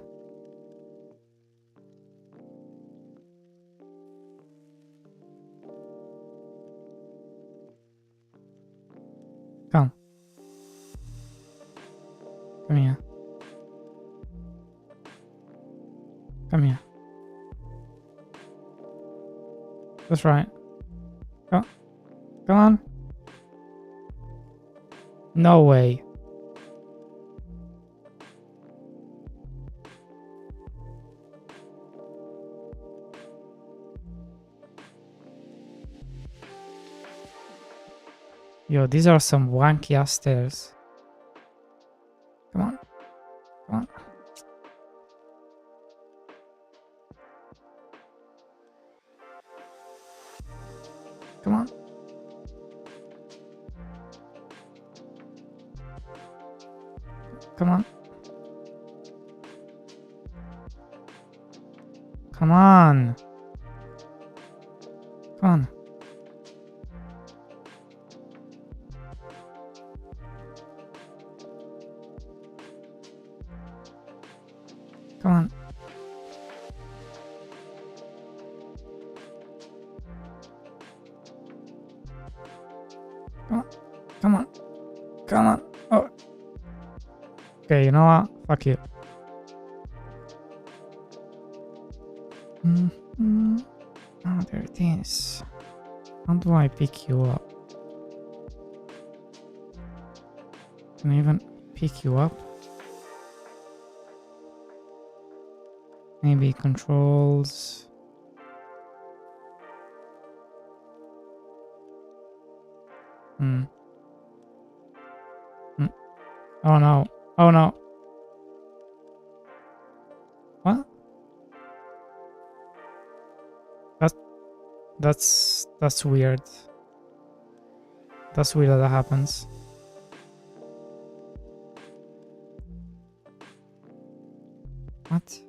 Come. Come here. Come here. That's right. Come. Come on. No way. Yo, these are some wanky ass stairs. Come on. Come on. Come on. Come on. Come on. Come on. Come on. Come on. Come on. Come on. Oh. Okay, you know what? Fuck you. Oh, there it is. How do I pick you up? Can I even pick you up? Maybe controls. Oh no. Oh no. What? That's weird. That's weird that happens. What?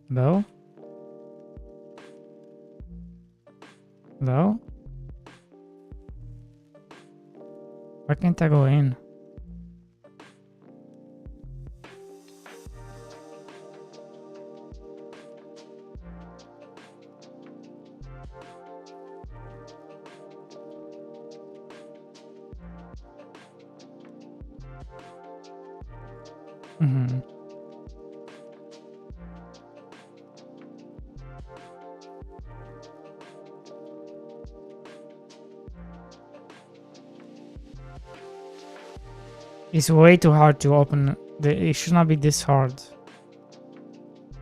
No? No? Why can't I go in? Mm-hmm. It's way too hard to open. It should not be this hard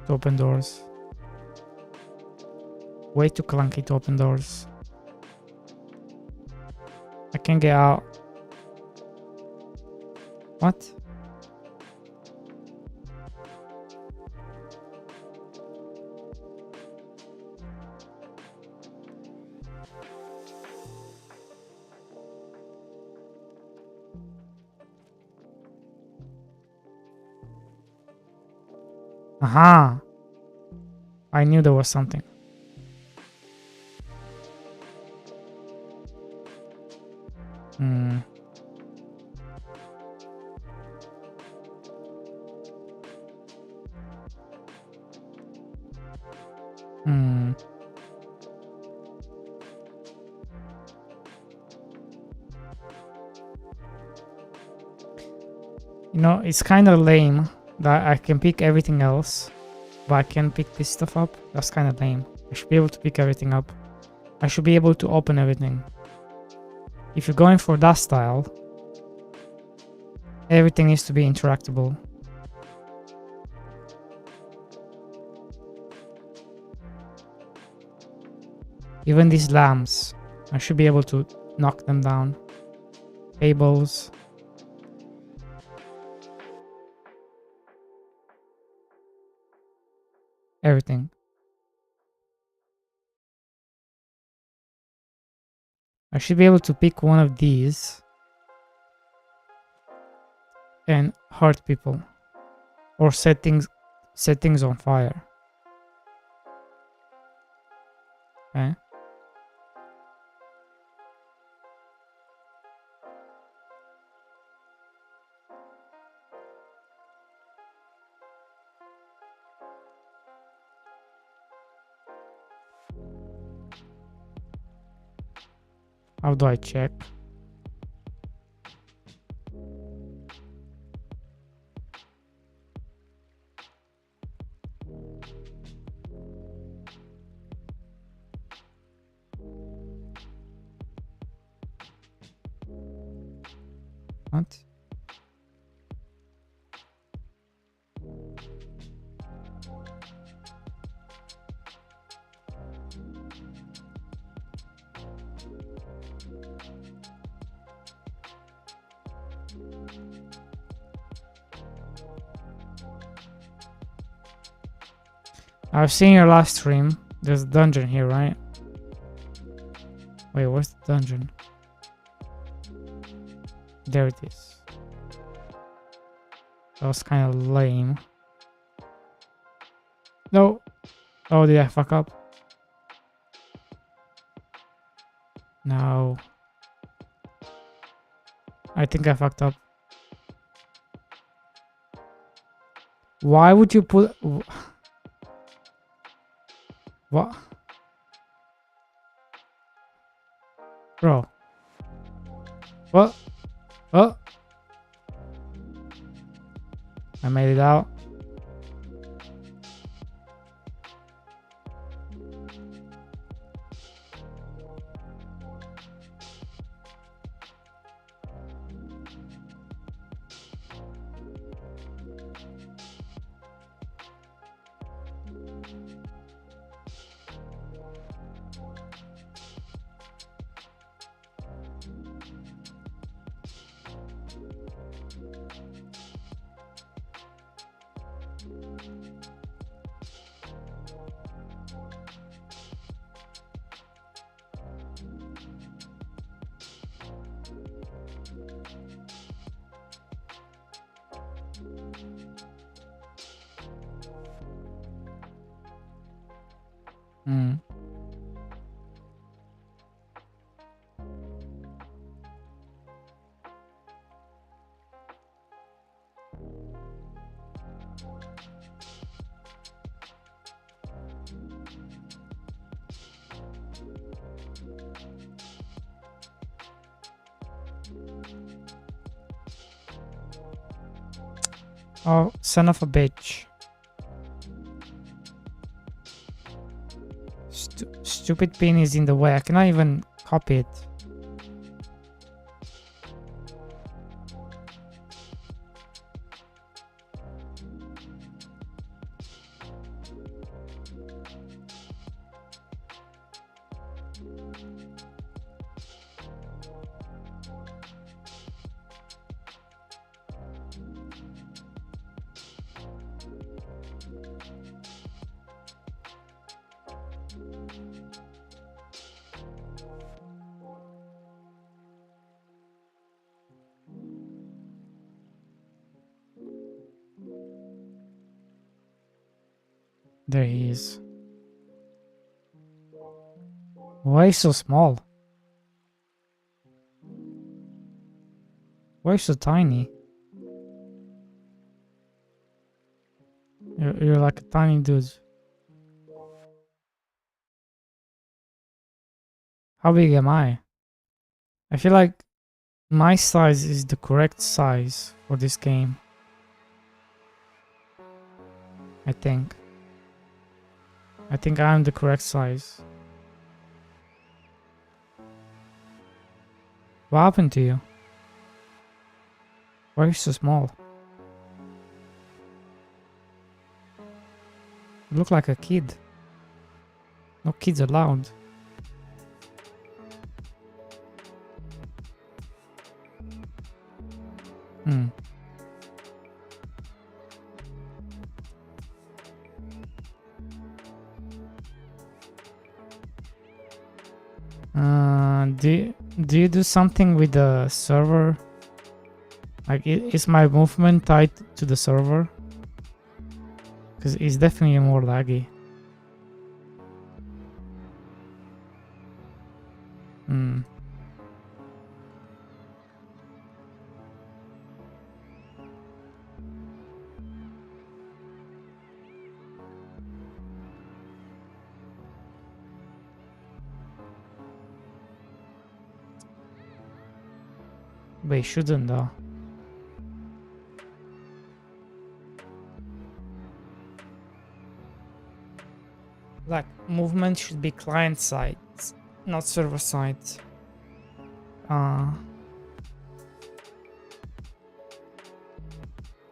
to open doors. Way too clunky to open doors. I can't get out. What? Aha! I knew there was something. Hmm. Hmm. You know, it's kind of lame that I can pick everything else, but I can't pick this stuff up. That's kind of lame. I should be able to pick everything up. I should be able to open everything. If you're going for that style, everything needs to be interactable. Even these lamps, I should be able to knock them down. Tables. Everything. I should be able to pick one of these and hurt people or set things on fire. Okay. How do I check? What? I've seen your last stream. There's a dungeon here, right? Wait, where's the dungeon? There it is. That was kind of lame. No. Oh, did I fuck up? No. I think I fucked up. Why would you put... What? Bro. What? Oh. I made it out. Hmm. Oh, son of a bitch. Stupid pin is in the way. I cannot even copy it. There he is. Why so small? Why so tiny? You're like a tiny dude. How big am I? I feel like my size is the correct size for this game. I think I'm the correct size. What happened to you? Why are you so small? You look like a kid. No kids allowed. Hmm. Do you do something with the server? Like, is my movement tied to the server? Because it's definitely more laggy. Hmm. But it shouldn't though. Like, movement should be client side, not server side.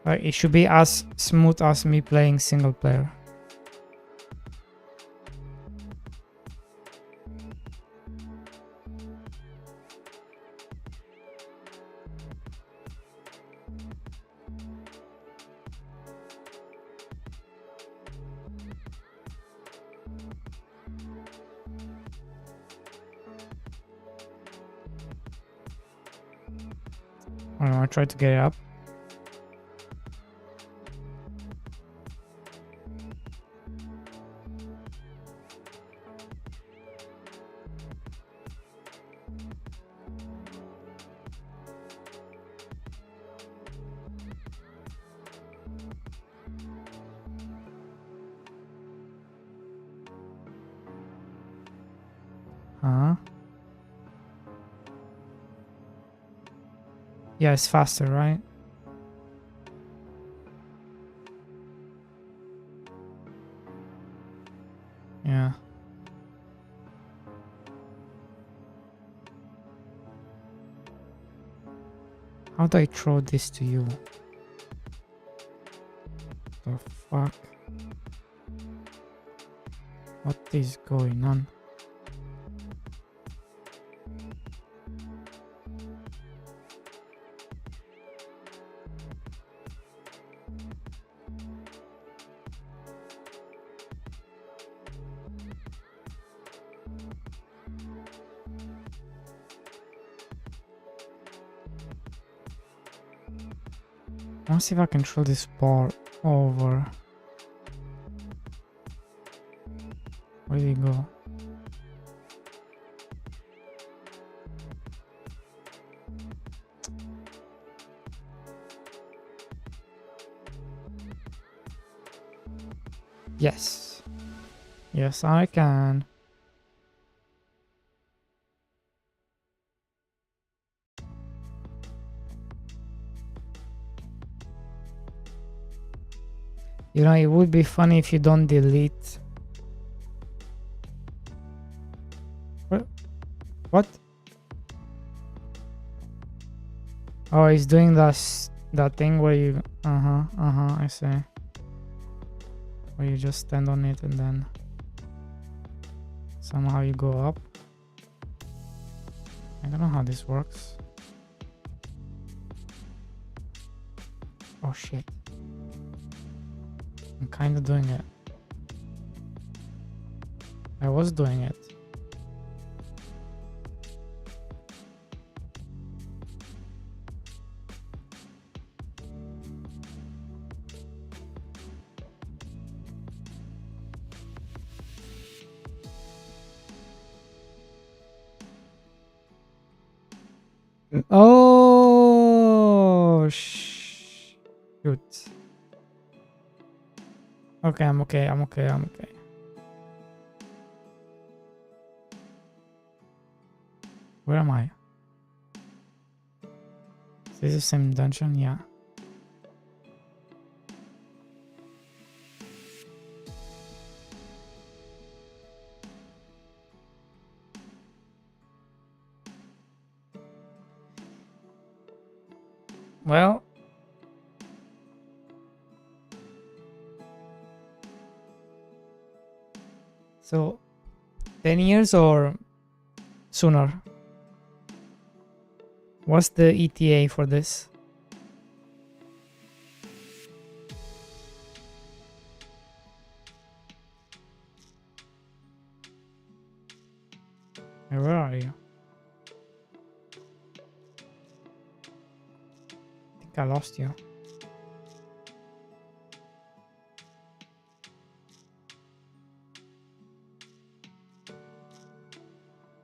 Like, it should be as smooth as me playing single player. I don't know, I tried to get it up. Huh? Yeah, it's faster, right? Yeah. How do I throw this to you? The fuck? What is going on? I want to see if I can throw this ball over. Where did it go? Yes. Yes, I can. You know, it would be funny if you don't delete. What? Oh, he's doing that thing where you I see. Where you just stand on it and then somehow you go up. I don't know how this works. Oh shit. I'm kind of doing it. I was doing it. Oh shoot. Okay, I'm okay. Where am I? Is this the same dungeon? Yeah. Well, so 10 years or sooner? What's the ETA for this? Hey, where are you? I think I lost you.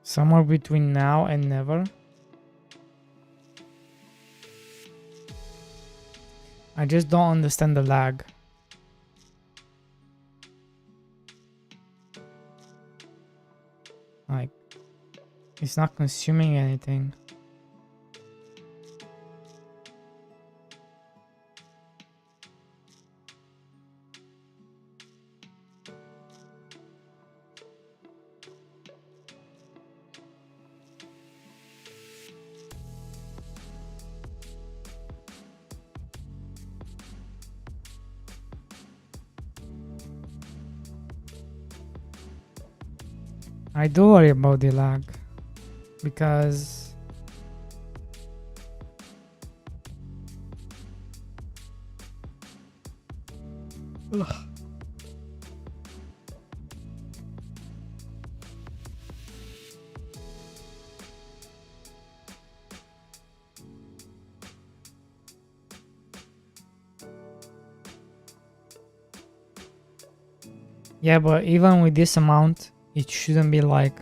Somewhere between now and never. I just don't understand the lag. Like, it's not consuming anything. I do worry about the lag because ugh. Yeah, but even with this amount, it shouldn't be like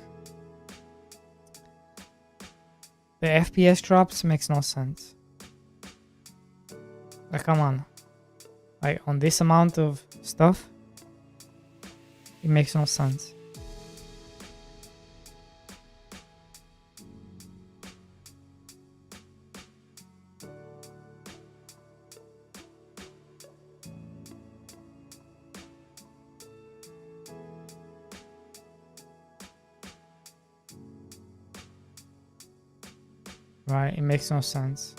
the FPS drops makes no sense. Like, come on. Like, on this amount of stuff, it makes no sense. Right? It makes no sense.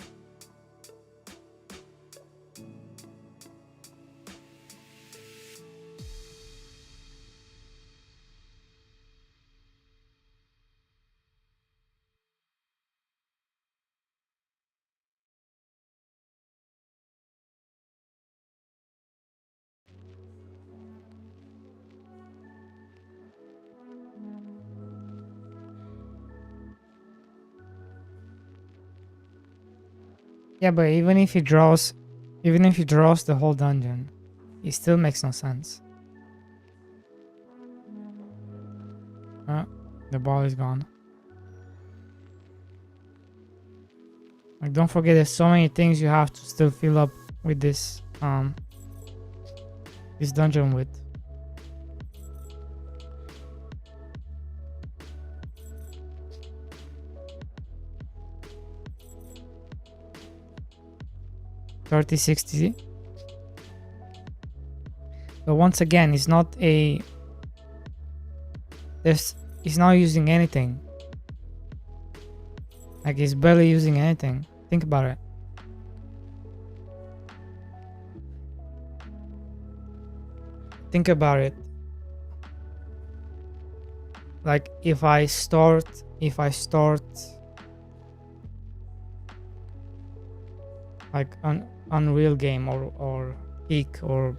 Yeah, but even if he draws the whole dungeon, it still makes no sense. The ball is gone. Like, don't forget, there's so many things you have to still fill up with this this dungeon with. $30.60. But once again, it's not using anything. Like, it's barely using anything. Think about it. Think about it. Like, if I start like an Unreal game or Peak or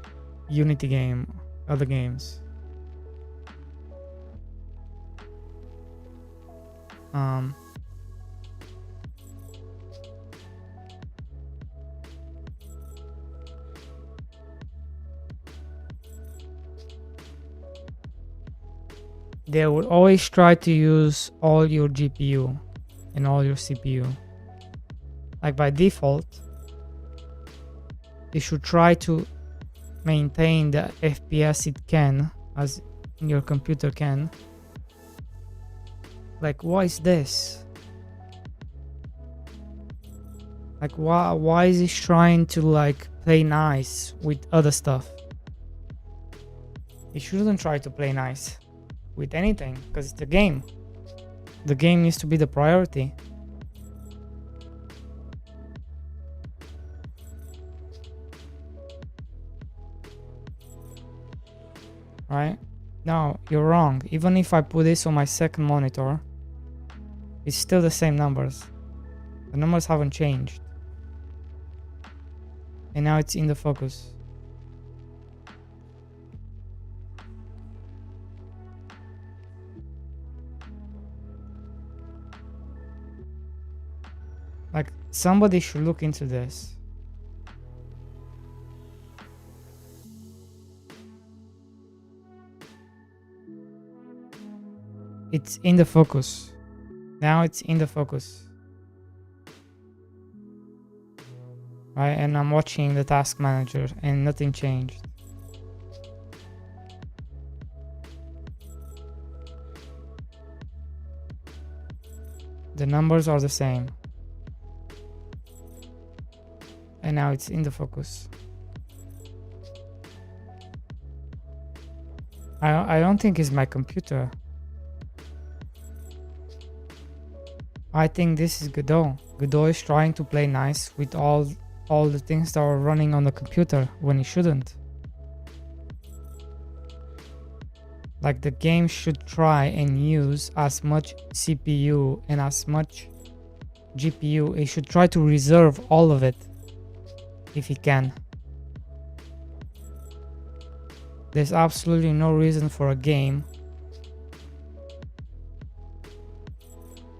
Unity game, other games, they will always try to use all your GPU and all your CPU. Like, by default, you should try to maintain the FPS it can, as your computer can. Like, what is this? Like, why is it trying to like play nice with other stuff? It shouldn't try to play nice with anything, because it's the game. The game needs to be the priority. Right? No, you're wrong. Even if I put this on my second monitor, it's still the same numbers. The numbers haven't changed. And now it's in the focus. Like, somebody should look into this. It's in the focus. Now it's in the focus. Right, and I'm watching the task manager and nothing changed. The numbers are the same. And now it's in the focus. I don't think it's my computer. I think this is Godot. Godot is trying to play nice with all the things that are running on the computer when it shouldn't. Like, the game should try and use as much CPU and as much GPU. It should try to reserve all of it if it can. There's absolutely no reason for a game.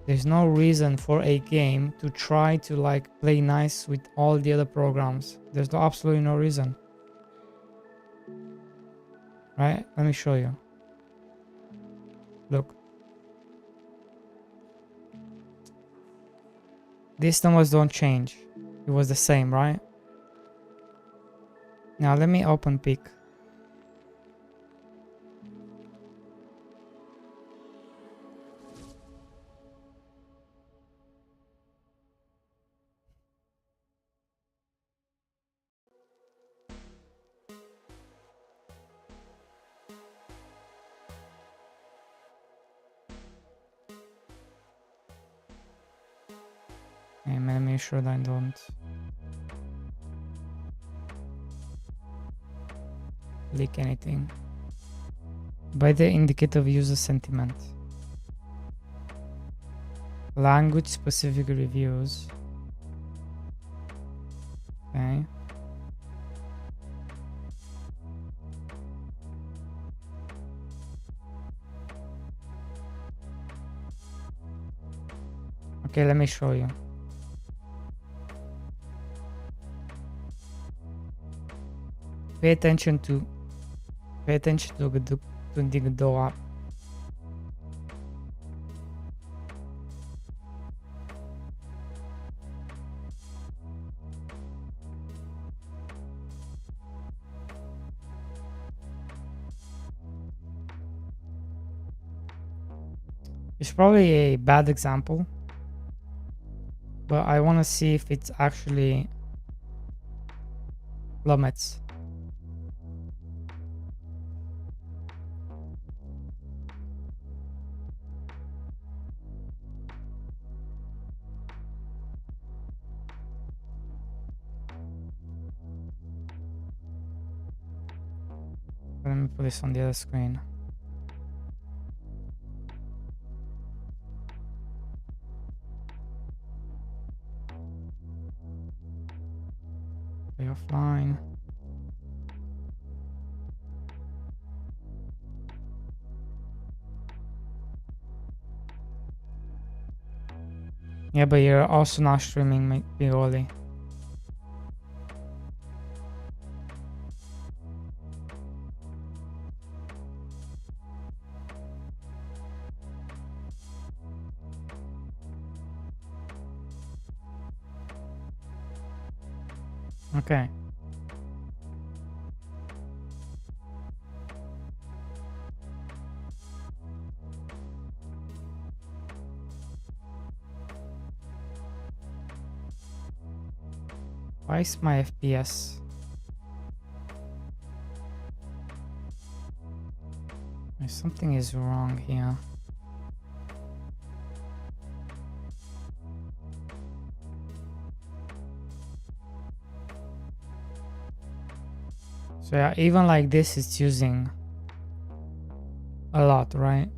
There's no reason for a game to try to like play nice with all the other programs. There's absolutely no reason. Right? Let me show you. Look. These numbers don't change. It was the same, right? Now let me open Peak. And let me make sure that I don't leak anything. By the indicator of user sentiment. Language specific reviews. Okay. Okay, let me show you. Pay attention to the Godot app. It's probably a bad example, but I want to see if it's actually plummets. Let me put this on the other screen. Play offline. Yeah, but you're also not streaming Big Oli. Okay. Why is my FPS? Something is wrong here. So yeah, even like this it's using a lot, right?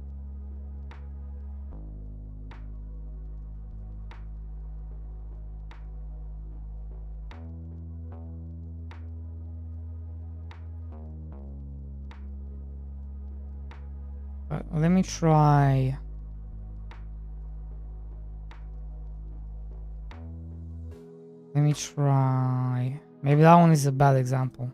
But let me try. Let me try. Maybe that one is a bad example.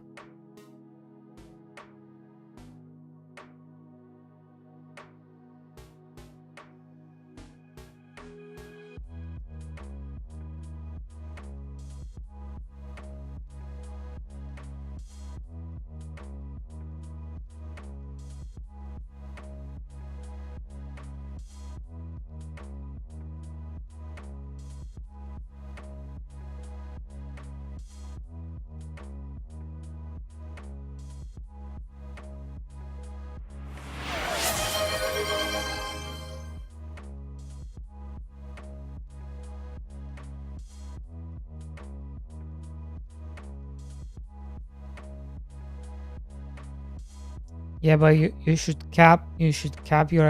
Yeah, but you should cap your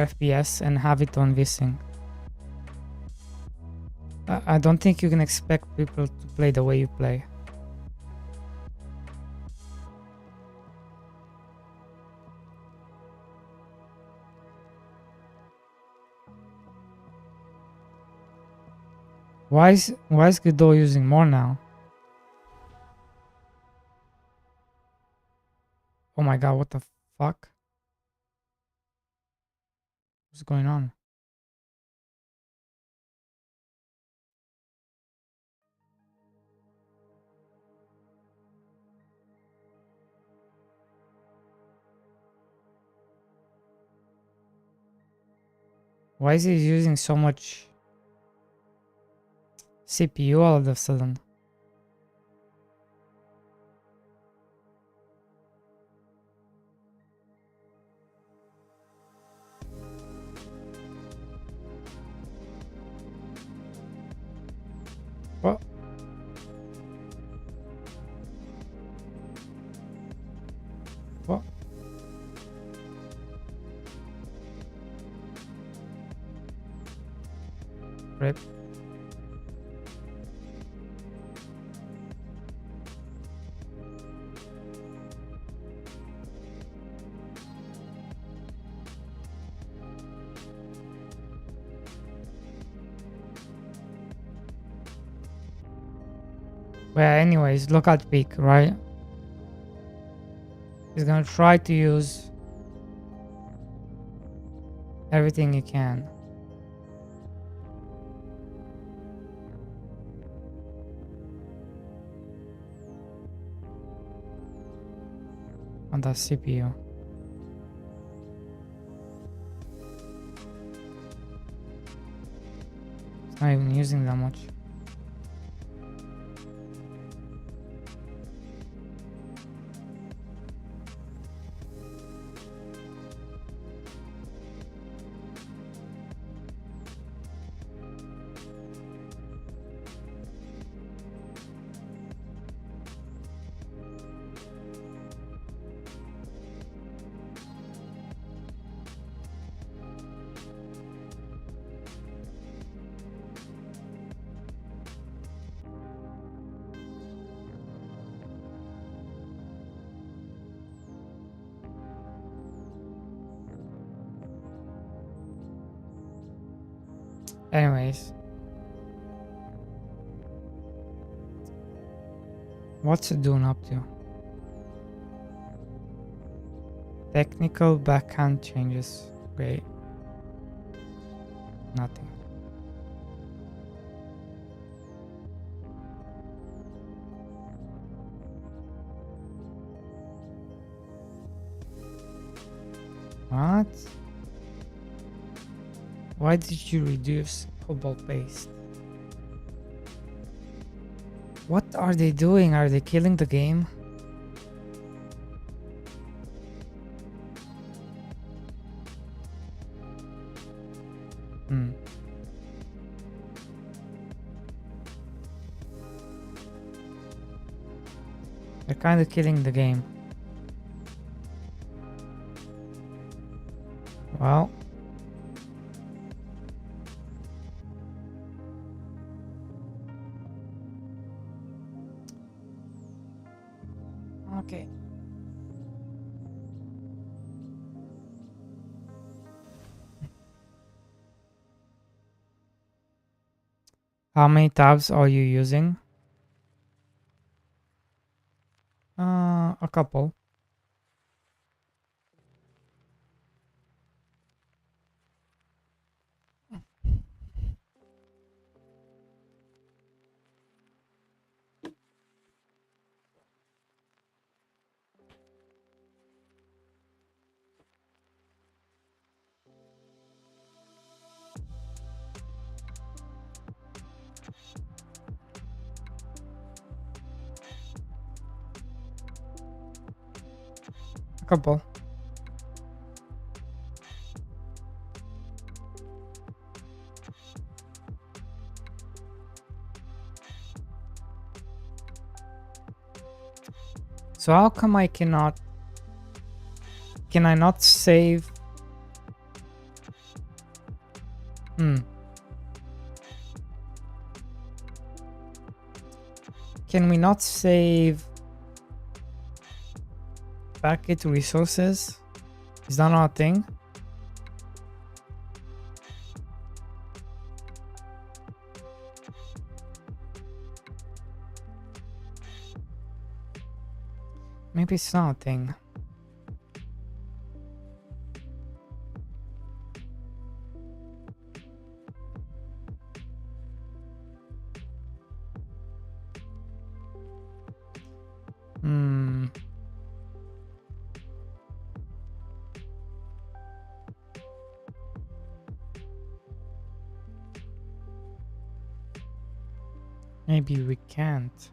FPS and have it on VSync. I don't think you can expect people to play the way you play. Why is Godot using more now? Oh my god, what the fuck? What's going on? Why is he using so much CPU all of a sudden? What? What? Rip. Well, anyways, look at peak, right? He's gonna try to use everything he can. On the CPU. It's not even using that much. Anyways. What's it doing up to? Technical backhand changes. Great. Nothing. What? Why did you reduce cobalt paste? What are they doing? Are they killing the game? They're kind of killing the game. Well. Okay. How many tabs are you using? A couple. A couple. So how come I cannot? Can I not save? Can we not save packet resources? Is that not a thing? Maybe it's not a thing. Maybe we can't.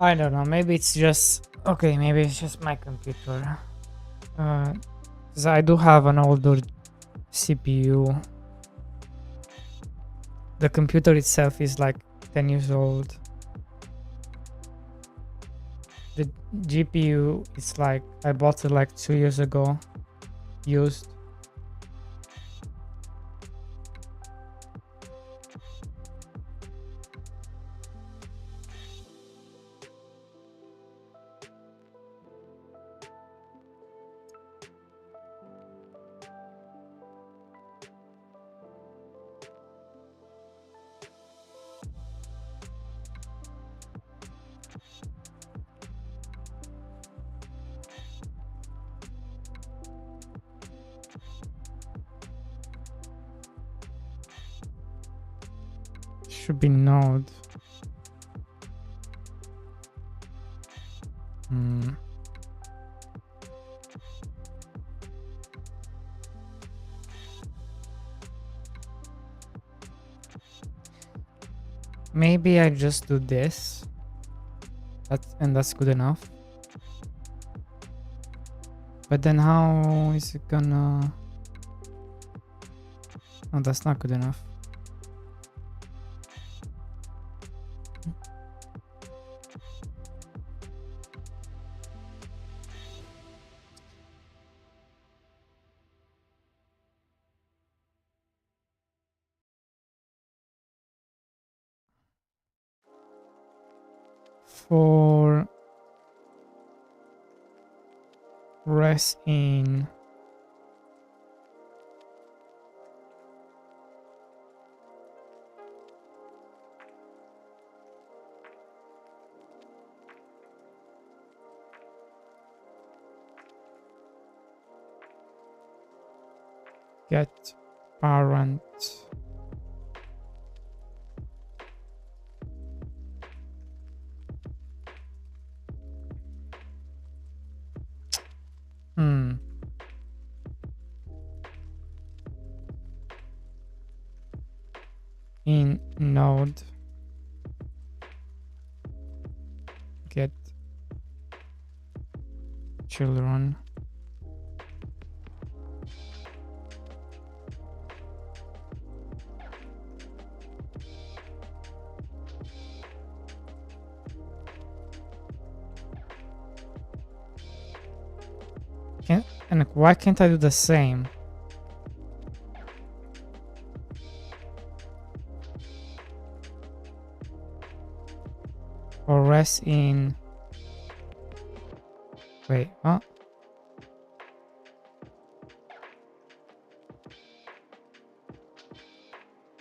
I don't know, maybe it's just okay, maybe it's just my computer. Because I do have an older CPU. The computer itself is like 10 years old. The GPU is like, I bought it like 2 years ago, used. Should be node. Maybe I just do this. That's good enough. But then how is it gonna... Oh, that's not good enough. For res in get parent in node get children and why can't I do the same? Or res in wait, what?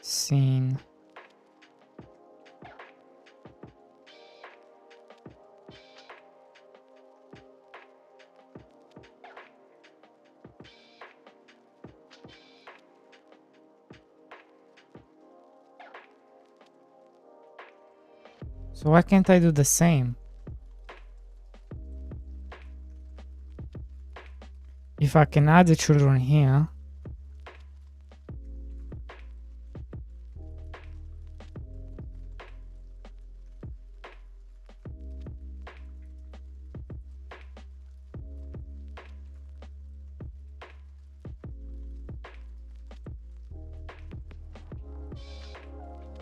Scene so why can't I do the same? If I can add the children here,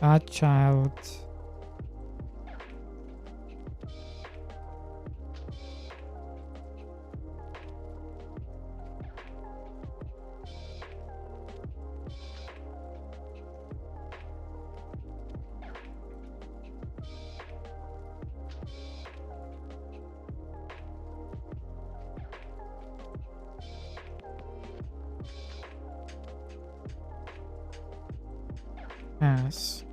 add child as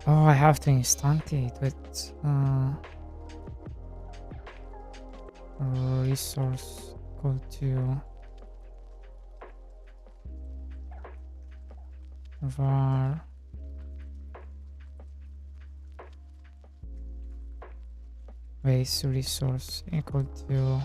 oh, I have to instantiate with resource equal to var base resource equal to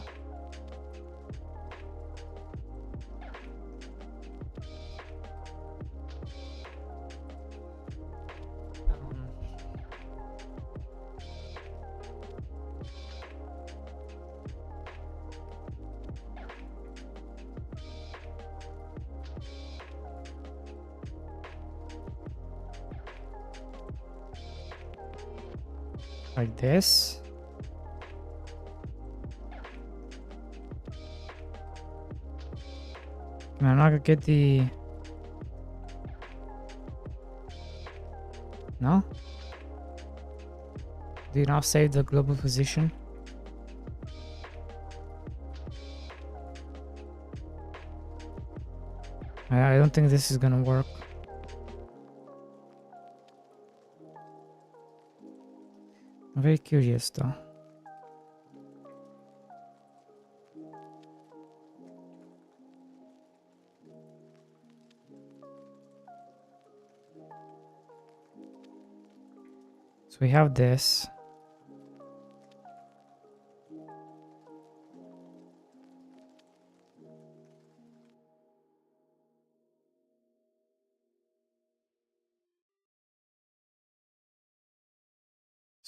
like this. Can I not get the no? Do you not save the global position? I don't think this is gonna work. I'm very curious though. So we have this.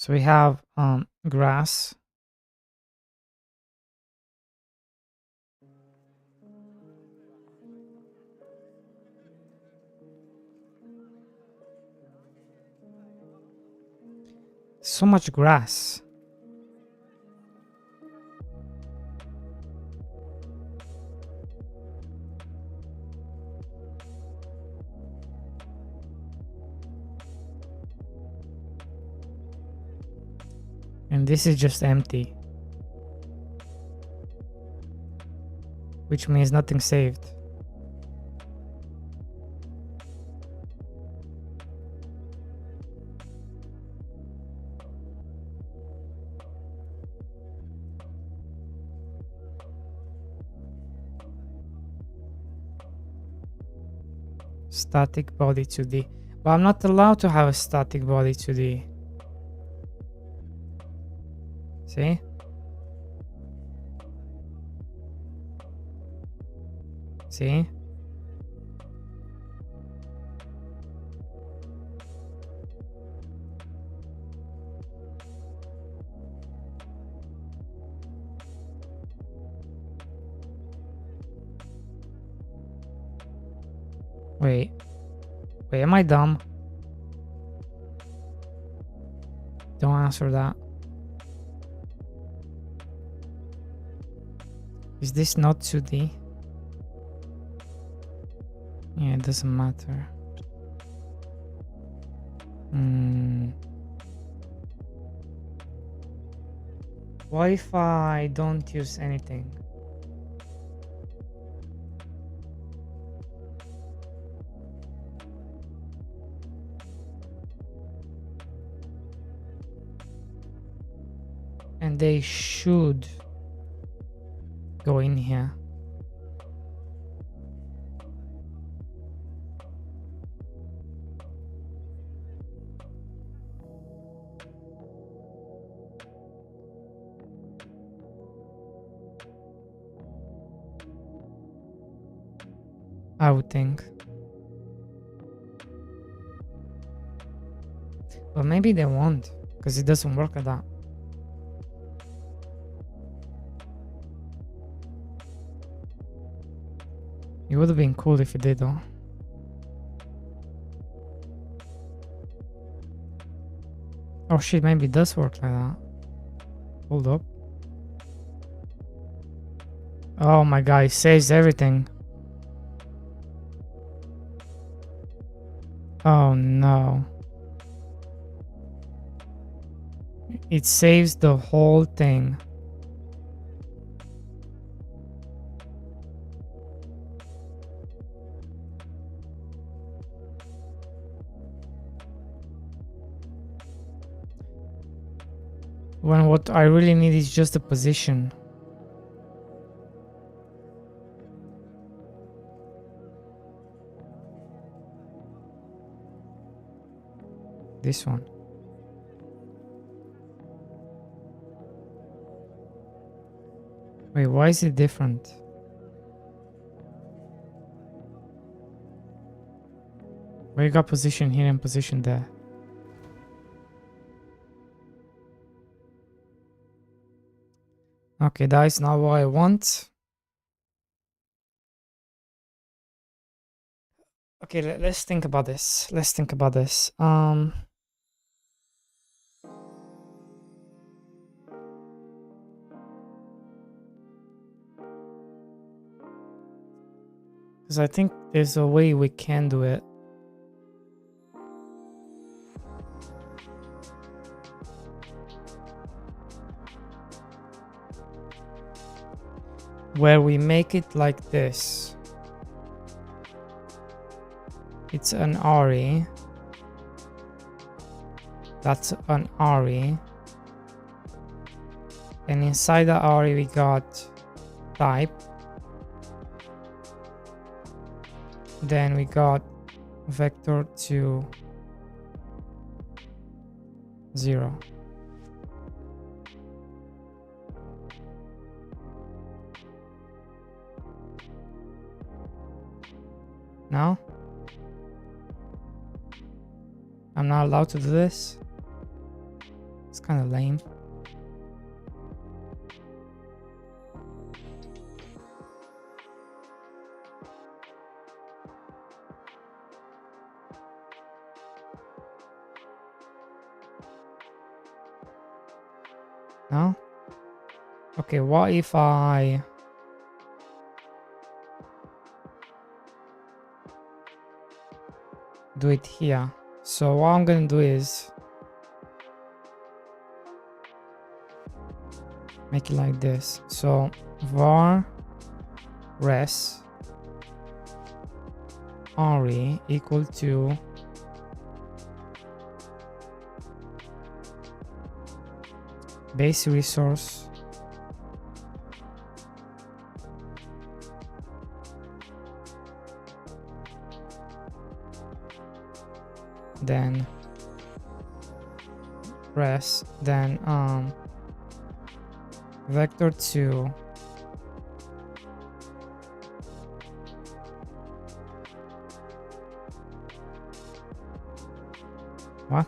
So we have grass. So much grass. And this is just empty. Which means nothing saved. Static body 2D. But I'm not allowed to have a static body 2D. See? See? Wait. Wait, am I dumb? Don't answer that. Is this not 2D? Yeah, it doesn't matter. What if I don't use anything? And they should go in here. I would think. But maybe they won't, because it doesn't work like that. It would have been cool if it did though. Oh shit, maybe it does work like that. Hold up. Oh my god, it saves everything. Oh no. It saves the whole thing. When what I really need is just a position. This one. Wait, why is it different? Why you got position here and position there? Okay, that is not what I want. Okay, let's think about this. Let's think about this. Because I think there's a way we can do it. Where we make it like this. It's an RE. That's an RE. And inside the RE we got type. Then we got vector to 0. Now I'm not allowed to do this. It's kind of lame. No? Okay, what if I do it here? So what I'm gonna do is make it like this. So var res re equal to base resource then res then vector 2 what?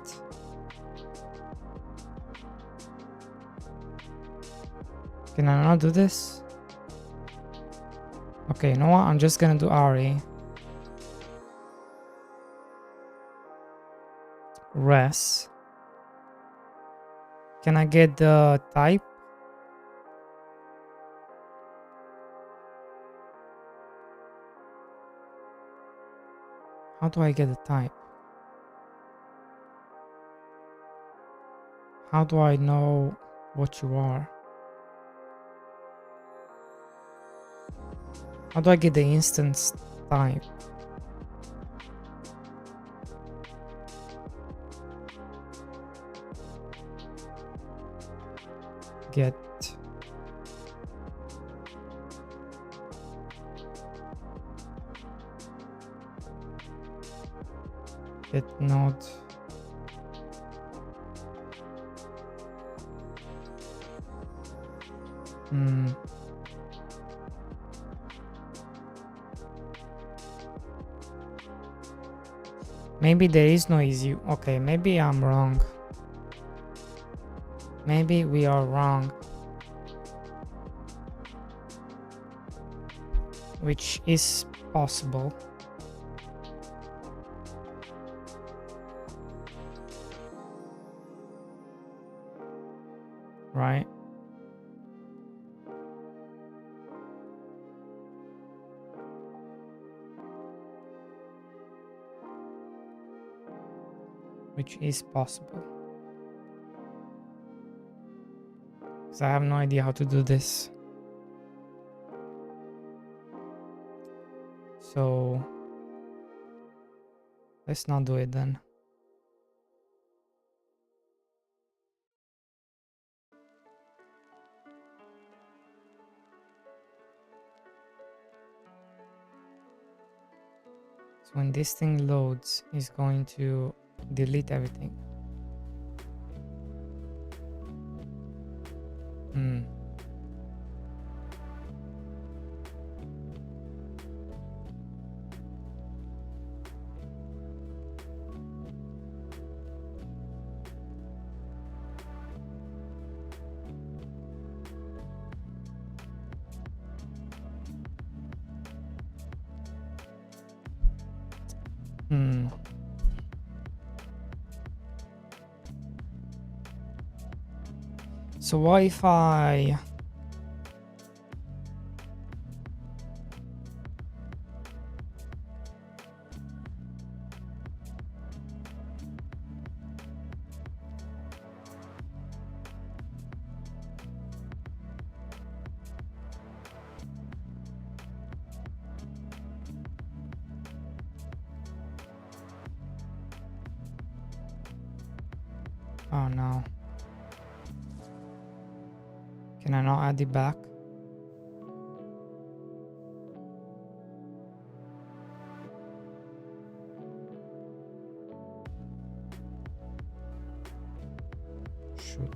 Can I not do this? Okay, you know what? I'm just gonna do re res. Can I get the type? How do I get the type? How do I know what you are? How do I get the instance type? Get node maybe there is no easy. Okay, maybe I'm wrong. Maybe we are wrong. Which is possible. Right? Which is possible. Because I have no idea how to do this. So let's not do it then. So when this thing loads, it's going to delete everything. So what if I oh no. Can I not add it back? Shoot.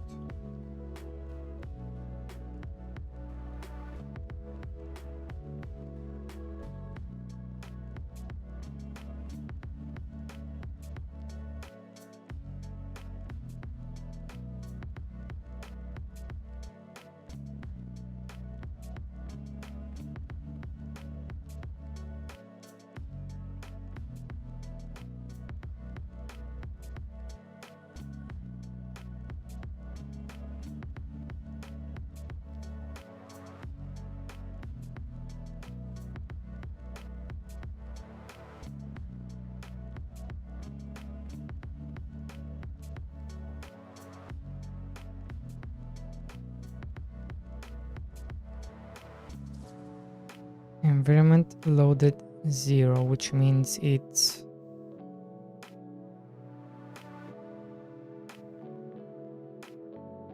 Environment loaded 0, which means it's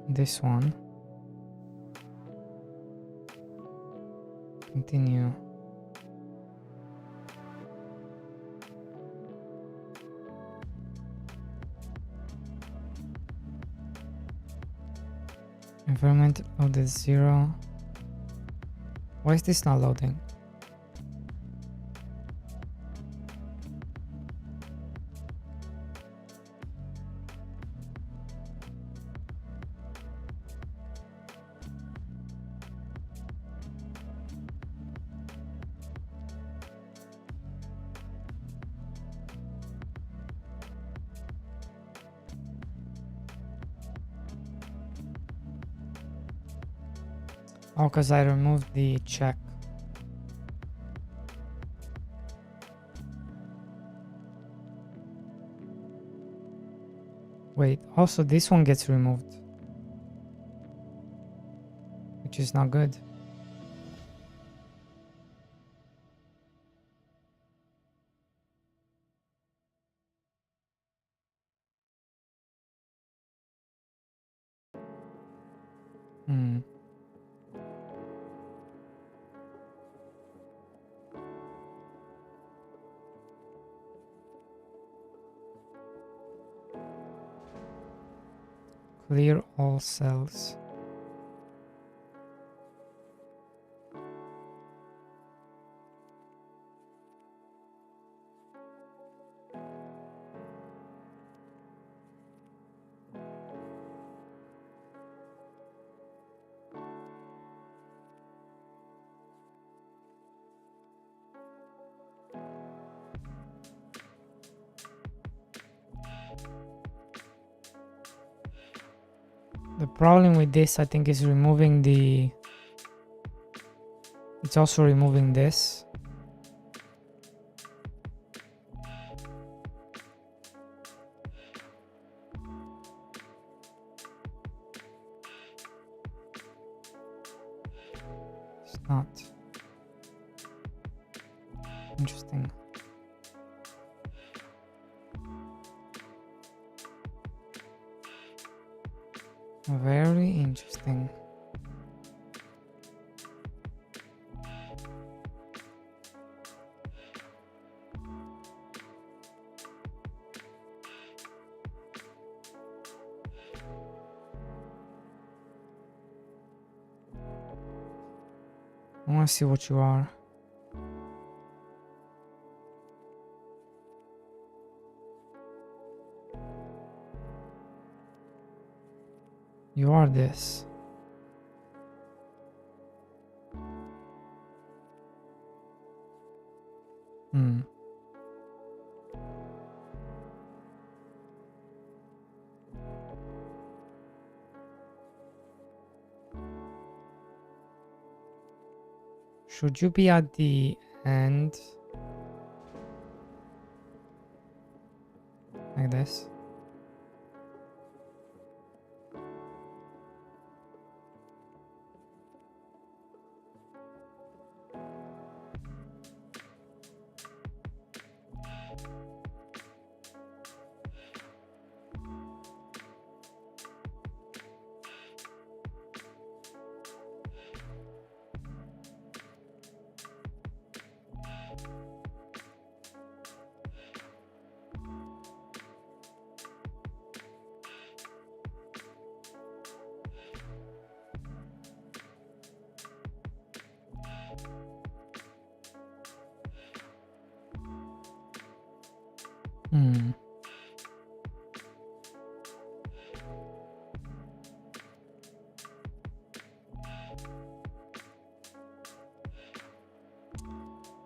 this one. Continue. Environment loaded 0. Why is this not loading? Oh, because I removed the check. Wait, also this one gets removed, which is not good. Clear all cells. The problem with this, I think, is removing the... It's also removing this. It's not. Interesting. Very interesting. I want to see what you are. You are this. Should you be at the end? Like this?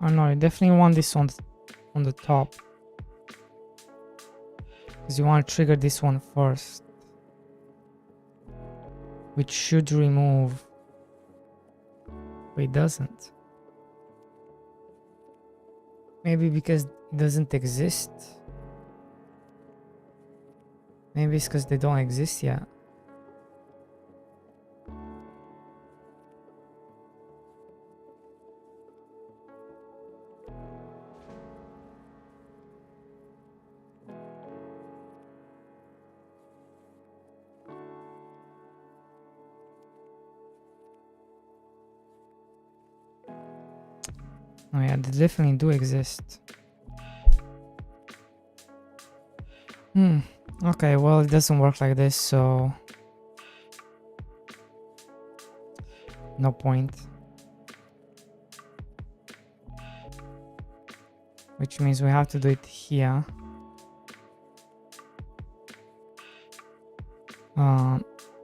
Oh no, you definitely want this on the top, because you want to trigger this one first, which should remove, but it doesn't. Maybe because it doesn't exist. Maybe it's because they don't exist yet. Oh yeah, they definitely do exist. Okay, well, it doesn't work like this, so no point. Which means we have to do it here.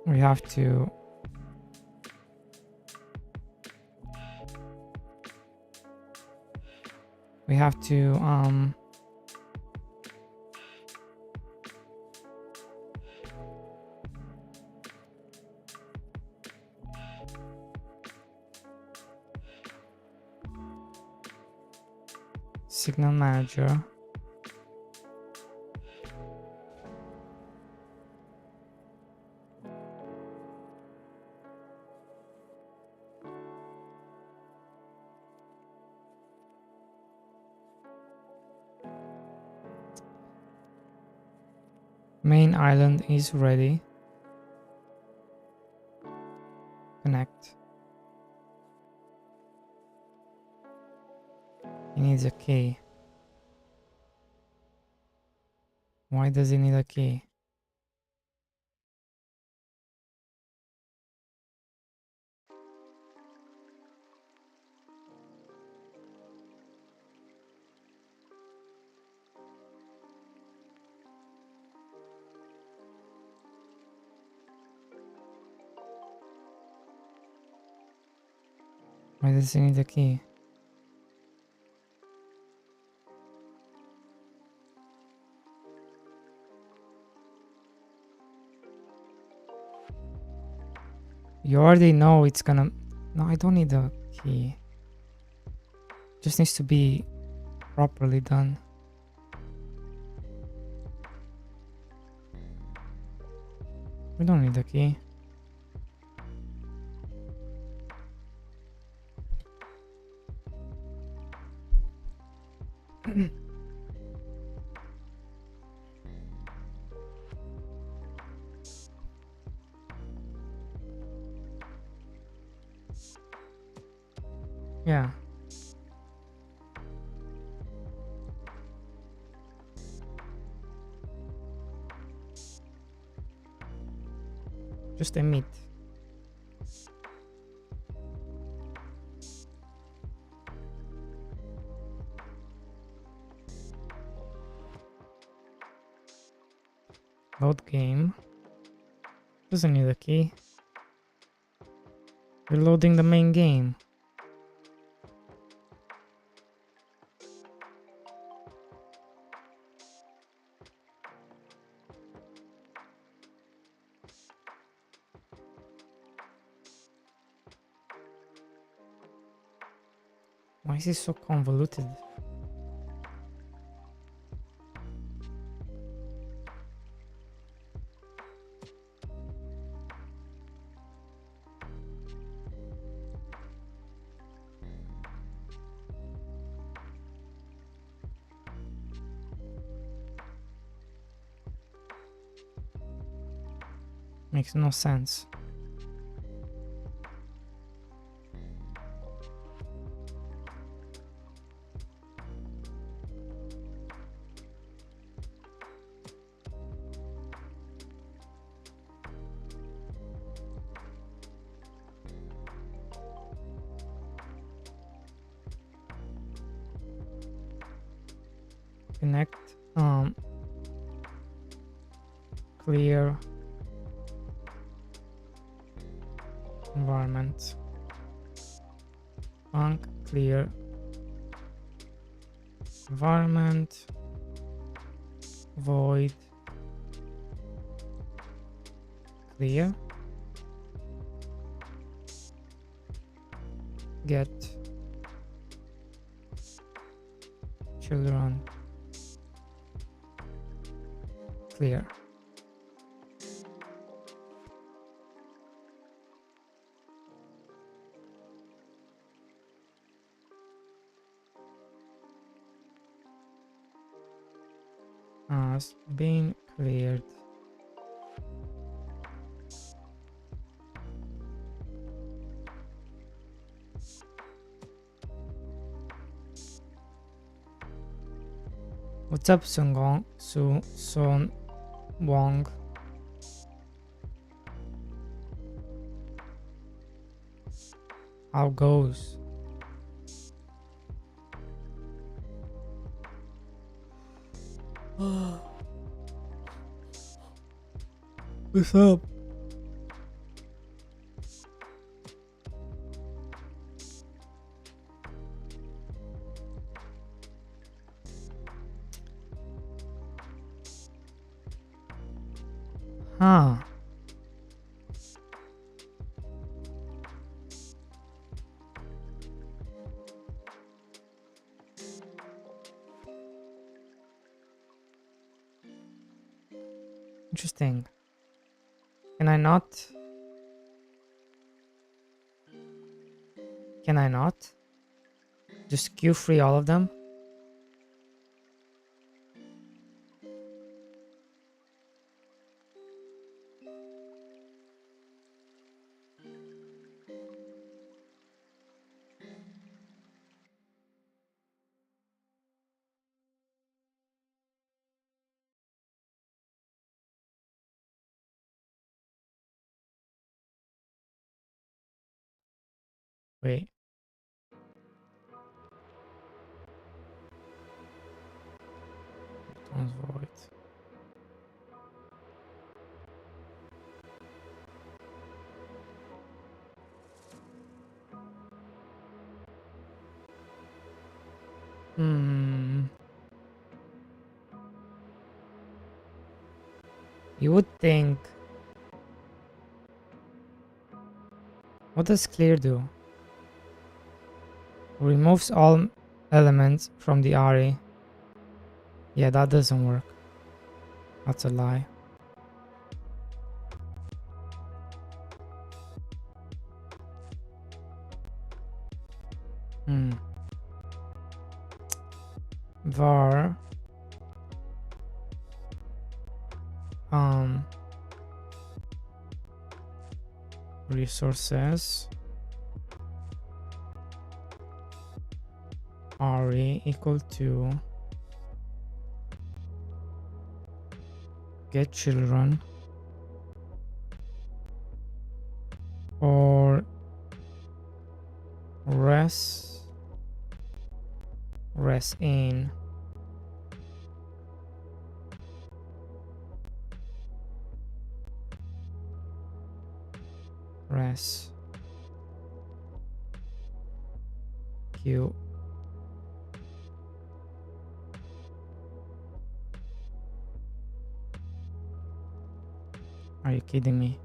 We have to signal manager. Main island is ready. Connect. He needs a key. Why does he need a key? Why does he need a key? You already know it's gonna... No, I don't need a key. Just needs to be properly done. We don't need a key. Yeah. Just emit. Load game. Doesn't need a key. You're loading the main game. Why is it so convoluted? Makes no sense. Connect, clear environment, func clear environment, void clear, get children clear. Has been cleared. What's up, Sungong? Son Wong. How goes? What's up? Huh. Interesting. Can I not? Can I not? Just queue free all of them? Wait. Don't void. You would think. What does clear do? Removes all elements from the array. Yeah, that doesn't work. That's a lie. Var resources array equal to get children or res in res q. Are you kidding me?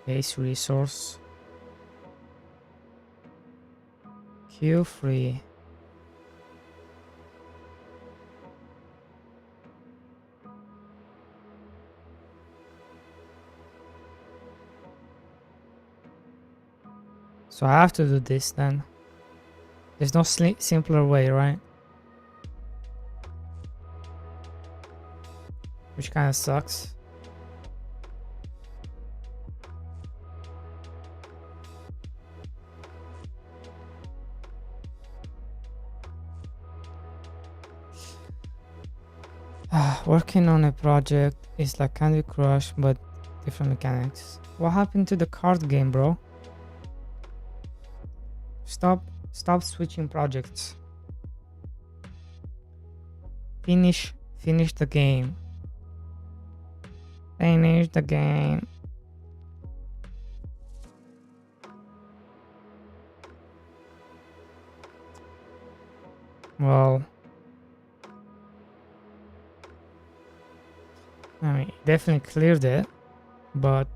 Base resource q free. So I have to do this then. There's no simpler way, right? Which kind of sucks. Working on a project is like Candy Crush, but different mechanics. What happened to the card game, bro? Stop switching projects. Finish the game. Finish the game. Well, I mean, definitely cleared it, but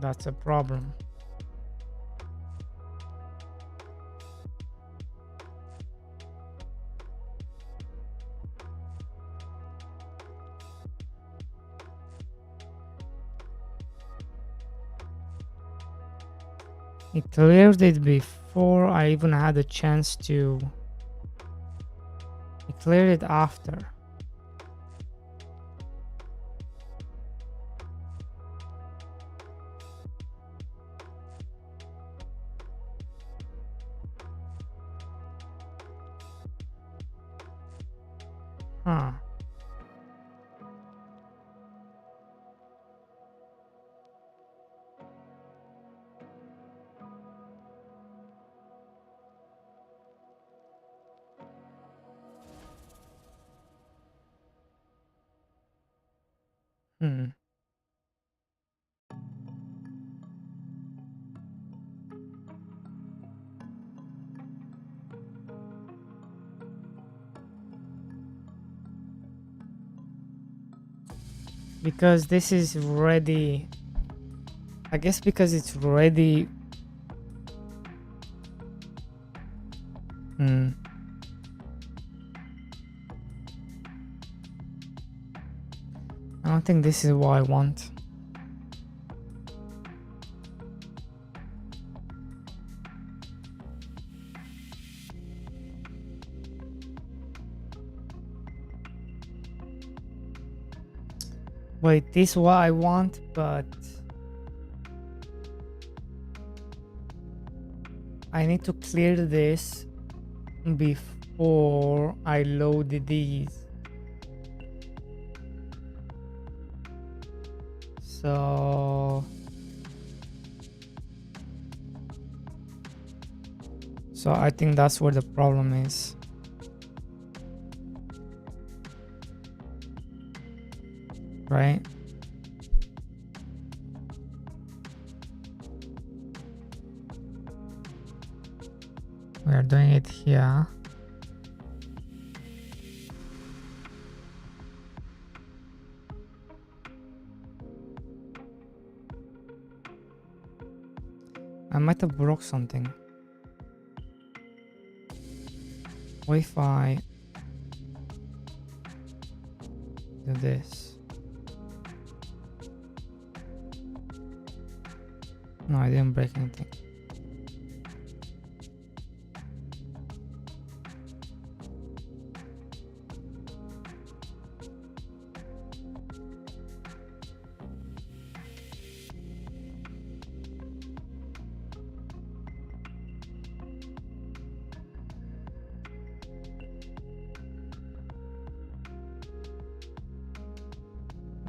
that's a problem. It cleared it before I even had a chance to. It clear it after. Huh. Hmm. Because this is ready. I guess because it's ready. Hmm. I don't think this is what I want. Wait, this is what I want, but I need to clear this before I load these. So I think that's where the problem is. Right? We are doing it here. I might have broke something. What if I do this? No, I didn't break anything.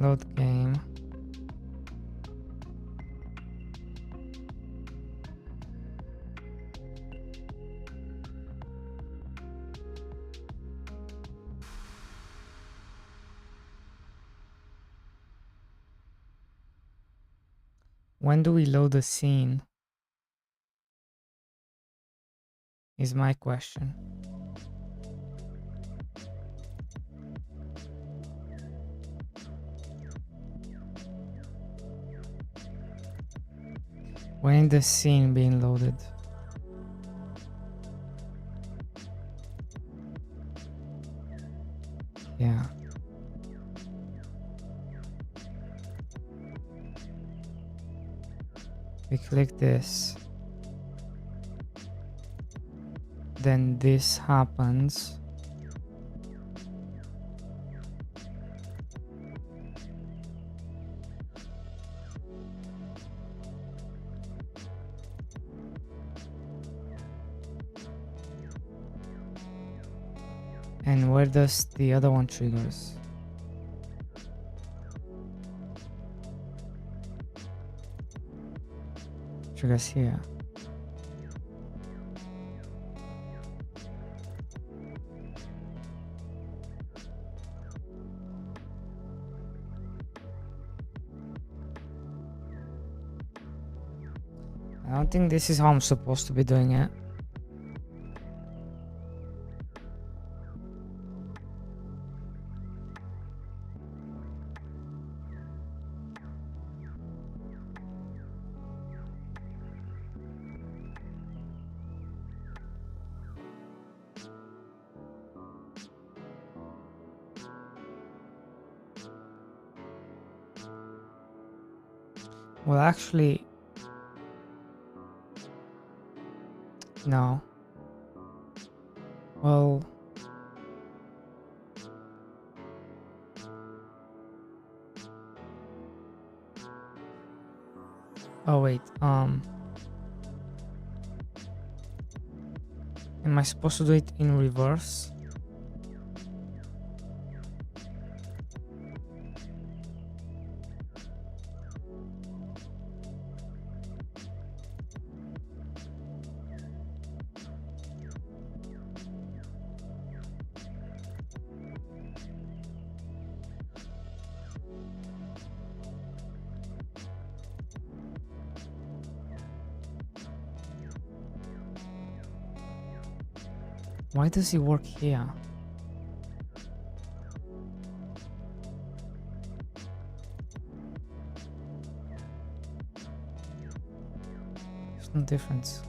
Load game. When do we load the scene? Is my question. When is the scene being loaded? Yeah. We click this. Then this happens. And where does the other one triggers? Triggers here. I don't think this is how I'm supposed to be doing it. Well, actually, no. Well, Oh wait, am I supposed to do it in reverse? Why does he work here? There's no difference.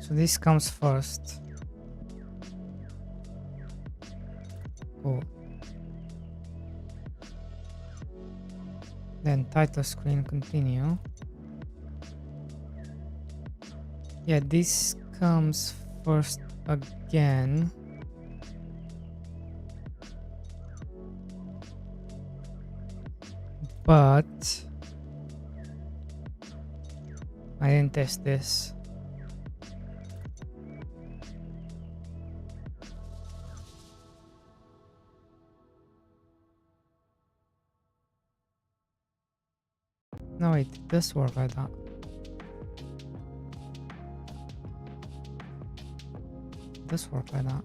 So this comes first. Cool. Then title screen, continue. Yeah, this comes first again. But I didn't test this. No, it does work like that. It does work like that.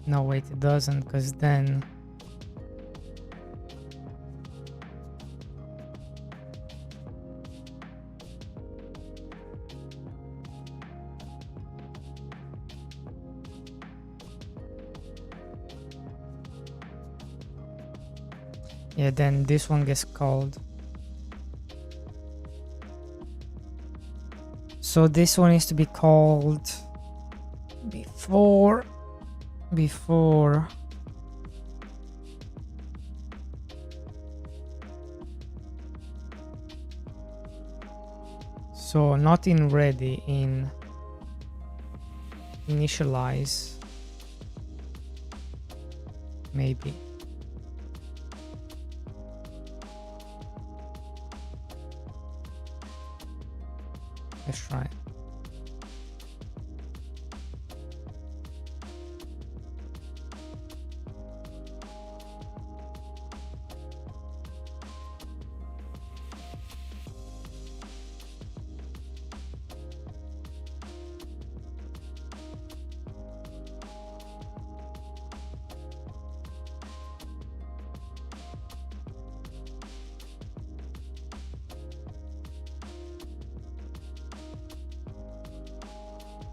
No, wait, it doesn't, because then yeah, then this one gets called. So this one needs to be called before so not in ready, in initialize, maybe. Let's try.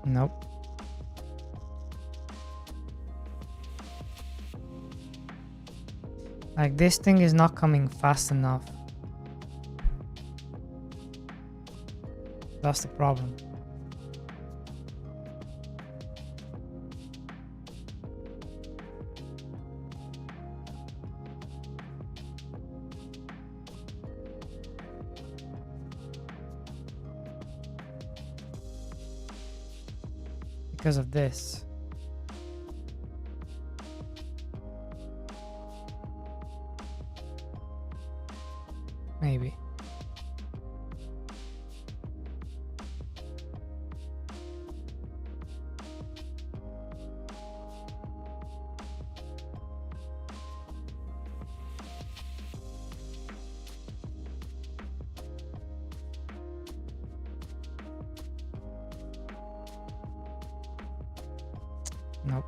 Nope. Like, this thing is not coming fast enough. That's the problem. Because of this. Maybe. Nope.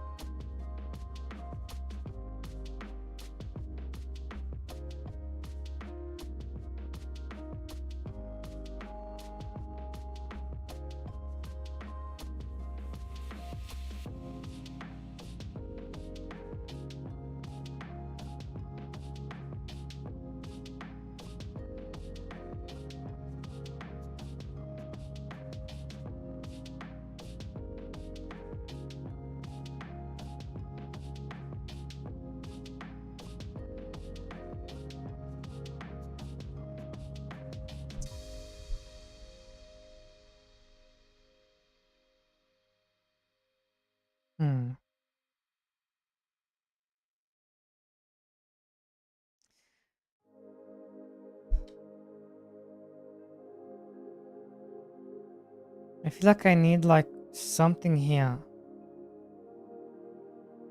I feel like I need like something here.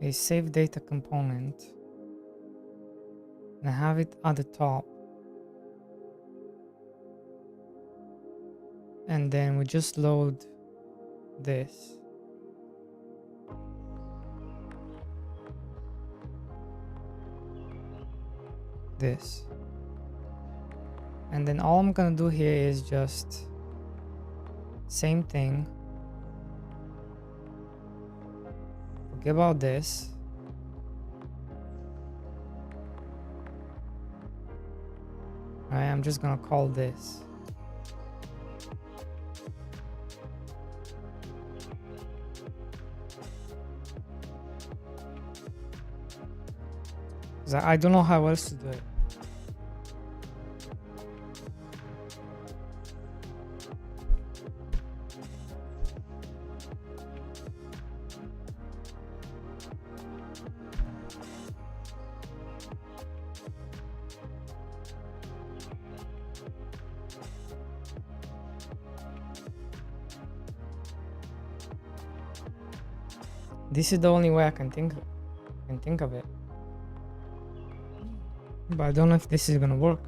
A save data component. And have it at the top. And then we just load this. This. And then all I'm gonna do here is just same thing. Forget about this. Alright, I'm just gonna call this. I don't know how else to do it. This is the only way I can think of it. But I don't know if this is gonna work.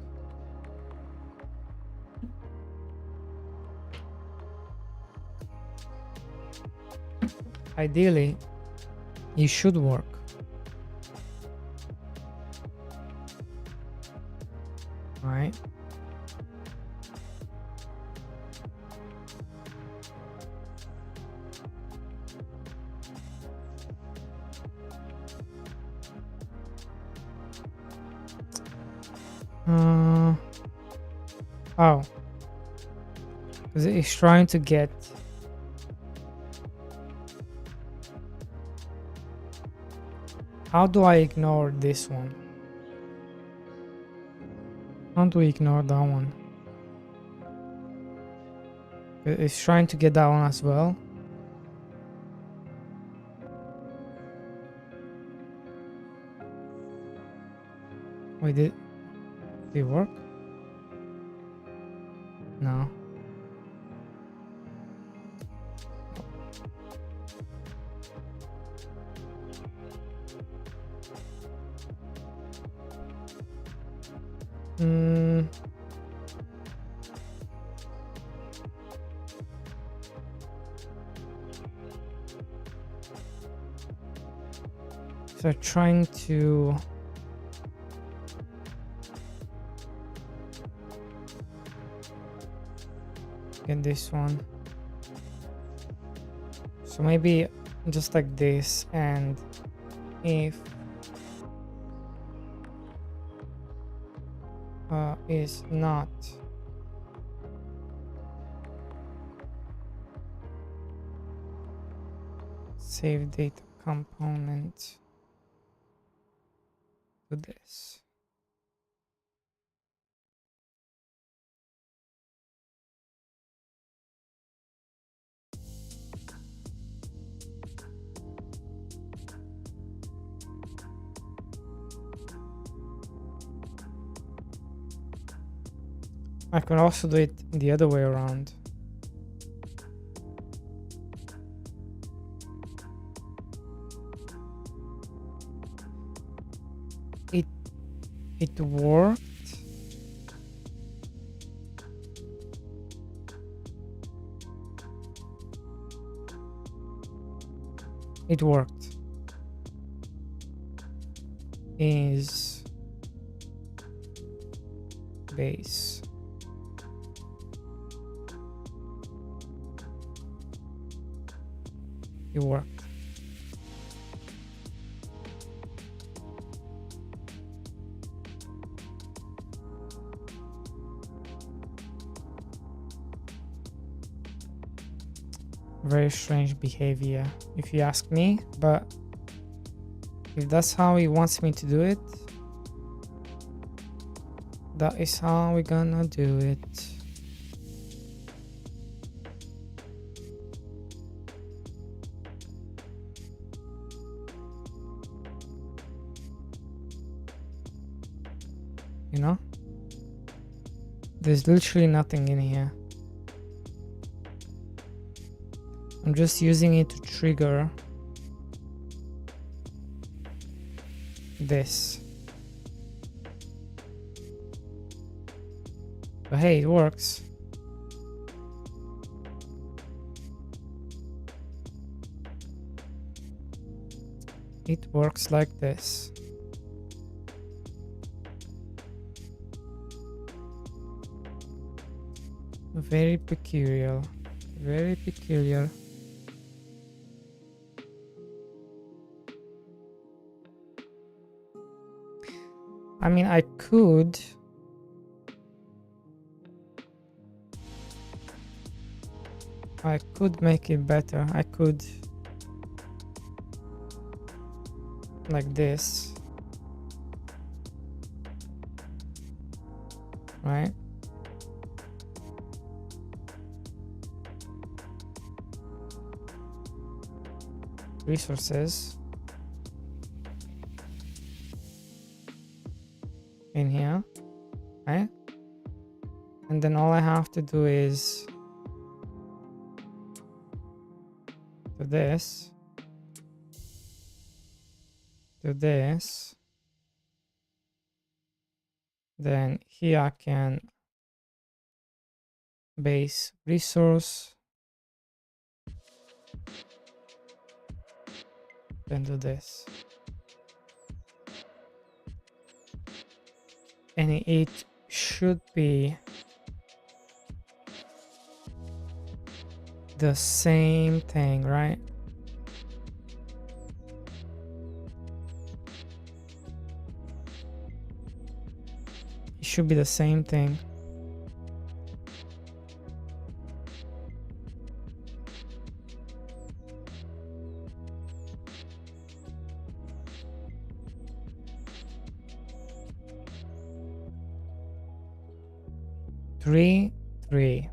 Ideally, it should work. Right? Oh, because it's trying to get how do I ignore this one? How do we ignore that one? It's trying to get that one as well. Wait, did it work? No. So trying to get this one. So maybe just like this, and if is not save data component to this. I can also do it the other way around. It worked. it worked. Is base. It worked. Very strange behavior, if you ask me, but if that's how he wants me to do it, that is how we're gonna do it. You know? There's literally nothing in here. I'm just using it to trigger this. But hey, it works. It works like this. Very peculiar. Very peculiar. I mean, I could make it better. I could like this, right? Resources in here, right? And then all I have to do is do this, do this, then here I can base resource, then do this, and it should be the same thing, right? It should be the same thing. Three, three.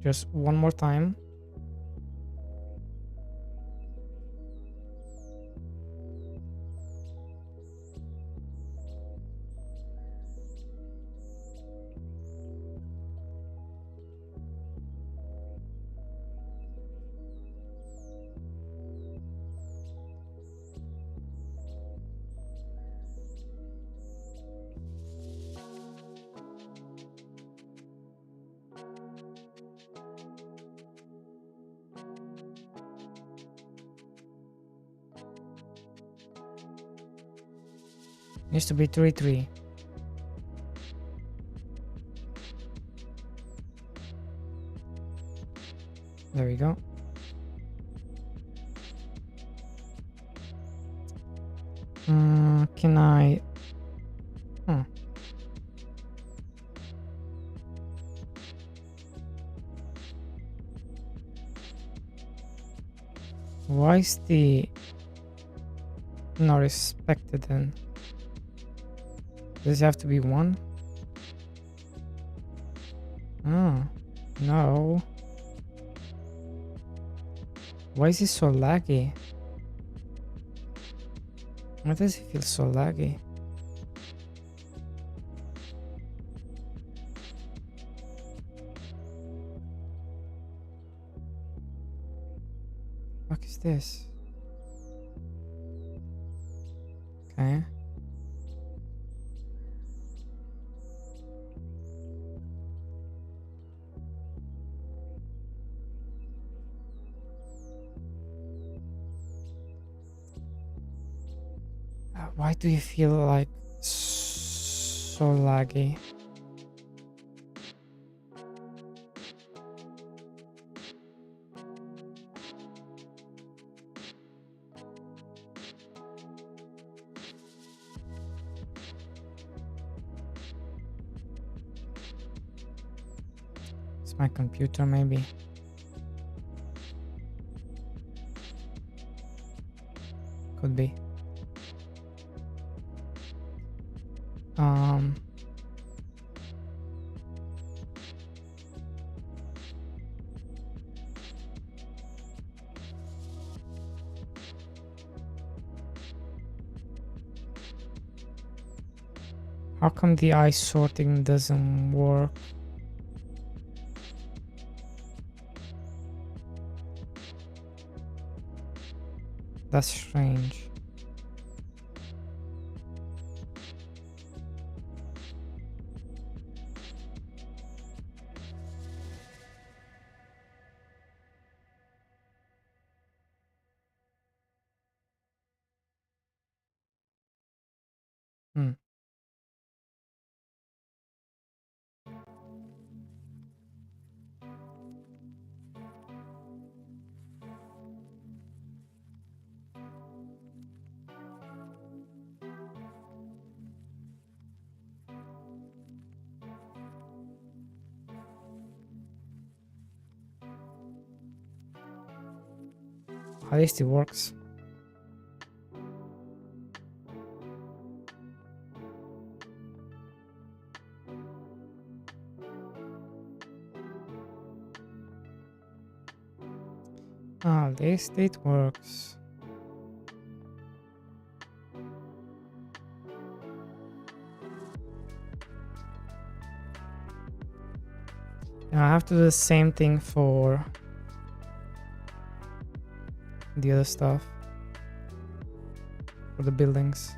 Just one more time. Needs to be 3, 3. There we go. Can I? Why is the not respected then? Does it have to be 1? Oh, no. Why is it so laggy? Why does it feel so laggy? What is this? Okay. Why do you feel like so laggy? It's my computer, maybe. Could be. How come the eye sorting doesn't work? That's strange. Hmm. At least it works. At least it works. Now I have to do the same thing for the other stuff, for the buildings.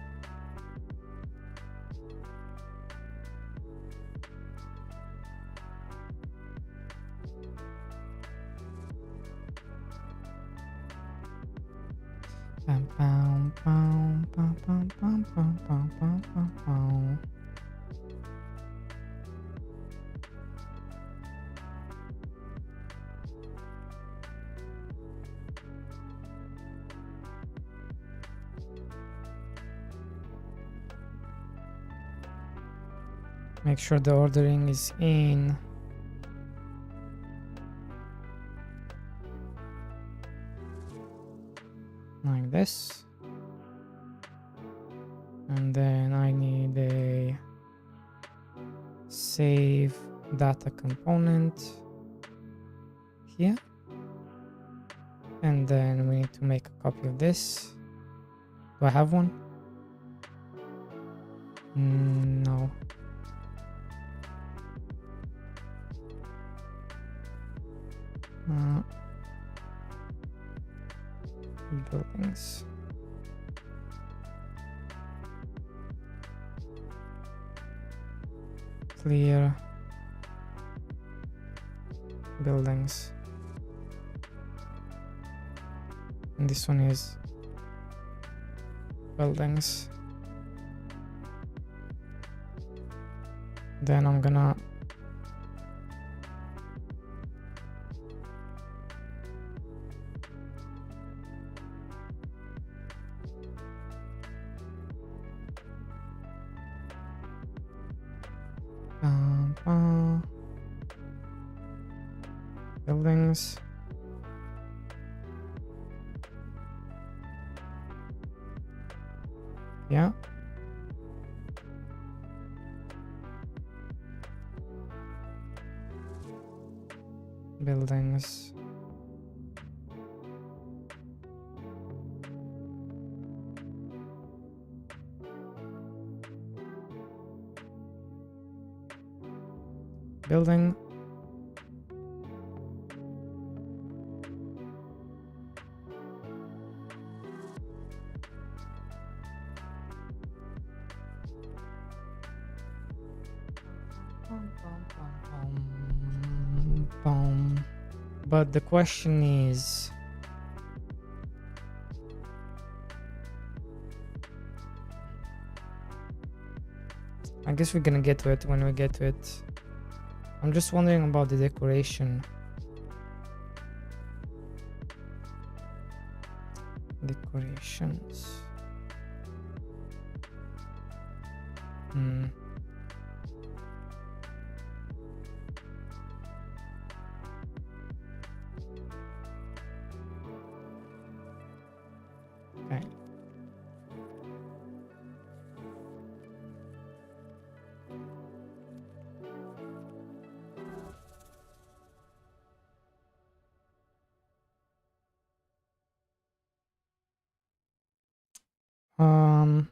Bam, bam, bam, bam, bam, bam, bam, bam, bam, bam, bam. Make sure the ordering is in. Like this. And then I need a save data component here. And then we need to make a copy of this. Do I have one? No. Buildings. Clear buildings. And this one is buildings. Then I'm gonna buildings. Yeah. Buildings. Building. But the question is, I guess we're gonna get to it when we get to it. I'm just wondering about the decoration. Decorations. Okay. Um,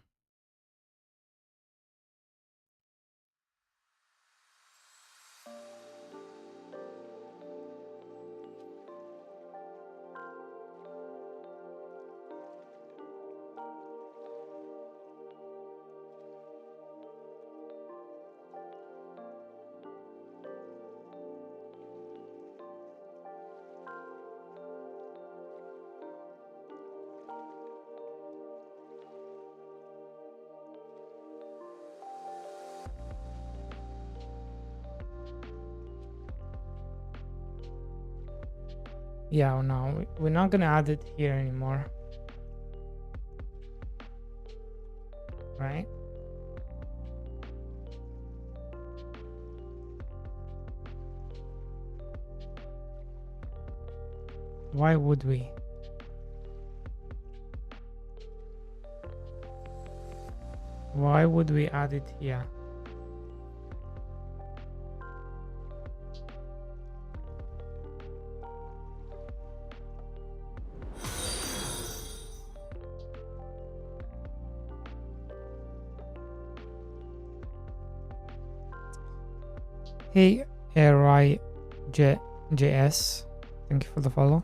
yeah, no, we're not gonna add it here anymore. Right? Why would we? Why would we add it here? Hey, RIJS, thank you for the follow.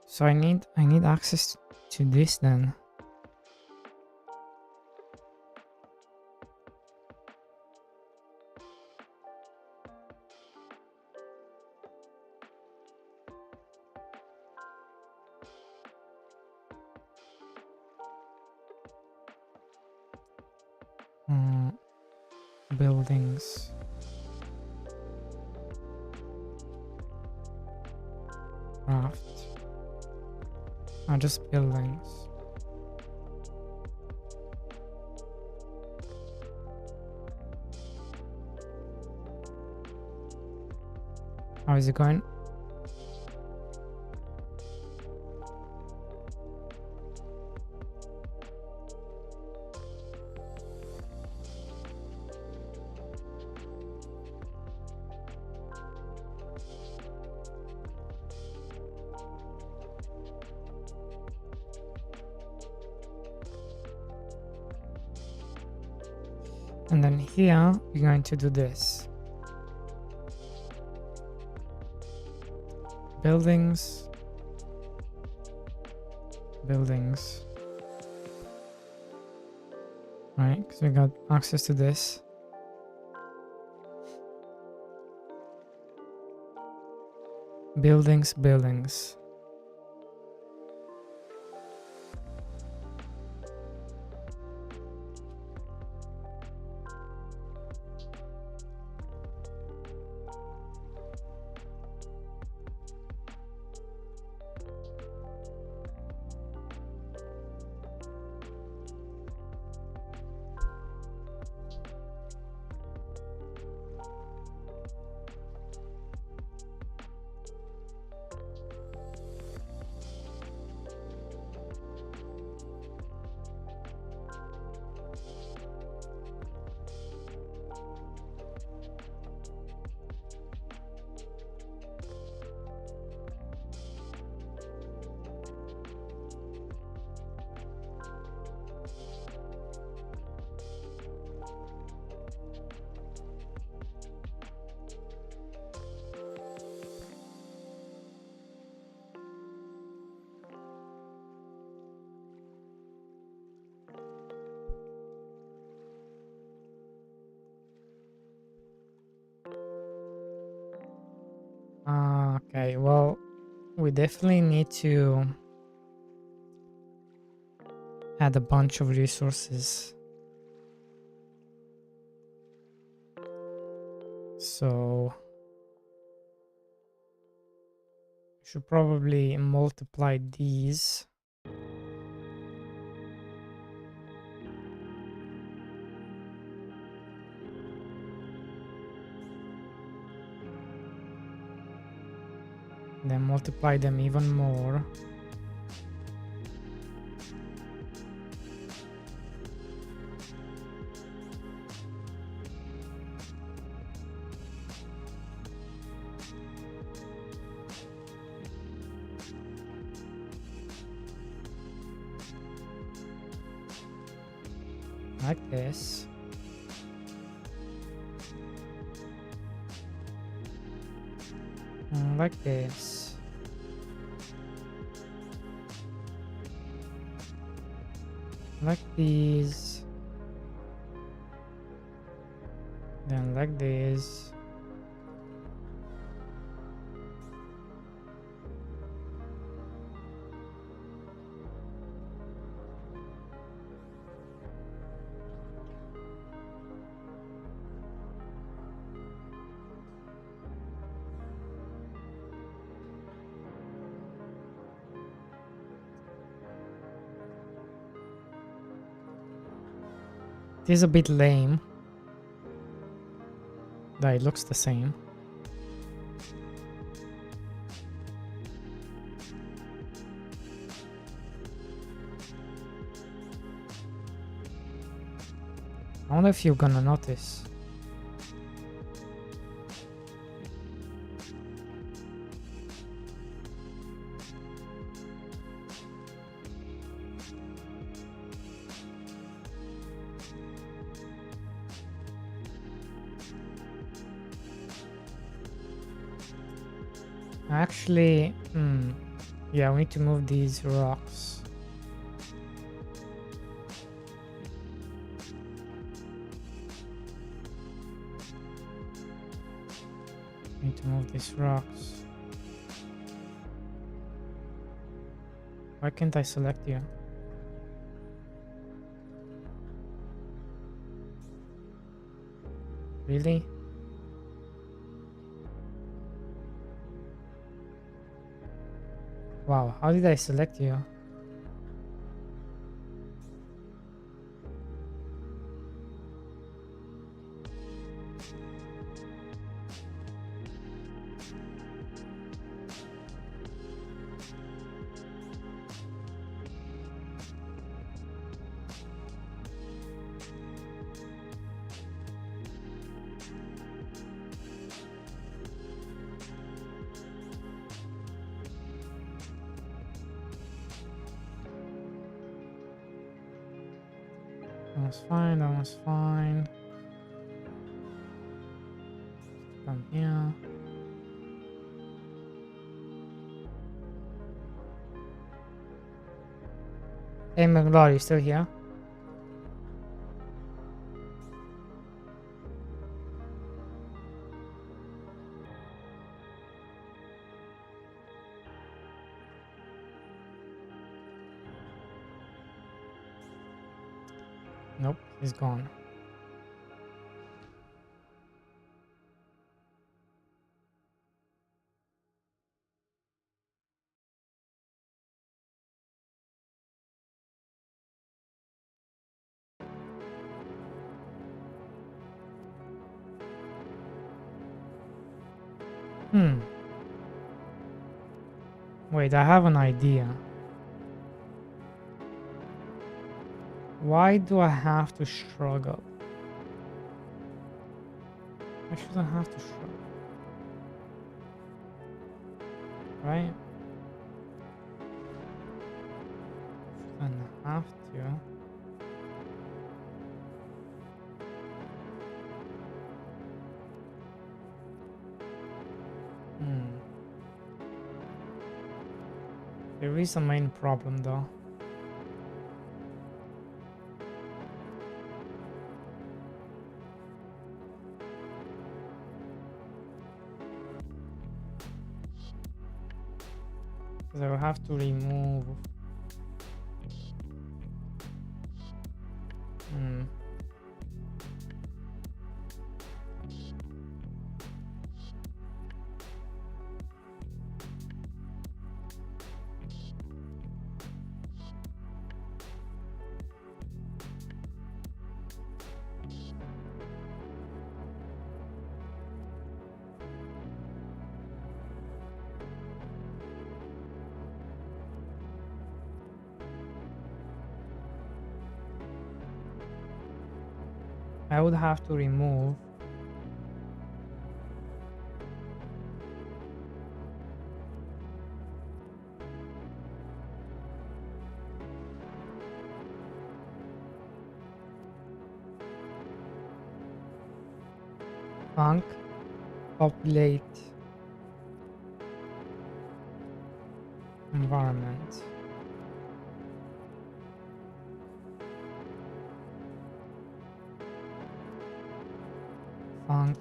So I need access to this then. Buildings. Craft. Just buildings. How is it going? And then here we're going to do this. Buildings. Buildings. Right, because we got access to this. Buildings, buildings. Okay, well, we definitely need to add a bunch of resources. So should probably multiply these. Then multiply them even more. Like this. And like this. Like these. Then like this. It is a bit lame that it looks the same. I wonder if you're gonna notice. Actually, yeah, we need to move these rocks. Need to move these rocks. Why can't I select you? Really? Wow, how did I select you? That was fine, that was fine. Come here. Hey McLeod, you still here? Nope, he's gone. Wait, I have an idea. Why do I have to struggle? I shouldn't have to struggle. Right? Shouldn't have to. There is a main problem though. Because I will have to remove Hmm. I would have to remove func populate environment. Func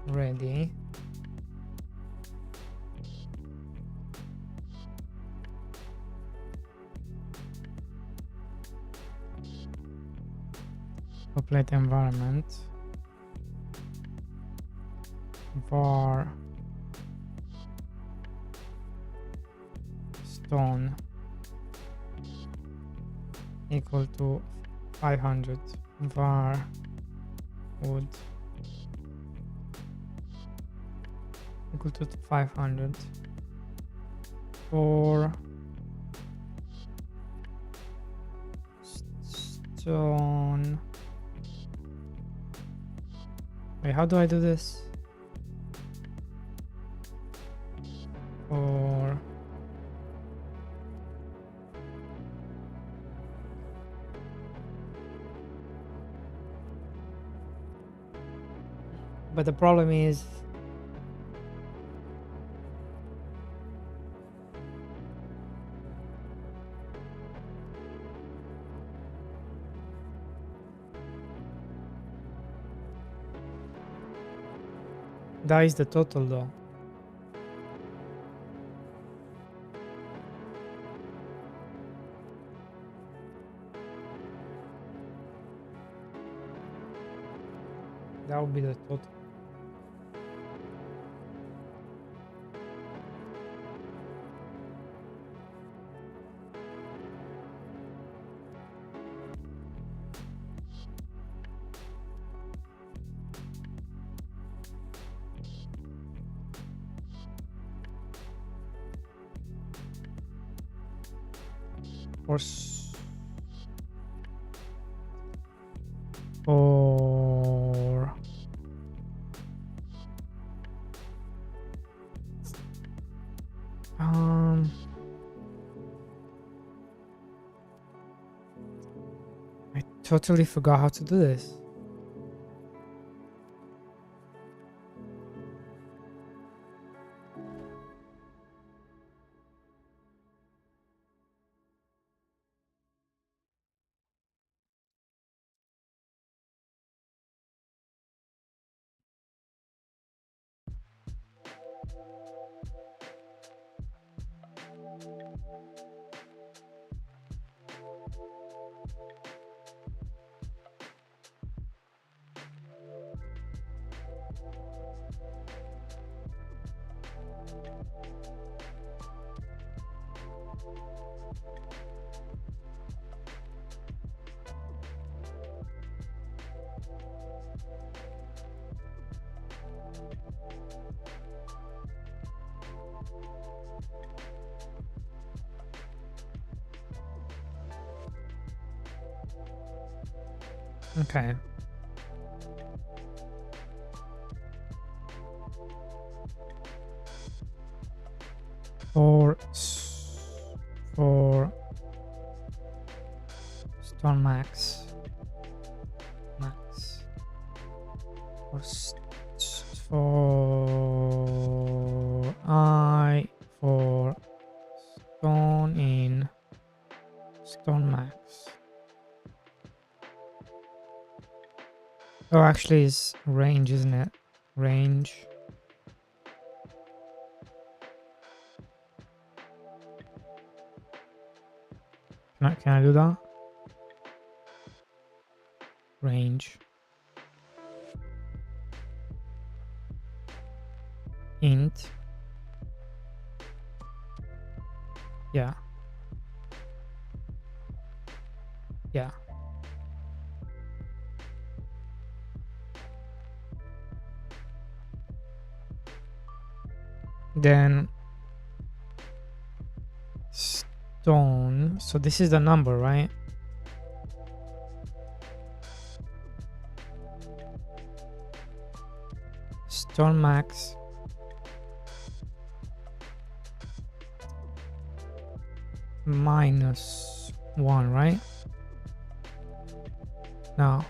ready. Populate environment. Var stone equal to 500. Var wood equal to 500. For stone. Wait, how do I do this? For but the problem is that is the total though. That would be the total. For for I totally forgot how to do this. Okay. For stone max for for I for stone in stone max. Oh, actually, it's range, isn't it? Range. Can I do that? Range. Int. Yeah. Yeah. Then stone. So this is the number, right? Stone max -1, right? No.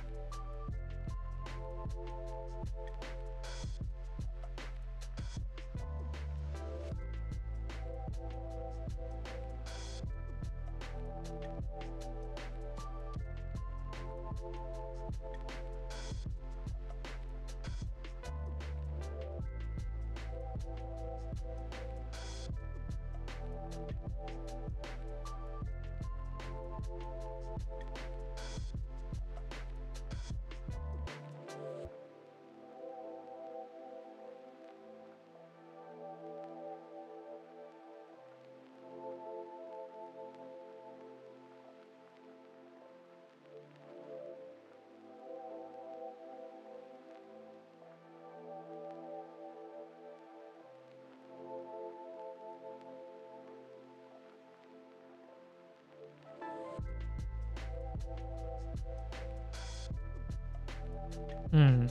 Hmm.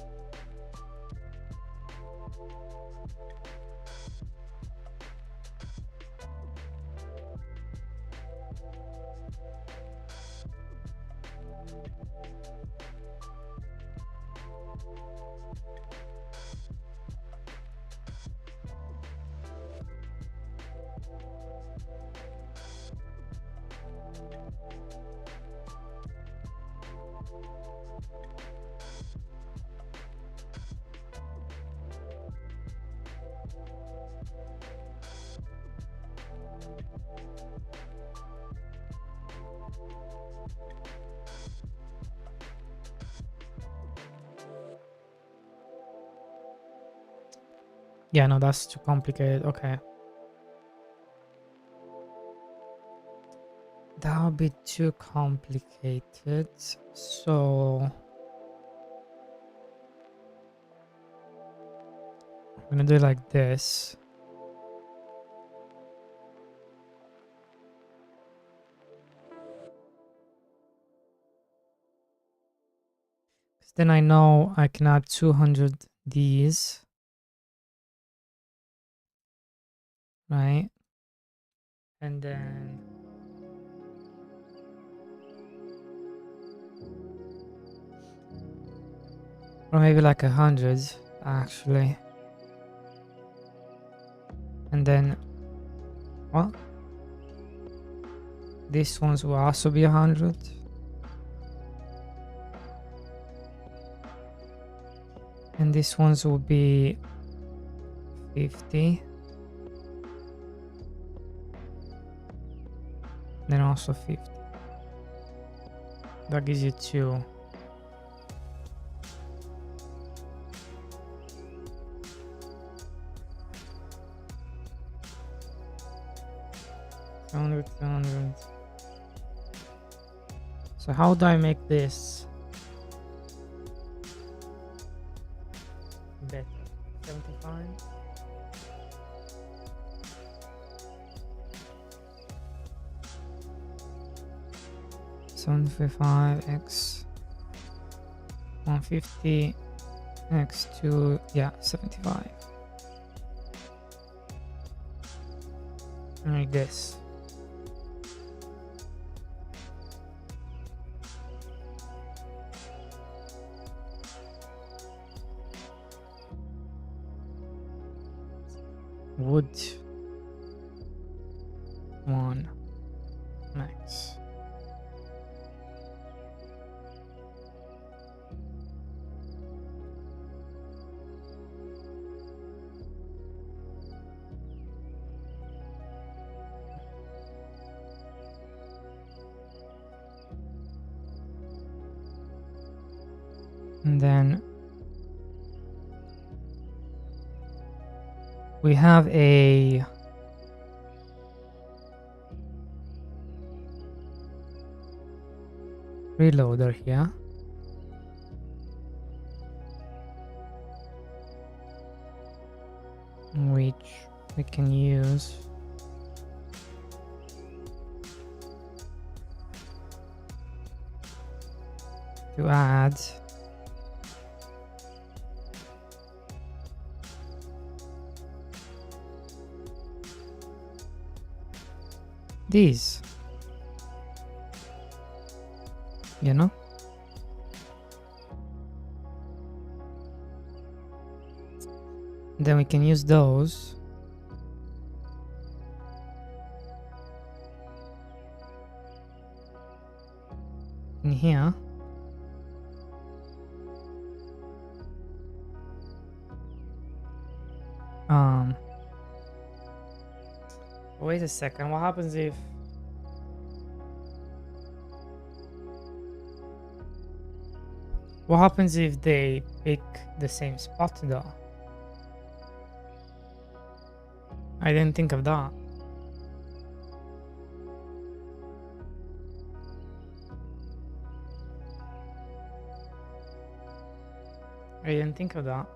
Yeah, no, that's too complicated. Okay. That would be too complicated. So I'm gonna do it like this. Then I know I can add 200 these, right? And then or maybe like 100 actually. And then well, these ones will also be 100. And these ones will be 50. Then also 50. That gives you 2. Hundred. So how do I make this better? 75. 75 x 150 x 2, yeah, 75. Like this. Wood 1 max. And then we have a reloader here. Which we can use to add these, you know? Then we can use those in here. Wait a second, what happens if they pick the same spot though? I didn't think of that. I didn't think of that.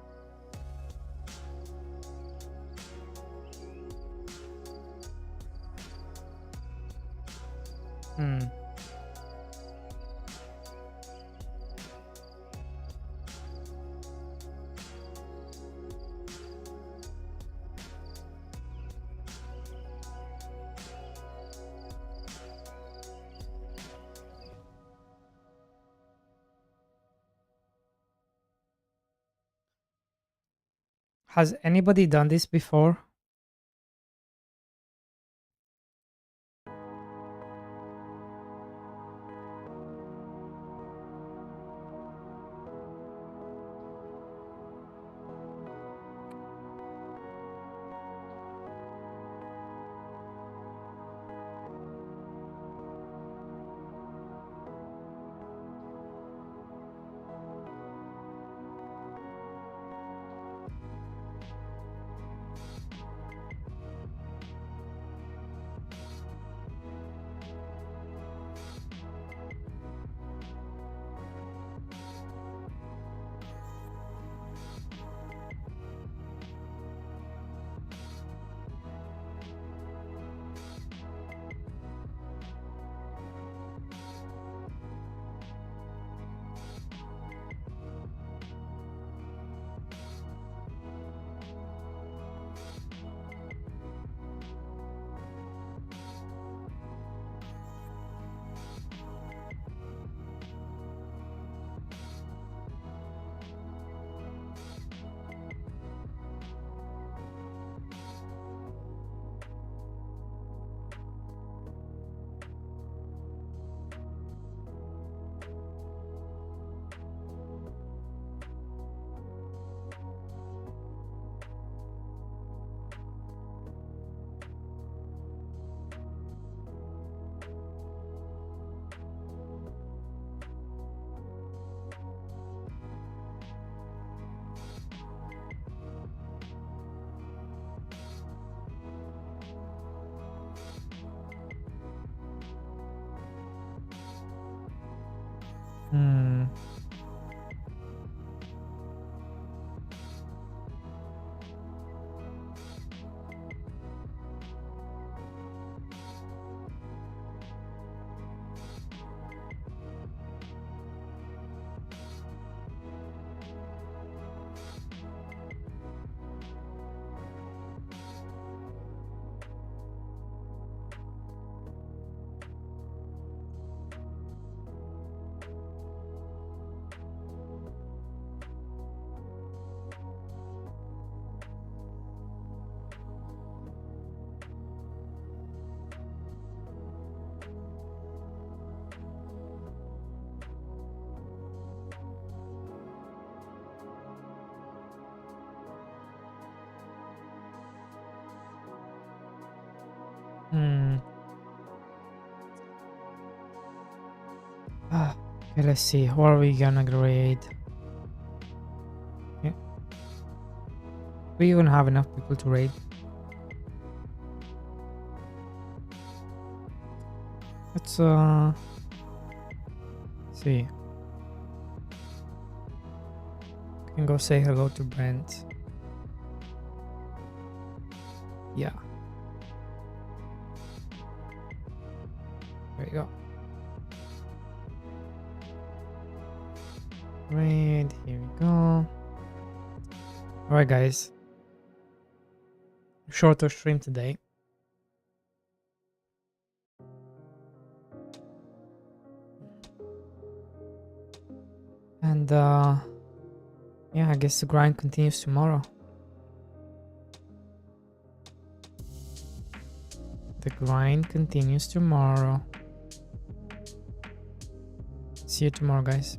Has anybody done this before? Okay, let's see. What are we gonna grade? We even have enough people to raid. Let's see. We can go say hello to Brent. Yeah. There you go. Right, here we go. Alright guys. Shorter stream today. And yeah, I guess the grind continues tomorrow. The grind continues tomorrow. See you tomorrow, guys.